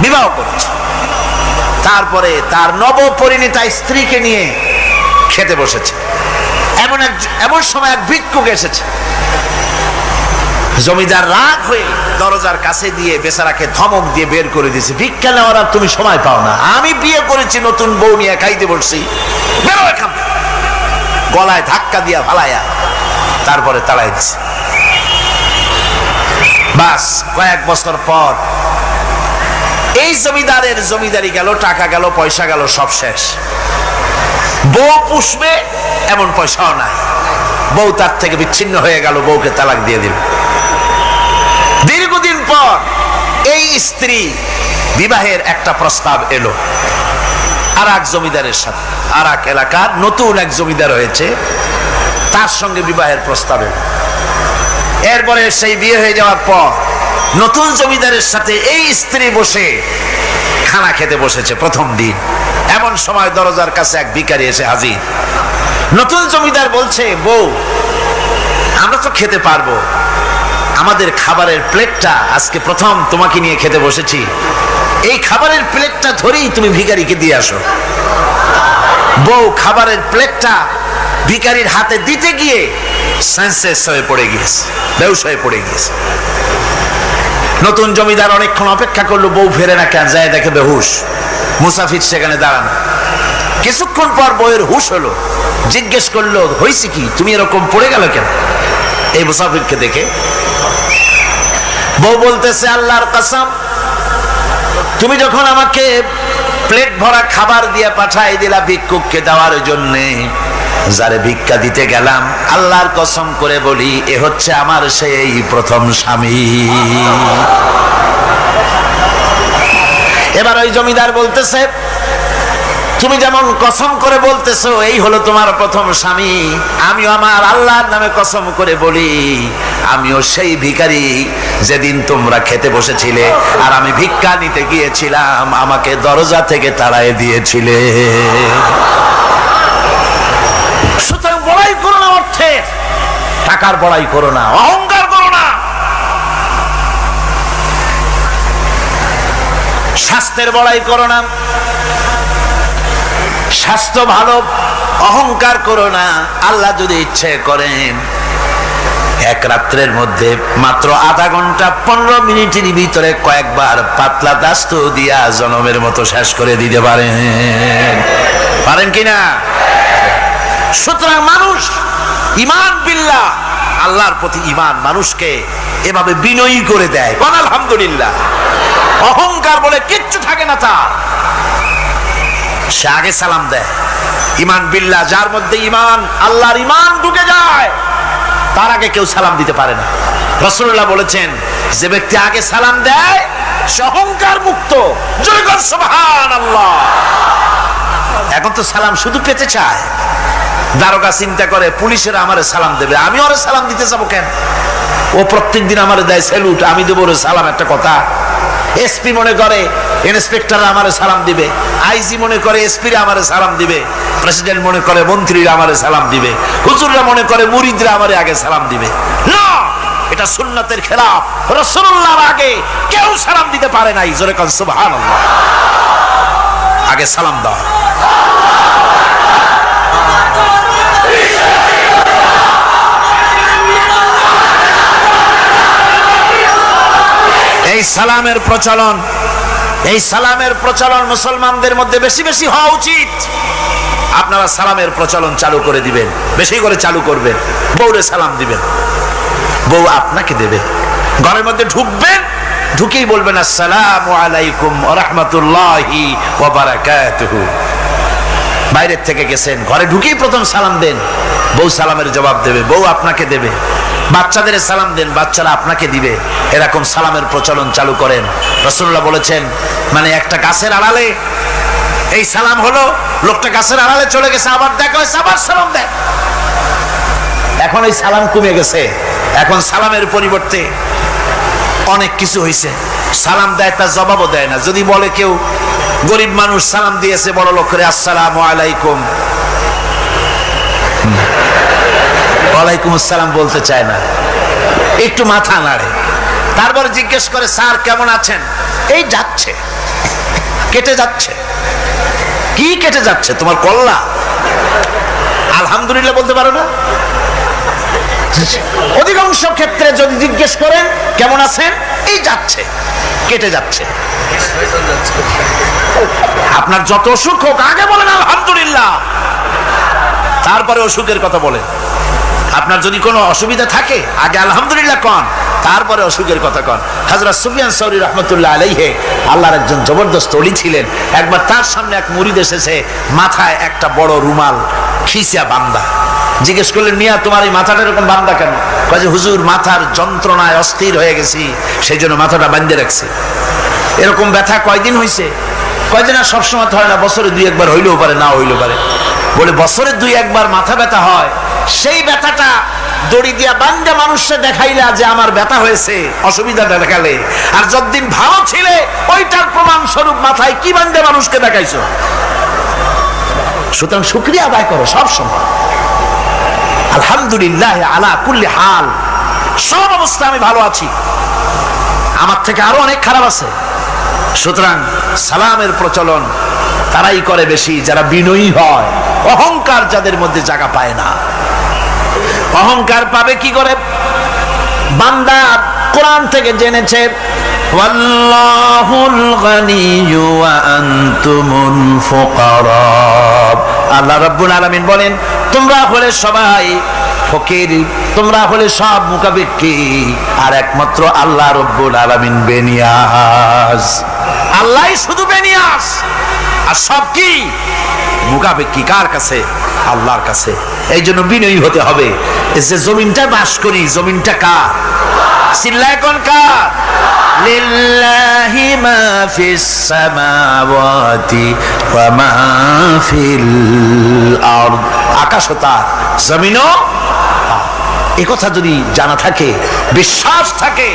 বিবাহ করেছে, তারপরে তার নবপরিণীতা স্ত্রীকে নিয়ে খেতে বসেছে। এমন সময় এক ভিক্ষুক এসেছে। জমিদার রাগ হয়ে দরজার কাছে দিয়ে বেচারাকে ধমক দিয়ে বের করে দিয়েছে, ভিক্ষা নেওয়ার আর তুমি সময় পাও না, আমি বিয়ে করেছি, নতুন বউ নিয়ে খাইতে বসছি, বেরো এখান থেকে। গলায় ধাক্কা দিয়া ফালাইয়া তারপরে তাড়াই দিছে। বাস কয়েক বছর পর এই জমিদারের জমিদারি গেল, টাকা গেল, পয়সা গেল, সব শেষ। বউ পুষবে এমন পয়সাও নাই। বউ তার থেকে বিচ্ছিন্ন হয়ে গেল, বউকে তালাক দিয়ে দিল। দীর্ঘদিন পর এই স্ত্রী বিবাহের একটা প্রস্তাব এলো আর এক জমিদারের সাথে। আর এক এলাকার নতুন এক জমিদার হয়েছে, তার সঙ্গে বিবাহের প্রস্তাব এলো। এরপরে সেই বিয়ে হয়ে যাওয়ার পর নতুন জমিদারের সাথে এই স্ত্রী বসে খানা খেতে বসেছে প্রথম দিন। এমন সময় দরজার কাছে এক ভিখারি এসে হাজির। নতুন জমিদার বলছে, বউ আমরা তো খেতে পারবো, আমাদের খাবারের প্লেটটা আজকে প্রথম তোমাকে নিয়ে খেতে বসেছি, এই খাবারের প্লেটটা ধরেই তুমি ভিখারিকে দিয়ে আসো। বউ খাবারের প্লেটটা ভিখারির হাতে দিতে গিয়ে সেন্সলেস হয়ে পড়ে গিয়েছে, বেহুশ হয়ে পড়ে গিয়েছে। নতুন জমিদার অনেকক্ষণ অপেক্ষা করলো, বউ ফেরে না কেন, যায় দেখে বেহুশ। মুসাফির সেখানে দাঁড়ানো। কিছুক্ষণ পর বউয়ের হুশ হলো, জিজ্ঞেস করলো, হয়েছে কি, তুমি এরকম পড়ে গেল কেন? এই মুসাফিরকে দেখে বউ বলতেছে, আল্লাহর কসম, তুমি যখন আমাকে প্লেট ভরা খাবার দিয়ে পাঠাই দিলা ভিক্ষুককে দেওয়ার জন্যে, যারে ভিক্ষা দিতে গেলাম, আল্লাহর কসম করে বলি, এ হচ্ছে আমার সেই প্রথম স্বামী। এবার ওই জমিদার বলতেছে, তুমি যেমন কসম করে বলতেছো এই হলো তোমার প্রথম স্বামী, আমিও আমার আল্লাহর নামে কসম করে বলি, আমিও সেই ভিখারি যেদিন তোমরা খেতে বসেছিলে আর আমি ভিক্ষা নিতে গিয়েছিলাম, আমাকে দরজা থেকে তাড়ায় দিয়েছিলে। সুতরাং বড়াই করো না, অর্থে টাকার বড়াই করো না, অহংকার করো না। স্বাস্থ্যের বড়াই করো না, স্বাস্থ্য ভালো, অহংকার করো না। আল্লাহ যদি ইচ্ছে করেন এক রাত্রের মধ্যে মাত্র আধা ঘন্টা 15 মিনিটের ভিতরে কয়েকবার পাতলা দাস্ত দিয়া জনমের মতো শেষ করে দিতে পারেন। পারেন কিনা? সুতরাং মানুষ ঈমান বিল্লাহ, আল্লাহর প্রতি ঈমান মানুষকে এভাবে বিনয়ী করে দেয়। কোন আলহামদুলিল্লাহ। অহংকার বলে কিচ্ছু থাকে না তার, সে আগে সালাম দেয়। ঈমান বিল্লাহ, যার মধ্যে ঈমান, আল্লাহর ঈমান ঢুকে যায়, তার আগে কেউ সালাম দিতে পারে না। রাসূলুল্লাহ বলেছেন, যে ব্যক্তি আগে সালাম দেয় সে অহংকার মুক্ত। জয় কর সুবহানাল্লাহ। এখন তো সালাম শুধু পেতে চায়। দারোগা চিন্তা করে পুলিশেরা আমারে সালাম দেবে, আমি ওরে সালাম দিতে যাবো কেন? ও প্রত্যেকদিন আমারে দেয় স্যালুট, আমি দেবো ওরে সালাম, একটা কথা। এসপি মনে করে ইন্সপেক্টর আমারে সালাম দিবে, আইজি মনে করে এসপিরা আমারে সালাম দিবে, প্রেসিডেন্ট মনে করে মন্ত্রীরা আমারে সালাম দিবে, হুজুররা মনে করে মুরিদরা আমারে আগে সালাম দিবে। না, এটা সুন্নাতের খেলাফ। রাসূলুল্লাহর আগে কেউ সালাম দিতে পারে নাই। জোরে কোন সুবহানাল্লাহ। আগে সালাম দাও। এই সালামের প্রচলন, এই সালামের প্রচলন মুসলমানদের মধ্যে বেশি বেশি হওয়া উচিত। আপনারা সালামের প্রচলন চালু করে দিবেন, বেশি করে চালু করবেন। বউরে সালাম দিবেন, বউ আপনাকে দেবে। ঘরের মধ্যে ঢুকবেন, ঢুকেই বলবেন আসসালামু আলাইকুম ওয়া রাহমাতুল্লাহি ওয়া বারাকাতুহু। বাইরের থেকে গেছেন, ঘরে ঢুকেই প্রথম সালাম দেন, বউ সালামের জবাব দেবে, বউ আপনাকে দেবে। বাচ্চাদের সালাম দেন, বাচ্চারা আপনাকে দিবে। এরকম সালামের প্রচলন চালু করেন। রাসূলুল্লাহ বলেছেন, মানে একটা গাছের আড়ালে এই সালাম হলো, লোকটা গাছের আড়ালে চলে গেছে, আবার দেখা হয়েছে, আবার সালাম দেয়। এখন এই সালাম কমে গেছে, এখন সালামের পরিবর্তে অনেক কিছু হয়েছে। সালাম দেয়, তার জবাবও দেয় না। যদি বলে কেউ গরিব মানুষ সালাম দিয়েছে বড় লোক করে, আসসালামু আলাইকুম, ওয়ালাইকুম আসসালাম বলতে চায় না, একটু মাথা নাড়ে। তারপর জিজ্ঞেস করে, স্যার কেমন আছেন? এই যাচ্ছে, কেটে যাচ্ছে। কি কেটে যাচ্ছে? তোমার কল্লা? আলহামদুলিল্লাহ বলতে পারো না? অধিকাংশ ক্ষেত্রে যদি জিজ্ঞেস করেন কেমন আছেন, এই যাচ্ছে, কেটে যাচ্ছে। আপনার যত অসুখ হোক আগে বলেন আলহামদুলিল্লাহ, তারপরে অসুখের কথা বলেন। আপনার যদি কোনো অসুবিধা থাকে আগে আলহামদুলিল্লাহ কন, তারপরে অসুখের কথা কন। হযরত সুফিয়ান সাউরি রাহমাতুল্লাহ আলাইহি আল্লাহর একজন জবরদস্ত ওলি ছিলেন। একবার তার সামনে এক মুরিদ এসেছে, মাথায় একটা বড় রুমাল খিসা বাঁধা। জিজ্ঞেস করলেন, মিয়া তোমার এই মাথাটা এরকম বাঁধা কেন? কয় যে হুজুর, মাথার যন্ত্রণায় অস্থির হয়ে গেছি, সেই জন্য মাথাটা বাঁধে রাখছি। এরকম ব্যথা কয়দিন হয়েছে? কয়দিন? আর সবসময় হয় না, বছরে 2-1 বার হইলেও পারে, না হইলেও পারে। বলে বছরে 2-1 বার মাথা ব্যথা হয়, সেই ব্যথাটা দড়ি দিয়া বান্ধা মানুষকে দেখাইলা যে আমার ব্যথা হয়েছে, অসুবিধাটা দেখালে, আর যতদিন ভালো ছিলে ওইটার প্রমাণ স্বরূপ মাথায় কি বান্ধা মানুষকে দেখাইছো। সুতরাং শুকরিয়া আদায় করো সব সময়। আলহামদুলিল্লাহ আলা কুল্লি হাল, সব অবস্থা আমি ভালো আছি, আমার থেকে আরো অনেক খারাপ আছে। সুতরাং সালামের প্রচলন তারাই করে বেশি যারা বিনয়ী হয়। অহংকার যাদের মধ্যে জায়গা পায় না। অহংকার পাবে কি করে? বান্দা কোরআন থেকে জেনেছে, ওয়াল্লাহুল গানিয়্যু ওয়া আনতুমুল ফুকারা। আল্লাহ রাব্বুল আলামিন বলেন, তোমরা হলে সবাই ফকির, তোমরা হলে সব মুখাপেক্ষী, আর একমাত্র আল্লাহ রাব্বুল আলামিন বেনিয়াজ। আল্লাহই শুধু বেনিয়াজ, আর সব কি মুখাপেক্ষী। কার কাছে? আল্লাহর কাছে। এই জন্য বিনয়ী হতে হবে। যে জমিনটা বাস করি, জমিনটা কার? চিল্লায় কোন কার? লিল্লাহি মা ফিস সামাওয়াতি ওয়া মা ফিল আরদ। আকাশও তার, জমিনও। এই কথা যদি জানা থাকে, বিশ্বাস থাকে,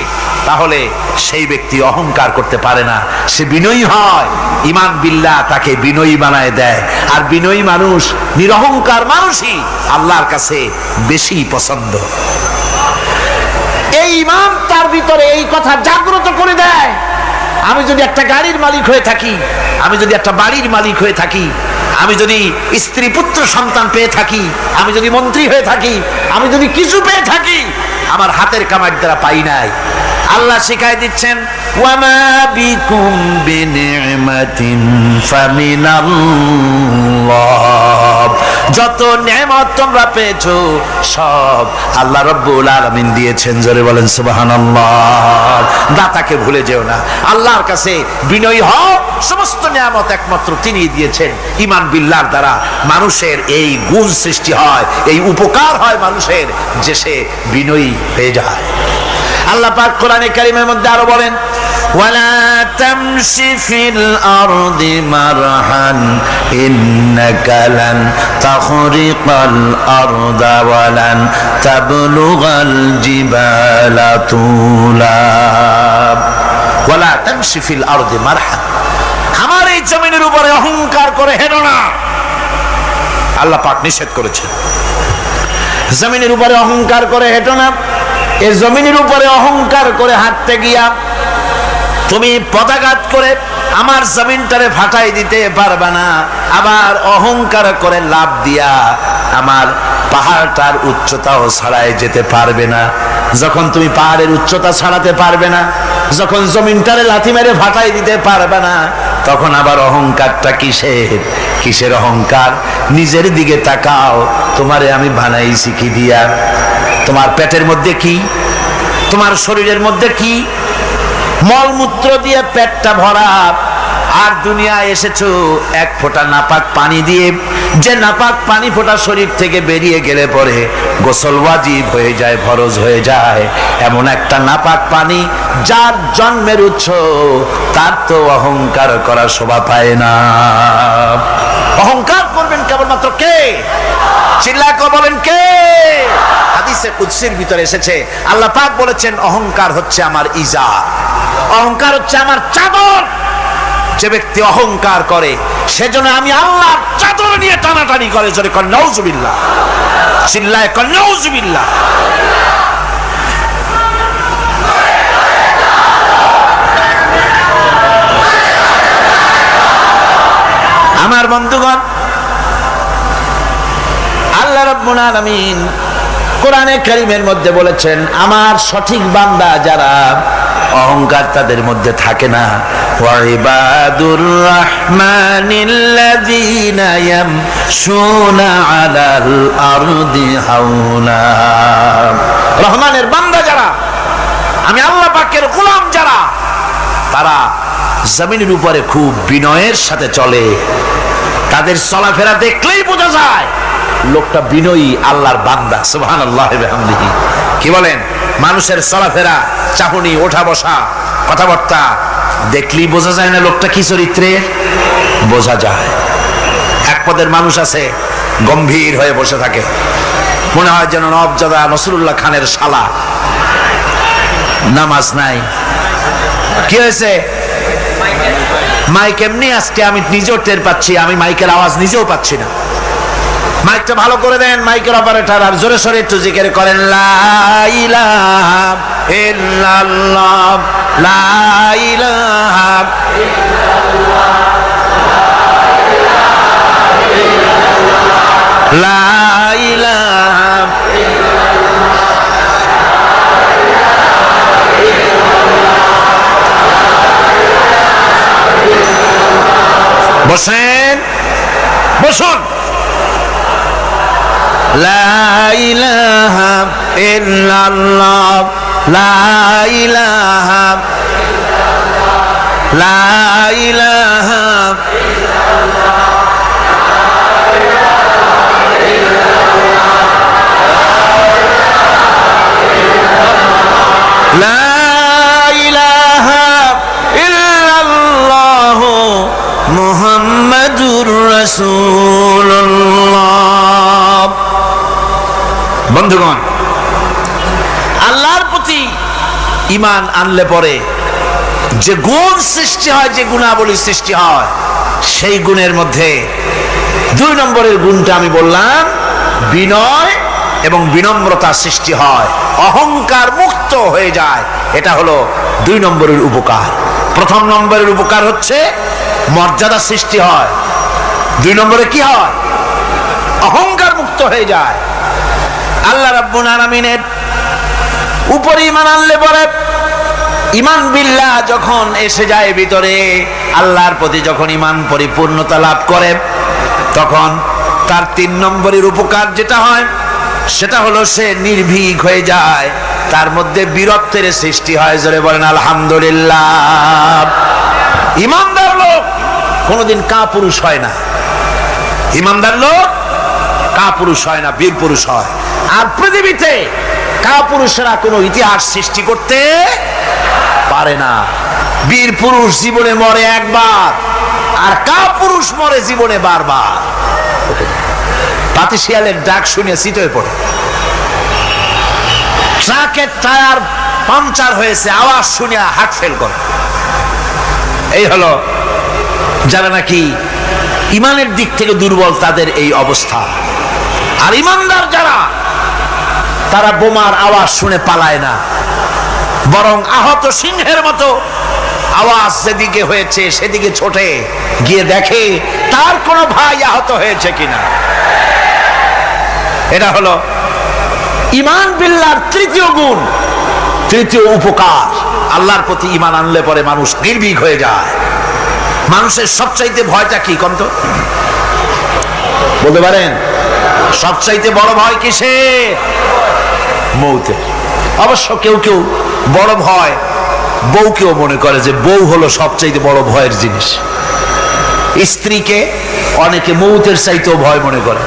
তাহলে সেই ব্যক্তি অহংকার করতে পারে না, সে বিনয়ী হয়। ঈমান বিল্লাহ তাকে বিনয়ী বানায় দেয়। আর বিনয়ী মানুষ, নিরহংকার মানুষই আল্লাহর কাছে বেশি পছন্দ। এই ঈমান তার ভিতরে এই কথা জাগ্রত করে দেয়। আমি যদি একটা গাড়ির মালিক হয়ে থাকি, আমি যদি একটা বাড়ির মালিক হয়ে থাকি, আমি যদি স্ত্রী পুত্র সন্তান পেয়ে থাকি, আমি যদি মন্ত্রী হয়ে থাকি, আমি যদি কিছু পেয়ে থাকি, আমার হাতের কামাইয়ের দ্বারা পাই নাই। আল্লাহ শিখাই দিচ্ছেন, ওয়ামা বিকুম বিনি'মাতিন ফামিনাল্লাহ। যত নেয়ামত তোমরা পেয়েছো সব আল্লাহ রাব্বুল আলামিন দিয়েছেন। জোরে বলেন সুবহানাল্লাহ। দাতাকে ভুলে যেও না, আল্লাহর কাছে বিনয়ী হও। সমস্ত নিয়ামত একমাত্র তিনিই দিয়েছেন। ঈমান বিল্লাহর দ্বারা মানুষের এই গুণ সৃষ্টি হয়, এই উপকার হয় মানুষের, যে সে বিনয়ী হয়ে যায়। আল্লাহ পাক কোরআনে কারীমের মধ্যে আরো বলেন, ওয়ালা তামশি ফিল আরদি মারহান ইন্নাকা লান তাখরিকাল আরদা ওয়ালান তাবলুগাল জিবালা তুলা। ওয়ালা তামশি ফিল আরদি মারহান, আমার এই জমিনের উপরে অহংকার করে হেঁটো না। আল্লাহ পাক নিষেধ করেছেন, জমিনের উপরে অহংকার করে হেঁটো না। এই জমিনের উপরে অহংকার করে হাঁটতে গিয়া তুমি পদাঘাত করে আমার জমিনটারে ফাটাই দিতে পারবে না, আবার অহংকার করে লাভ দিয়া আমার পাহাড়টার উচ্চতাও ছাড়াই যেতে পারবে না। যখন তুমি পাহাড়ের উচ্চতা ছাড়াতে পারবে না, যখন জমিনটারে লাথি মেরে ফাটাই দিতে পারবে না, তখন আবার অহংকারটা কিসের? কিসের অহংকার? নিজের দিকে তাকাও, তোমারে আমি বানাইছি কি দিয়া? তোমার পেটের মধ্যে কি, তোমার শরীরের মধ্যে কি? মলমূত্র দিয়ে পেটটা ভরা, আর দুনিয়ায় এসেছো এক ফোঁটা নাপাক পানি দিয়ে। যে নাপাক পানি ফোঁটা শরীর থেকে বেরিয়ে গেলে পরে গোসল ওয়াজিব হয়ে যায়, ফরজ হয়ে যায়, এমন একটা নাপাক পানি যার জন্মের উৎস, তার তো অহংকার করার শোভা পায় না। অহংকার করবেন কেবলমাত্র কে? চিল্লায় বলেন কে? হাদিসে কুদসির ভিতরে এসেছে, আল্লাহ পাক বলেছেন অহংকার হচ্ছে আমার ইজার, অহংকার হচ্ছে আমার চাদর। যে ব্যক্তি অহংকার করে সেজন্য আমি আল্লাহর চাদর নিয়ে টানাটানি করে। জোরে কর নাউজুবিল্লাহ, চিল্লায় কর নাউজুবিল্লাহ। আমার বন্ধুগণ, আল্লাহ রাব্বুল আলামিন কোরআনে কারীমের মধ্যে বলেছেন, আমার সঠিক বান্দা যারা, অহংকার তাদের মধ্যে থাকে না। ওয়া ইবাদুর রাহমানিল্লাযীনা ইয়ামশুনা আলাল আরদি হাওনা। রহমানের বান্দা যারা, আমি আল্লাহ পাকের গোলাম যারা, তারা জমিনের উপরে খুব বিনয়ের সাথে চলে। তাদের চলাফেরা দেখলেই বোঝা যায় লোকটা বিনয়ী, আল্লাহর বান্দা। সুবহানাল্লাহি ওয়া বিহামদিহি। কি বলেন? মানুষের চলাফেরা, চাহনি, ওঠা বসা, কথাবার্তা দেখলেই বোঝা যায় না লোকটা কি চরিত্রে? বোঝা যায়। এক পদের মানুষ আছে, গম্ভীর হয়ে বসে থাকে, মনে হয় যেন নবজাদা নসরুল্লাহ খানের শালা। নামাজ নাই। কি হয়েছে? মাইক এমনি আজকে আমি নিজেও টের পাচ্ছি, আমি মাইকের আওয়াজ নিজেও পাচ্ছি না। মাইকটা ভালো করে দেন মাইকের অপারেটর, আর জোরে সোরে একটু জিকির করেন, লা ইলাহা ইল্লাল্লাহ, লা ইলাহা ইল্লাল্লাহ, লা ইলাহা ইল্লাল্লাহ। বসেন, বসুন। লা ইলাহা ইল্লাল্লাহ, লা ইলাহা ইল্লাল্লাহ, লা ইলাহা ইল্লাল্লাহ, লা ইলাহা ইল্লাল্লাহ মুহাম্মাদুর রাসূলুল্লাহ। বন্ধুগণ, আল্লাহর প্রতি ঈমান আনলে পরে যে গুণ সৃষ্টি হয়, যে গুণাবলী সৃষ্টি হয়, সেই গুণের মধ্যে 2 নম্বরের গুণটা আমি বললাম, বিনয় এবং বিনম্রতা সৃষ্টি হয়, অহংকার মুক্ত হয়ে যায়। এটা হলো 2 নম্বরের উপকার। প্রথম নম্বরের উপকার হচ্ছে মর্যাদা সৃষ্টি হয়। 2 নম্বরে কি হয়? অহংকার মুক্ত হয়ে যায়। আল্লাহ রাব্বুল আলামিনের উপরে ঈমান আনলে পরে, ঈমান বিল্লাহ যখন এসে যায় ভিতরে, আল্লাহর প্রতি যখন ঈমান পরিপূর্ণতা লাভ করে, তখন তার 3 নম্বরের উপকার যেটা হয় সেটা হলো সে নির্ভীক হয়ে যায়, তার মধ্যে বীরত্বের সৃষ্টি হয়। জোরে বলেন আলহামদুলিল্লাহ। ইমানদার লোক কোনোদিন কাপুরুষ হয় না, ইমানদার লোক কাপুরুষ হয় না, বীর পুরুষ হয়। আর পৃথিবীতে কাপুরুষেরা কোনো ইতিহাস সৃষ্টি করতে পারে না। বীর পুরুষ জীবনে মরে একবার, আর কাপুরুষ মরে জীবনে বারবার। পাতিশিয়ালের ডাক শুনে চিত হয়ে পড়ে, ট্রাকের টায়ার পাংচার হয়েছে, আওয়াজ শুনে হার্ট ফেল করে। এই হলো যারা নাকি ইমানের দিক থেকে দুর্বল, তাদের এই অবস্থা। আর ইমানদার যারা, তারা বোমার আওয়াজ শুনে পালায় না, বরং আহত সিংহের মতো আওয়াজ যেদিকে হয়েছে সেদিকে ছোটে গিয়ে দেখে তার কোনো ভাই আহত হয়েছে কিনা। এটা হলো ঈমান বিল্লাহর তৃতীয় গুণ, তৃতীয় উপকার। আল্লাহর প্রতি ঈমান আনলে পরে মানুষ নির্ভীক হয়ে যায়। মানুষের সবচাইতে ভয়টা কি কন্ত বলতে পারেন? সবচাইতে বড় ভয় কিসে? মৌতের। অবশ্য কেউ কেউ বড় ভয় বউকেও মনে করে যে বউ হলো সবচাইতে বড় ভয়ের জিনিস। স্ত্রীকে অনেকে মৌতের চাইতেও ভয় মনে করে।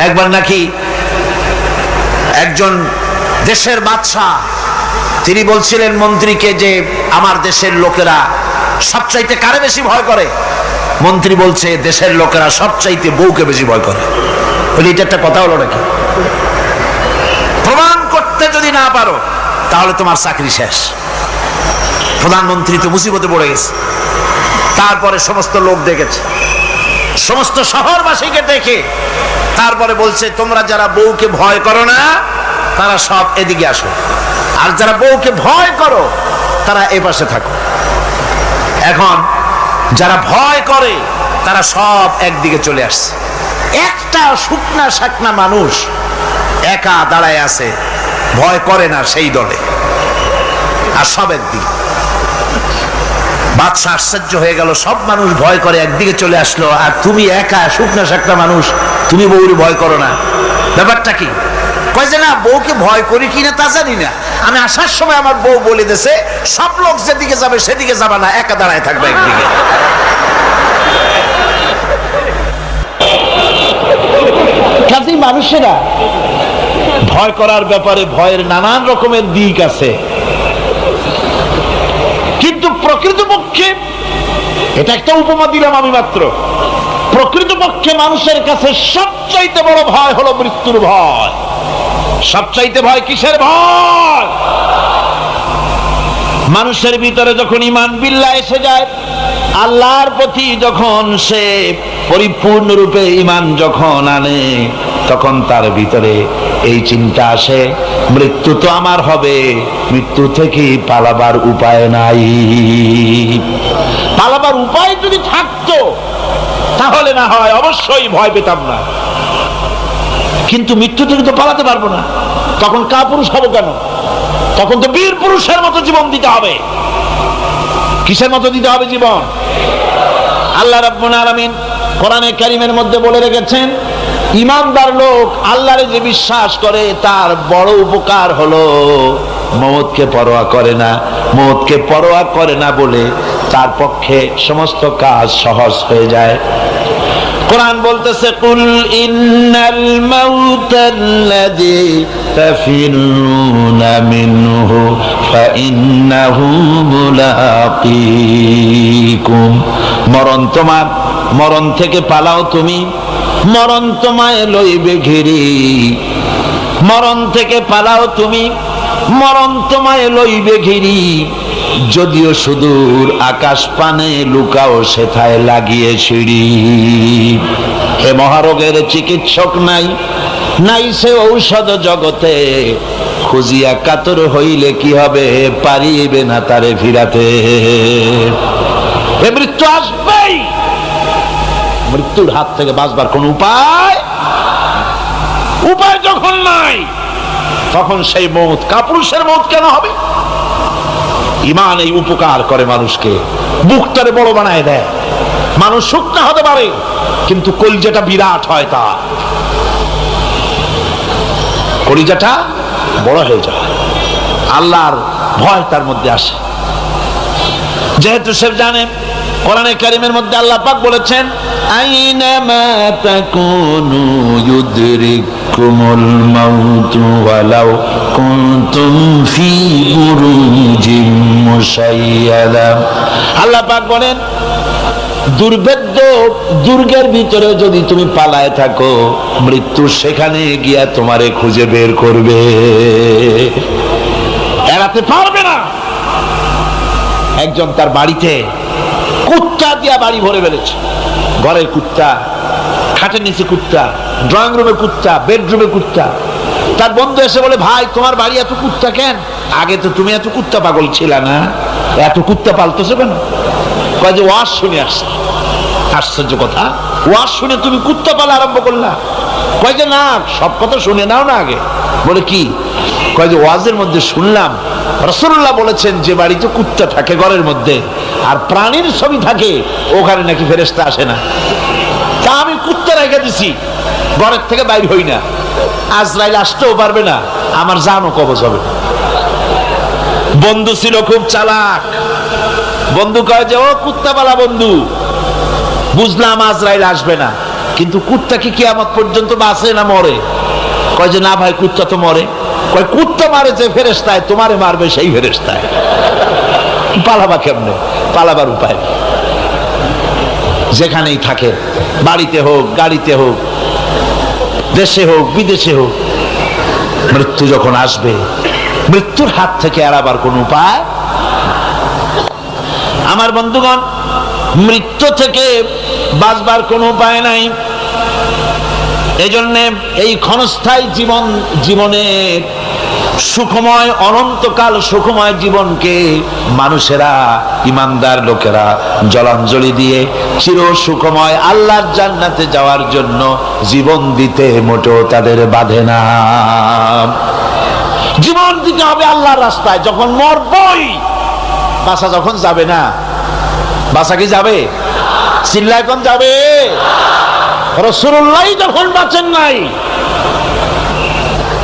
একবার নাকি একজন দেশের বাদশাহ, তিনি বলছিলেন মন্ত্রীকে যে আমার দেশের লোকেরা সবচাইতে কারে বেশি ভয় করে? মন্ত্রী বলছে দেশের লোকেরা সবচাইতে বউকে বেশি ভয় করে। বলি এটা একটা কথা হলো নাকি? প্রমাণ করতে যদি না পারো তাহলে তোমার চাকরি শেষ। প্রধানমন্ত্রী তো মুসিবতে পড়ে গেছে। তারপরে সমস্ত লোক দেখেছে, সমস্ত শহরবাসীকে দেখে তারপরে বলছে তোমরা যারা বউকে ভয় করো না তারা সব এদিকে আসো, আর যারা বউকে ভয় করো তারা এ পাশে থাকো। এখন যারা ভয় করে তারা সব একদিকে চলে আসছে। একটা শুকনা শাকনা মানুষ একা দাঁড়ায় আছে, ভয় করে না সেই দলে, আর সব একদিকে। বাদশা আশ্চর্য হয়ে গেল, সব মানুষ ভয় করে একদিকে চলে আসলো, আর তুমি একা শুকনা শাকনা মানুষ, তুমি বউরে ভয় করো না, ব্যাপারটা কি? কয় যে না, বউকে ভয় করি কিনা তা জানি না, আমি আসার সময় আমার বউ বলে দিয়েছে সব লোক যেদিকে যাবে সেদিকে যাবে না, একা দাঁড়ায় থাকবে একদিকে। কাজেই মানুষেরা ভয় করার ব্যাপারে ভয়ের নানান রকমের দিক আছে, কিন্তু প্রকৃতপক্ষে এটা একটা উপমা দিলাম আমি মাত্র। প্রকৃতপক্ষে মানুষের কাছে সবচাইতে বড় ভয় হলো মৃত্যুর ভয়। সবচাইতে ভয় কিসের ভয়? মানুষের ভিতরে যখন ঈমান বিল্লাহ এসে যায়, আল্লাহর প্রতি যখন সে পরিপূর্ণরূপে ঈমান যখন আনে, তখন তার ভিতরে এই চিন্তা আসে মৃত্যু তো আমার হবে, মৃত্যু থেকে পালাবার উপায় নাই। পালাবার উপায় যদি থাকতো তাহলে না হয় অবশ্যই ভয় পেতাম না, কিন্তু মৃত্যু থেকে তো পালাতে পারবো না। তখন কাপুরুষ হবো কেন? তখন তো বীর পুরুষের মতো জীবন দিতে হবে। কিসের মতো দিতে হবে জীবন? আল্লাহ রাব্বুল আলামিন কোরআনে কারীমের মধ্যে বলে রেখেছেন, ঈমানদার লোক আল্লাহরে যে বিশ্বাস করে তার বড় উপকার হলো মওতকে পরোয়া করে না। মওতকে পরোয়া করে না বলে তার পক্ষে সমস্ত কাজ সহজ হয়ে যায়। কোরআন বলতেছে, কুল ইন্নাল মাউতাল্লাযী তাফিরুনা মিনহু ফাইন্নাহু মুলাকীকুম। মরণ তোমার, মরণ থেকে পালাও তুমি, মরণ তোমায় লইবে ঘিরি। মরণ থেকে পালাও তুমি, মরণ তোমায় লইবে ঘিরি। যদিও সুদূর আকাশ পানে লুকাও সেথায় লাগিয়ে সিঁড়ি। হে মহারোগের চিকিৎসক নাই, নাই সে ঔষধ জগতে। খুঁজিয়া কাতর হইলে কি হবে, পারিবে না তারে ফিরাতে। এ মৃত্যু আসবেই, মৃত্যুর হাত থেকে বাঁচবার কোন উপায় যখন নাই, তখন সেই মওত কাপুরুষের মওত কেন হবে? ঈমান এই উপকার করে মানুষকে, বুকটারে বড় বানায় দেয়, মানুষ শুকনা হতে পারে কিন্তু কলিজাটা বিরাট হয়, তা কলিজাটা বড় হয়ে যায়, আল্লাহর ভয় তার মধ্যে আসে। যেহেতু সে জানে কোরআনে কারীমের মধ্যে আল্লাহ পাক বলেছেন আইনামা তাকুনু ইউদরিকুমুল মাউতু ওয়ালাউ কুনতুম ফি বুরুজিম মুশাইয়াদা। আল্লাহ পাক বলেন দুর্ভেদ্য দুর্গের ভিতরে যদি তুমি পালায় থাকো, মৃত্যু সেখানে গিয়া তোমারে খুঁজে বের করবে, এড়াতে পারবে না। একজন তার বাড়িতে কুত্তা দিয়া বাড়ি ভরে ফেলেছে, ঘরের কুত্তা, খাটের নিচে কুত্তা, ড্রয়িং রুমে কুত্তা, বেডরুমে কুত্তা। তার বন্ধু এসে বলে ভাই তোমার বাড়ি এত কুত্তা কেন? আগে তো তুমি এত কুত্তা পাগল ছিল না, এত কুত্তা পালতেছো কেন? কয় যে ওয়াজ শুনে আসছে। আশ্চর্য কথা, ওয়াজ শুনে তুমি কুত্তা পালা আরম্ভ করলা? কয় যে না, সব কথা শুনে নাও না আগে। বলে কি? কয় যে ওয়াজের মধ্যে শুনলাম রাসূলুল্লাহ বলেছেন যে বাড়িতে কুত্তা থাকে ঘরের মধ্যে আর প্রাণীর ছবি থাকে ওখানে নাকি ফেরেশতা আসে না। তা আমি কুত্তা রেখে দিছি, ঘরের থেকে বাইর হই না, আজরাইল আসতেও পারবে না, আমার জানও কবজ হবে। বন্ধু ছিল খুব চালাক। বন্ধু কয় যে ও কুত্তাওয়ালা বন্ধু, বুঝলাম আজরাইল আসবে না, কিন্তু কুত্তা কি কিয়ামত পর্যন্ত বাঁচে না মরে? কয় যে না ভাই কুত্তা তো মরে। কয় কুত্তা মারে যে ফেরেশতায়, তোমারে মারবে সেই ফেরেশতায়। পালাবা কেমনে? পালাবার উপায় যেখানেই থাকে, বাড়িতে হোক, গাড়িতে হোক, দেশে হোক, বিদেশে হোক, মৃত্যু যখন আসবে, মৃত্যুর হাত থেকে এড়াবার কোন উপায়। আমার বন্ধুগণ, মৃত্যু থেকে বাঁচবার কোনো উপায় নাই। এজন্য এই ক্ষণস্থায়ী জীবনের সুখময়, অনন্তকাল সুখময় জীবনকে মানুষেরা, ইমানদার লোকেরা জলাঞ্জলি দিয়ে চির সুখময় আল্লাহর জান্নাতে যাওয়ার জন্য জীবন দিতে মোটেও তাদের বাধে না। জীবন দিতে হবে আল্লাহর রাস্তায়। যখন মরবই, বাসা যখন যাবে না, বাসা কি যাবে? চিল্লায় কোন যাবে? রাসূলুল্লাহ যখন বাঁচেন নাই,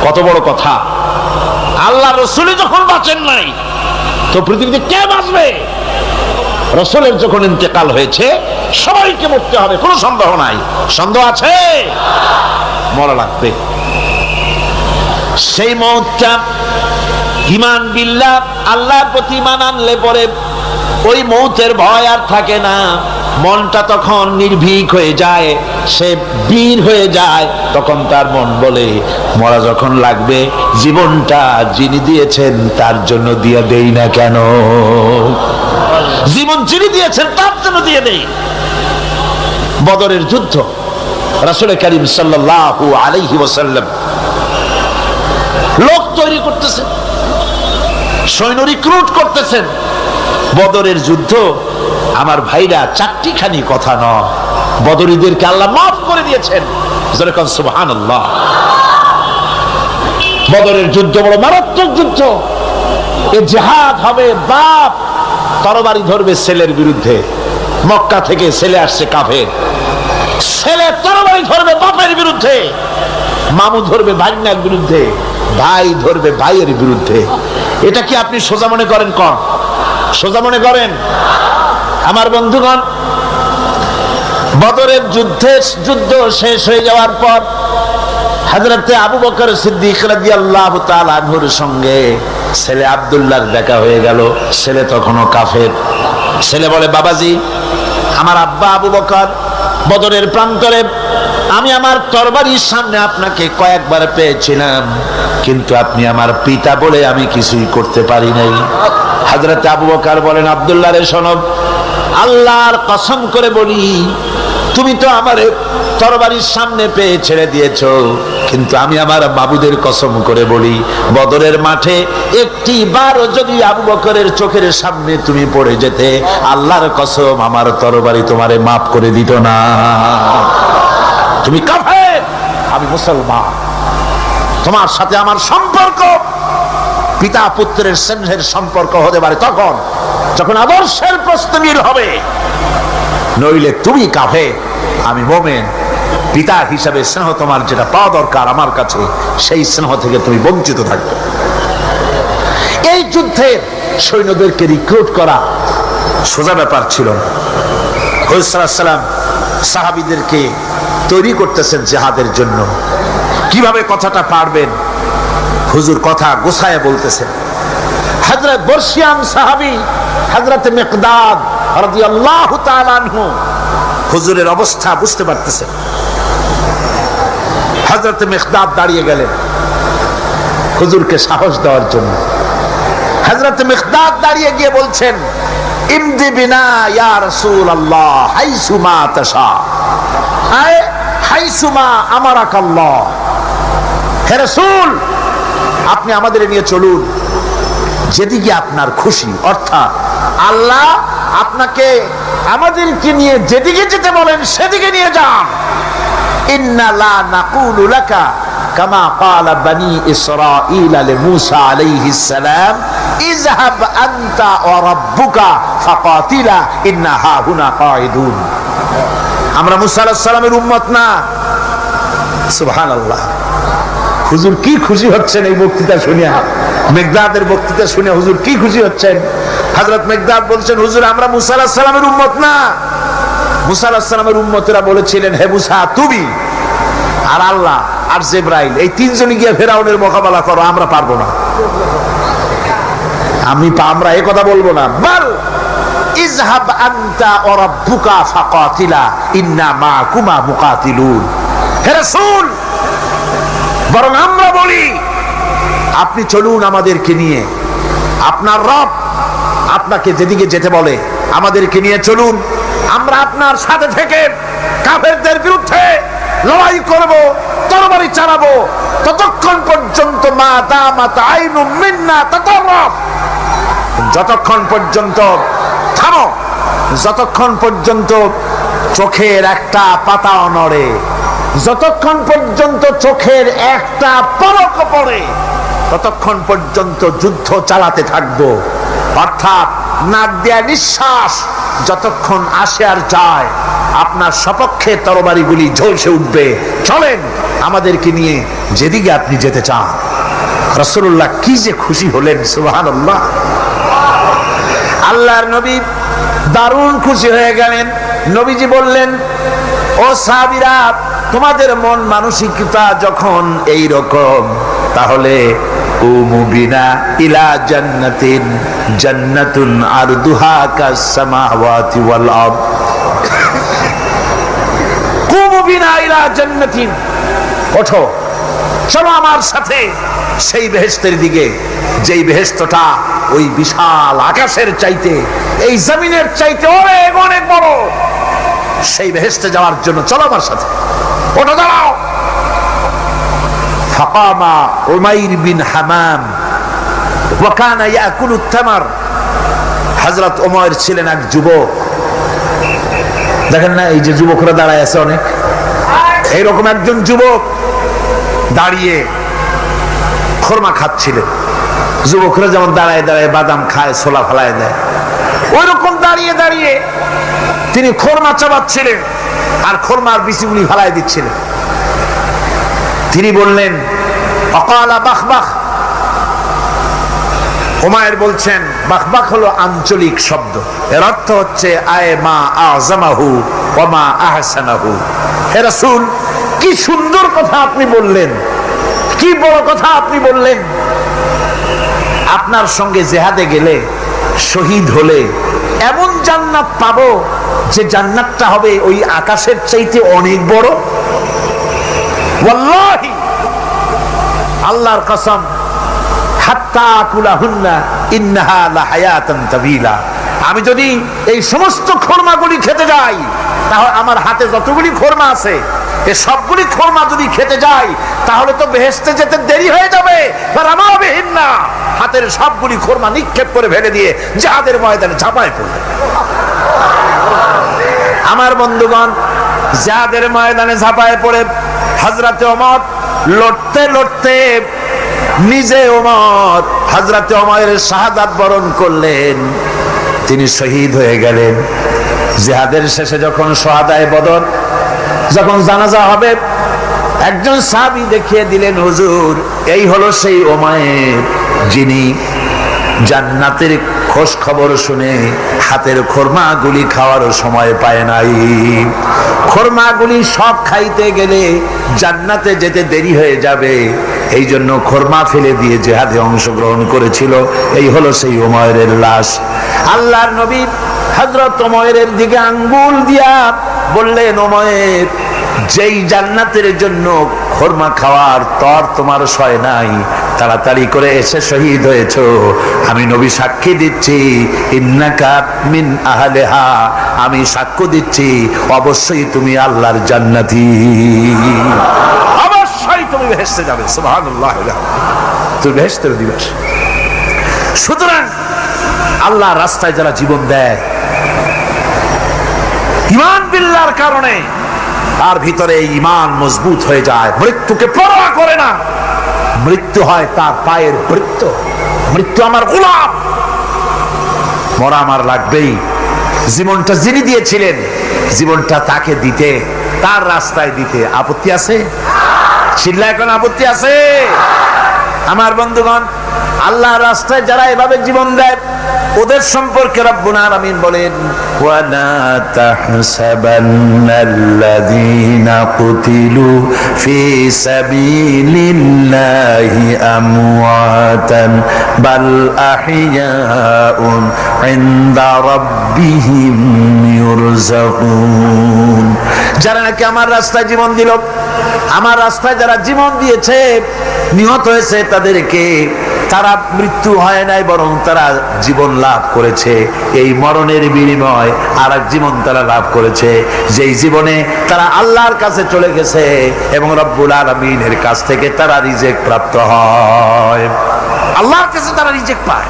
কত বড় কথা! আল্লাহ রাসূল যখন বাঁচেন নাই, তো পৃথিবীতে কে বাঁচবে? রাসূলের যখন ইন্তেকাল হয়েছে, সবাইকে মরতে হবে, কোনো সন্দেহ নাই। সন্দেহ আছে? মরা লাগবে। সেই মওতটা ঈমান বিল্লাহ, আল্লাহর প্রতি ঈমান আনলে পরে ওই মওতের ভয় আর থাকে না। মনটা তখন নির্ভীক হয়ে যায়, সে বীর হয়ে যায়। তখন তার মন বলে মরা যখন লাগবে, জীবনটা যিনি দিয়েছেন তার জন্য দিয়ে দেই না কেন? জীবন যিনি দিয়েছেন তার জন্য দিয়ে দেই। বদরের যুদ্ধ, রাসূল কারীম সাল্লাল্লাহু আলাইহি ওয়াসাল্লাম লোক তৈরি করতেছেন, সৈন্য রিক্রুট করতেছেন। বদরের যুদ্ধ, আমার ভাইরা, চারটিখানি কথা নয়, বদরীদেরকে আল্লাহ মাফ করে দিয়েছেন। যেরকম সুবহানাল্লাহ। বদরের যুদ্ধ বড় মারাত্মক যুদ্ধ। এ জিহাদ হবে, বাপ তরবারি ধরবে ছেলের বিরুদ্ধে। মক্কা থেকে ছেলে আসছে কাফের, ছেলে তরবারি ধরবে বাপের বিরুদ্ধে, মামু ধরবে ভাইনার বিরুদ্ধে, ভাই ধরবে ভাইয়ের বিরুদ্ধে। এটা কি আপনি সোজা মনে করেন? কোন সোজা মনে করেন? আমার বন্ধুগণ, বদরের যুদ্ধ শেষ হয়ে যাওয়ার পর হযরতে আবু বকর সিদ্দিক রাদিয়াল্লাহু তাআলা আনহুর সঙ্গে ছেলে আব্দুল্লাহর দেখা হয়ে গেল। ছেলে তখনও কাফের। ছেলে বলে, বাবাজি, আমার আব্বা আবু বকর বদরের প্রান্তরে, আমি আমার তরবারির সামনে আপনাকে কয়েকবার পেয়েছিলাম, কিন্তু আপনি আমার পিতা বলে আমি কিছুই করতে পারি নাই। হযরত আবু বকর বলেন, আব্দুল্লাহ রে শোনো, আল্লাহর কসম করে বলি, তুমি তো আমার তরবারির সামনে পেয়ে ছেড়ে দিয়েছো, কিন্তু আমি আমার মাবুদের কসম করে বলি, বদরের মাঠে একটি বারও যদি আবু বকরের চোখের সামনে তুমি পড়ে যেতে, আল্লাহর কসম আমার তরবারি তোমারে মাফ করে দিত না। তুমি কাফের, আমি মুসলমান। তোমার সাথে আমার সম্পর্ক পিতা পুত্রের স্নেহের সম্পর্ক হতে পারে তখন যখন আদর্শের প্রশ্ন মিল হবে। নইলে তুমি কাফে, আমি মোমেন। পিতা হিসাবে স্নেহ তোমার যেটা পাওয়া দরকার আমার কাছে, সেই স্নেহ থেকে তুমি বঞ্চিত থাকবে। এই যুদ্ধে সৈন্যদেরকে রিক্রুট করা সোজা ব্যাপার ছিল না। হুজুর সাল্লাল্লাহু আলাইহি ওয়াসাল্লাম সাহাবীদেরকে তৈরি করতেছেন জিহাদের জন্য। কিভাবে কথাটা পারবেন, হুজুর কথা গোছায় বলতেছেন। হযরত বর্ষিয়ান সাহাবী হযরত মিকদাদ রাদিয়াল্লাহু তাআলা আনহু হুজুরের অবস্থা বুঝতে পারতেছেন। হযরত মিকদাদ দাঁড়িয়ে গেলেন হুজুরকে সাহস দেওয়ার জন্য। হযরত মিকদাদ দাঁড়িয়ে গিয়ে বলছেন, ইমদি বিনা ইয়া রাসূলুল্লাহ হাইসুমা তাশা, আয় হাইসুমা আমারাকাল্লাহ। হে রাসূল, আপনি আমাদের নিয়ে চলুন যেদিকে আপনার খুশি, অর্থাৎ আল্লাহ আপনাকে আমাদেরকে নিয়ে যেদিকে যেতে বলেন সেদিকে নিয়ে যান। ইন্না লা নাকুলু লাকা কামা ক্বালা বনি ইসরাঈল লিমূসা আলাইহিস সালাম ইযহাব আনতা ওয়া রাব্বুকা ফাকাতিলা ইন্না হাহুনা কাঈদুন। আমরা মূসা আলাইহিস সালামের উম্মত না। সুবহানাল্লাহ। হুজুর কি খুশি হচ্ছেন এই বক্তৃতা শুনে, মিকদাদের বক্তৃতা শুনে হুজুর কি খুশি হচ্ছেন। হযরত মিকদাদ বলছেন, হুজুর আমরা মূসা আলাইহিস সালামের উম্মত না। মূসা আলাইহিস সালামের উম্মতেরা বলেছিলেন, হে মূসা তুমি আর আল্লাহ আর জিবরাইল এই তিনজনই গিয়ে ফেরাউনের মোকাবেলা করো, আমরা পারবো না। আমরা এই কথা বলবো না। বল ইযহাব আনতা ওয়া রাব্বুকা ফাকাতিলা ইন্না মাআকুমা মুকাতিলুন। হে রাসূল, বরং আমরা বলি আপনি চলুন আমাদেরকে নিয়ে, আপনার রব আপনাকে যেদিকে যেতে বলে আমাদেরকে নিয়ে চলুন, আমরা আপনার সাথে থেকে কাফেরদের বিরুদ্ধে লড়াই করব, তরবারি চালাবো ততক্ষণ পর্যন্ত মা দামাত আইনু মিন্না তাতাররাফ, যতক্ষণ পর্যন্ত থামো, যতক্ষণ পর্যন্ত চোখের একটা পাতাও নড়ে, যতক্ষণ পর্যন্ত চোখের একটা পলক পড়ে ততক্ষণ পর্যন্ত যুদ্ধ চালাতে থাকবো। অর্থাৎ নাক দেয়া নিঃশ্বাস যতক্ষণ আসে আর যায় আপনার সপক্ষে তরবারিগুলি ঝলসে উঠবে। চলেন আমাদেরকে নিয়ে যেদিকে আপনি যেতে চান। রাসূলুল্লাহ কি যে খুশি হলেন, সুবহানাল্লাহ। আল্লাহর নবী দারুণ খুশি হয়ে গেলেন। নবীজি বললেন, ও সাহাবীরা, তোমাদের মন মানসিকতা যখন এই রকম, তাহলে কুমু বিনা ইলা জান্নাতিন জান্নাতুন আরদুহা কাস সামাওয়াতি ওয়াল আরদ। কুমু বিনা ইলা জান্নাতিন, ওঠো চলো আমার সাথে সেই বেহেশতের দিকে, যেই বেহেশতটা ওই বিশাল আকাশের চাইতে, এই জমিনের চাইতে অনেক অনেক বড়। সেই বেহেশতে যাওয়ার জন্য চলো আমার সাথে, ওঠো, দাঁড়াও। ফাকামা উমাইর বিন হামাম ওয়া কানা ইয়াকুলু তামার। হযরত উমাইর ছিলেন এক যুবক। দেখেন না, এই যে যুবকরা দাঁড়ায় আছে অনেক, এইরকম একজন যুবক দাঁড়িয়ে খরমা খাচ্ছিলেন। যুবকরা যেমন দাঁড়ায় দাঁড়ায় বাদাম খায়, ছোলা ফেলায় দেয়, ওই রকম দাঁড়িয়ে দাঁড়িয়ে তিনি খরমা চাবাচ্ছিলেন আর খরমার বিচিগুলি ফেলায় দিচ্ছিলেন। তিনি বললেন, অকালা বাখবাখ। উমাইর বলছেন, বাখবাখ হলো আঞ্চলিক শব্দ, এর অর্থ হচ্ছে আয় মা আযমাহু ওয়া মা আহসানাহু। হে রাসূল, কি সুন্দর কথা আপনি বললেন, কি বড় কথা আপনি বললেন। আপনার সঙ্গে জিহাদে গেলে, শহীদ হলে এমন জান্নাত পাবো যে জান্নাতটা হবে ওই আকাশের চাইতে অনেক বড়। ওয়াল্লাহি, আল্লাহর কসম, হাত্তা কুলাহুন্না ইন্নাহা লাহায়াতান তাবিলা। আমি যদি এই সমস্ত খরমাগুলি খেতে যাই, তাহলে আমার হাতে যতগুলি খরমা আছে এই সবগুলি খরমা যদি খেতে যাই তাহলে তো বেহেশতে যেতে দেরি হয়ে যাবে। রামাবিহিন্না, হাতের সবগুলি খরমা নিক্ষেপ করে ফেলে দিয়ে জিহাদের ময়দানে ঝাঁপায় পড়বে। আমার বন্ধুগণ, জিহাদের ময়দানে ঝাঁপায় পড়ে হযরতে ওমর লড়তে লড়তে নিজে ওমর হযরতে ওমরের শাহাদাত বরণ করলেন, তিনি শহীদ হয়ে গেলেন। জিহাদের শেষে যখন শহাদায়ে বদর যখন জানাজা হবে, একজন সাহাবী দেখিয়ে দিলেন, হুজুর এই হলো সেই উমাইর যিনি জান্নাতের খোঁজ খবর শুনে হাতের খোরমাগুলি খাওয়ার সময় পায় নাই। খোরমাগুলি সব খাইতে গেলে জান্নাতে যেতে দেরি হয়ে যাবে, এই জন্য খোরমা ফেলে দিয়ে জিহাদে অংশগ্রহণ করেছিল। এই হলো সেই উমাইরের লাশ। আল্লাহর নবী হযরত উমাইরের দিকে আঙ্গুল দিয়া বললেন, উমাইর, যেই জান্নাতের জন্য খোরমা খাওয়ার তর তোমার সয় নাই, তাড়াতাড়ি করে এসে শহীদ হয়েছো, আমি নবী সাক্ষী দিচ্ছি, ইন্নাকা মিন আহলিহা, আমি সাক্ষ্য দিচ্ছি অবশ্যই তুমি আল্লাহর জান্নাতি, অবশ্যই তুমি বেহেশতে যাবে। সুবহানাল্লাহ, তুমি বেহেশতের দিবস। সুতরাং আল্লাহর রাস্তায় যারা জীবন দেয় ঈমান বিল্লাহর কারণে, তার ভিতরে ইমান মজবুত হয়ে যায়, মৃত্যুকে পরোয়া করে না। মৃত্যু হয় তার পায়ের বৃত্ত, মৃত্যু আমার গোলাম, মরা আমার লাগবেই। জীবনটা যিনি দিয়েছিলেন, জীবনটা তাকে দিতে, তার রাস্তায় দিতে আপত্তি আছে? চিল্লা এখন আপত্তি আছে? আমার বন্ধুগণ, আল্লাহর রাস্তায় যারা এভাবে জীবন দেয়, ওদের সম্পর্কে রব্বুল আলামিন বলেন, ওয়ালা তাহসাবান্নাল্লাযীনা কুতিলু ফি সাবিলিল্লাহি আমওয়াতান বাল আহইয়াউন ইনদা রাব্বিহিম ইউরযাকুন। যারা নাকি আমার রাস্তায় জীবন দিল, আমার রাস্তায় যারা জীবন দিয়েছে, নিহত হয়েছে, তাদেরকে তারা মৃত্যু হয় নাই, বরং তারা জীবন লাভ করেছে। এই মরণের বিনিময় আর এক জীবন তারা লাভ করেছে, যেই জীবনে তারা আল্লাহর কাছে চলে গেছে এবং রব্বুল আলামিনের কাছ থেকে তারা রিজেক প্রাপ্ত হয়, আল্লাহর কাছে তারা রিজেক পায়।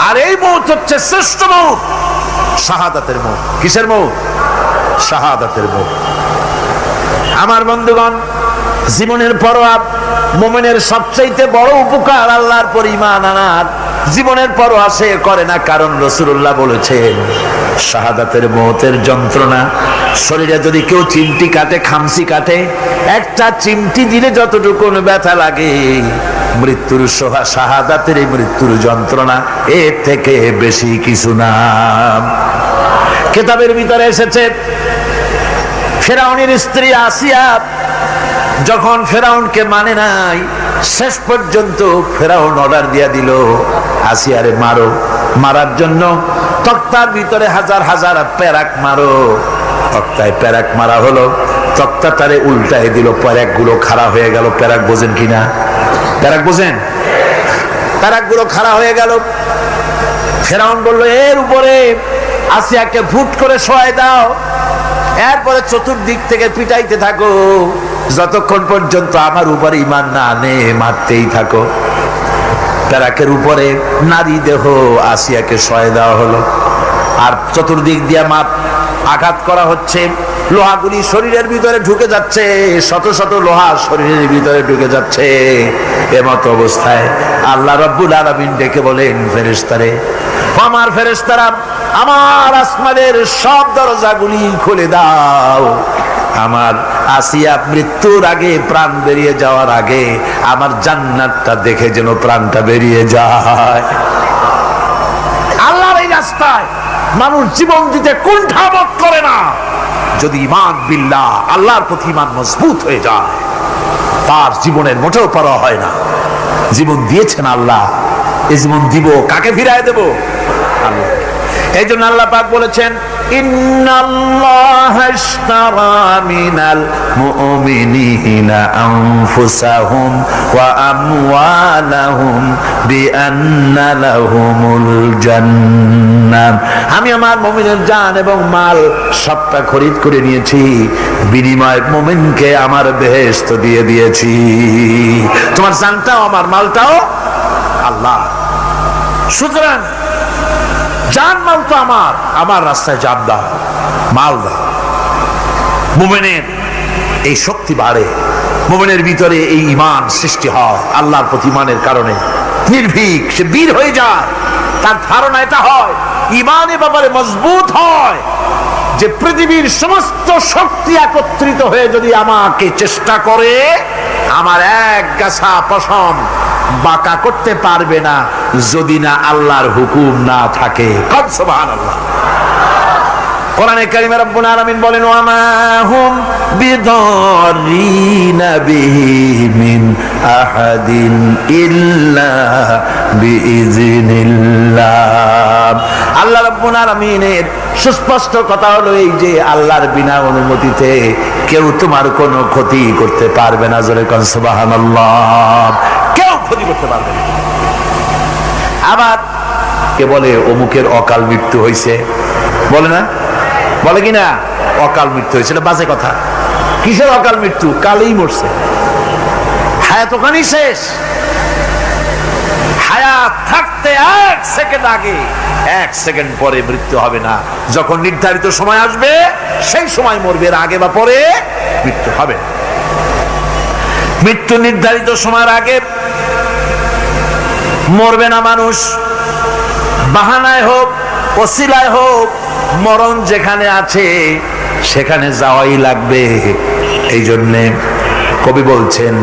আর এই মৌত হচ্ছে শ্রেষ্ঠ মৌত, শাহাদাতের মৌত। কিসের মৌত? শাহাদাতের মৌত। আমার বন্ধুগণ, জীবনের পরোয়া মুমিনের সবচাইতে বড় উপকার আল্লাহর পর ঈমান আনার। জীবনের পরোয়া সে করে না, কারণ রাসূলুল্লাহ বলেছেন, শাহাদাতের মৌতের যন্ত্রণা, শরীরে যদি কেউ চিমটি কাটে, খামসি কাটে, একটা চিমটি দিলে যতটুকু ব্যথা লাগে, মৃত্যুর শাহাদাতের এই মৃত্যুর যন্ত্রণা এর থেকে বেশি কিছু না। কিতাবের ভিতরে এসেছে, ফেরাউনের স্ত্রী আসিয়া যখন ফেরাউনকে মানে নাই, শেষ পর্যন্ত ফেরাউন অর্ডার দিয়া দিল, আসিয়ারে মারো। মারার জন্য তক্তার ভিতরে হাজার হাজার প্যারাক মারো। তক্তায় প্যারাক মারা হলো, তক্তা তারে উল্টায় দিল, প্যারাক গুলো খাড়া হয়ে গেল। প্যারাক বোঝেন কিনা? প্যারাক বোঝেন? প্যারাক গুলো খাড়া হয়ে গেল। ফেরাউন বলল, এর উপরে আসিয়াকে ফুট করে শোয়াই দাও, এরপরে চতুর্দিক থেকে পিটাইতে থাকো, যতক্ষণ পর্যন্ত আমার উপরে ঈমান না আনে মারতেই থাকো। প্যারাকের উপরে নারী দেহ আসিয়াকে শোয়াই দেওয়া হলো, আর চতুর্দিক দিয়ে আঘাত করা হচ্ছে। লোহাগুলি শরীরের ভিতরে ঢুকে যাচ্ছে, শত শত লোহা শরীরের ভিতরে ঢুকে যাচ্ছে। এমত অবস্থায় আল্লাহ রাব্বুল আলামিন ডেকে বলেন, ফেরেশতারে, আমার ফেরেশতারা, আমার আসমানের সব দরজাগুলি খুলে দাও। আমার আসিয়া মৃত্যুর আগে, প্রাণ বেরিয়ে যাওয়ার আগে, আমার জান্নাতটা দেখে যেন প্রাণটা বেরিয়ে যায়। আল্লাহর এই রাস্তায় মানুষ জীবন দিতে কুণ্ঠাবোধ করে না, যদি ঈমান বিল্লাহ, আল্লাহর প্রতি ঈমান মজবুত হয়ে যায়, তার জীবনের মোটেও পরোয়া হয় না। জীবন দিয়েছেন আল্লাহ, এই জীবন দিব, কাকে ফিরায় দেব? আল্লাহ। এই জন্য আল্লাহ পাক বলেছেন, ইন্নাল্লাহা ইশতারা মিনাল মুমিনিনা আনফুসাহুম ওয়া আমওয়ালাহুম বিআন্না লাহুমুল জান্নাহ। আমি আমার মুমিনের জান এবং মাল সবটা খরিদ করে নিয়েছি, বিনিময়ে মুমিনকে আমার বেহেশত দিয়ে দিয়েছি। তোমার জানটাও আমার, মালটাও আল্লাহ। সুতরাং জান মাল তো আমার, আমার রাস্তায় জান দাও, মাল দাও। মুমিনের এই শক্তি বাড়ে, মুমিনের ভিতরে এই ঈমান সৃষ্টি হয়, আল্লাহর প্রতি ঈমানের কারণে নির্ভীক সে বীর হয়ে যায়। তার ধারণা এটা হয়, ঈমানে ব্যাপারে মজবুত হয় যে পৃথিবীর সমস্ত শক্তি একত্রিত হয়ে যদি আমাকে চেষ্টা করে, আমার এক গাছা পশম বাঁকা করতে পারবে না যদি না আল্লাহর হুকুম না থাকে। সুবহানাল্লাহ। কোরআনে কারিমে রব্বুল আলামিন বলেন, ওয়া মা হুম বিদারিনা বিহি মিন আহাদিন ইল্লা বিইজনিল্লাহ। আল্লাহ রব্বুল আলামিনের সুস্পষ্ট কথা হলো এই যে আল্লাহর বিনা অনুমতিতে কেউ তোমার কোনো ক্ষতি করতে পারবে না। জোরে কোন সুবহানাল্লাহ। কেউ ক্ষতি করতে পারবে না। আবার কে বলে অমুকের অকাল মৃত্যু হয়েছে, বলে না? বলে কিনা অকাল মৃত্যু হয়েছিল? বাজে কথা। কিসের অকাল মৃত্যু? কালেই মরছে, হায়াত ওখানেই শেষ। হায়াত থাকতে এক সেকেন্ড আগে, এক সেকেন্ড পরে মৃত্যু হবে না। যখন নির্ধারিত সময় আসবে সেই সময় মরবে, এর আগে বা পরে মৃত্যু হবে। মৃত্যু নির্ধারিত সময়ের আগে মরবে না মানুষ। বাহানায় হোক, ওসিলায় হোক, মরণ যেখানে আছে সেখানে যাওয়াই লাগবে। এই জন্যে কবি বলছেন,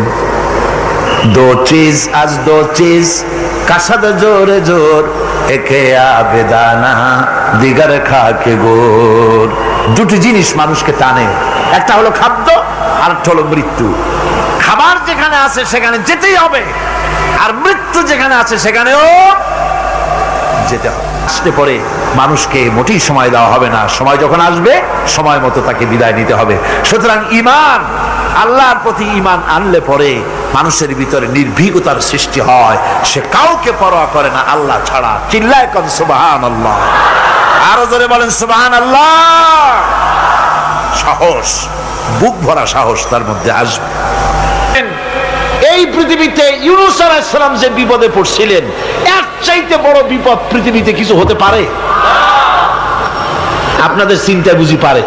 দো চিজ আজ দো চিজ কাসাদ জোরে জোর একে আবেদানা দিগার খাকে গোর। দুটি জিনিস মানুষকে টানে, একটা হলো খাদ্য আর একটা হলো মৃত্যু। খাবার যেখানে আছে সেখানে যেতেই হবে, আর মৃত্যু যেখানে আছে সেখানেও যেতে হবে। আসতে পরে মানুষকে মোটেই সময় দেওয়া হবে না। সময় যখন আসবে সময় মতো তাকে বিদায় নিতে হবে। সুতরাং ঈমান, আল্লাহর প্রতি ঈমান আনলে পরে মানুষের ভিতরে নির্ভীকতার সৃষ্টি হয়। সে কাউকে পরোয়া করে না আল্লাহ ছাড়া। চিল্লায় কোন সুবহানাল্লাহ। আরো জোরে বলেন সুবহানাল্লাহ। সাহস, বুক ভরা সাহস তার মধ্যে আসবে। এই পৃথিবীতে ইউনূস আলাইহিস সালাম যে বিপদে পড়ছিলেন, এর চাইতে বড় বিপদ পৃথিবীতে কিছু হতে পারে? আপনাদের চিন্তায় বুঝি পারে?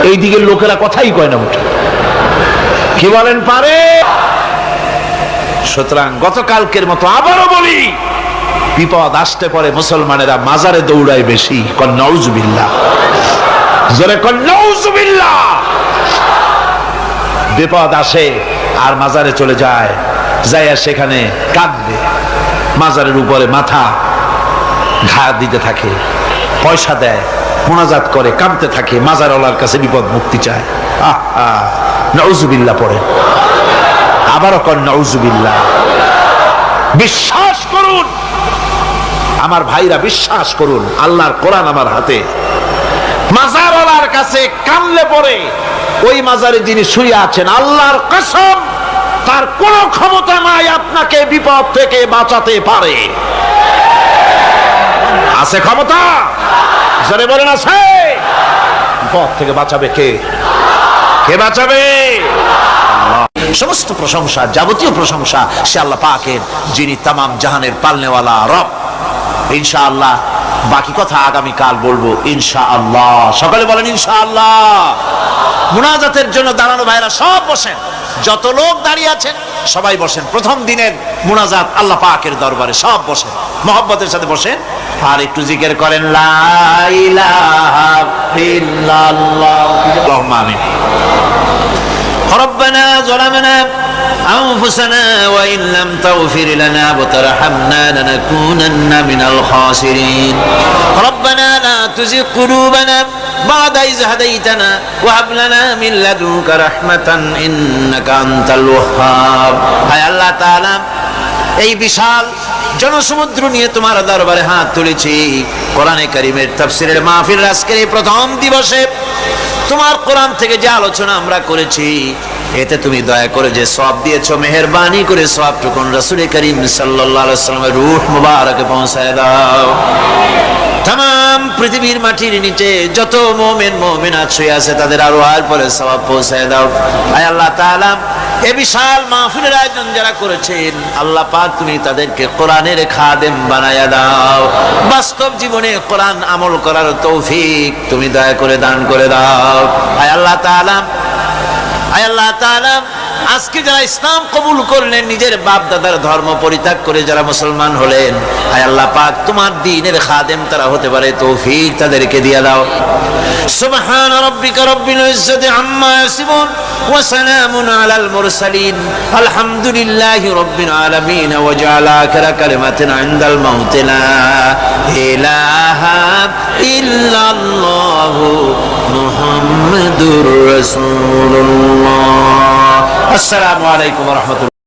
এই দিকের লোকেরা কথাই কয় না মুঠে। কি বলেন পারে? সুতরাং গতকালকের মতো আবারও বলি, বিপদ আসতে পরে মুসলমানেরা মাজারে দৌড়ায় বেশি। কন নাউজুবিল্লাহ। জোরে কন নাউজুবিল্লাহ। বিপদ আসে আর মাজারে চলে যায়, যাইয়া সেখানে কাঁদবে, মাজারের উপরে মাথা ঘা দিতে থাকে, পয়সা দেয়, মুনাজাত করে, কাঁদতে থাকে, মাজারওয়ালার কাছে বিপদ মুক্তি চায়। নাউজুবিল্লাহ পড়ে। আবারও কর নাউজুবিল্লাহ। বিশ্বাস করুন আমার ভাইরা, বিশ্বাস করুন, আল্লাহর কোরআন আমার হাতে। মাজারওয়ালার কাছে কানলে পরে ওই মাজারে যিনি শুয়ে আছেন, আল্লাহর কসম তার কোন ক্ষমতা নাই আপনাকে বিপদ থেকে বাঁচাতে পারে। আছে ক্ষমতা? জোরে বলেন আছে? বিপদ থেকে বাঁচাবে কে? কে বাঁচাবে? সমস্ত প্রশংসা, যাবতীয় প্রশংসা সে আল্লাহ পাকের, যিনি তামাম জাহানের পালনেওয়ালা রব। ইনশাআল্লাহ বাকি কথা আগামী কাল বলবো ইনশাআল্লাহ। সকালে বলেন ইনশাআল্লাহ। মুনাজাতের জন্য দাঁড়ানো ভাইরা সব বসেন, যত লোক দাঁড়িয়ে আছেন সবাই বসেন। প্রথম দিনের মুনাজাত আল্লাহ পাকের দরবারে, সব বসেন, মহব্বতের সাথে বসেন আর একটু জিকির করেন লা ইলাহা ইল্লাল্লাহ। আল্লাহুম্মা আমিন। ربنا ظلمنا أنفسنا وإن لم تغفر لنا وترحمنا لنكونن من الخاسرين ربنا لا تزغ قلوبنا بعد إذ هديتنا وهب لنا من لدنك رحمة إنك أنت الوهاب। হায় আল্লাহ তাআলা, এই বিশাল জনসমুদ্র নিয়ে তোমার দরবারে হাত তুলেছি। কোরআনে কারীমের তাফসীরের মাহফিল আজকের এই প্রথম দিবসে তোমার কোরআন থেকে যে আলোচনা আমরা করেছি, এতে তুমি দয়া করে যে সওয়াব দিয়েছো, মেহেরবানি করে সওয়াবটুকুন রাসূল করিম সাল্লাল্লাহু আলাইহি ওয়াসাল্লামের রূহ মুবারকে পৌঁছায় দাও। तमाम পৃথিবীর মাটির নিচে যত মুমিন মুমিনাত শুয়ে আছে তাদের আরওয়ার পরে সওয়াব পৌঁছায় দাও। আয় আল্লাহ তাআলা, এই বিশাল মাহফিলের আয়োজন যারা করেছেন, আল্লাহ পাক তুমি তাদেরকে কোরআনের খাদেম বানায়া দাও। বাস্তব জীবনে কোরআন আমল করার তৌফিক তুমি দয়া করে দান করে দাও। আয় আল্লাহ তাআলা, আয় আল্লাহ তাআলা, আজকে যারা ইসলাম কবুল করলেন, নিজের বাপ দাদার ধর্ম পরিত্যাগ করে যারা মুসলমান হলেন, আয় আল্লাহ পাক তোমার দ্বীনের খাদেম তারা হতে পারে তৌফিক তাদেরকে দিয়ে দাও। সুবহান রাব্বিকা রাব্বিল ইজ্জাতি আম্মা ইয়াসিফুন ওয়া সালামুন আলাল মুরসালিন আলহামদুলিল্লাহি রাব্বিল আলামিন ওয়া জাআলা আখিরা কালিমাতিন ইনদাল মাউত লা ইলাহা ইল্লাল্লাহু মুহাম্মাদুর রাসূলুল্লাহ। আসসালামু আলাইকুম ওয়া রাহমাতুল্লাহ।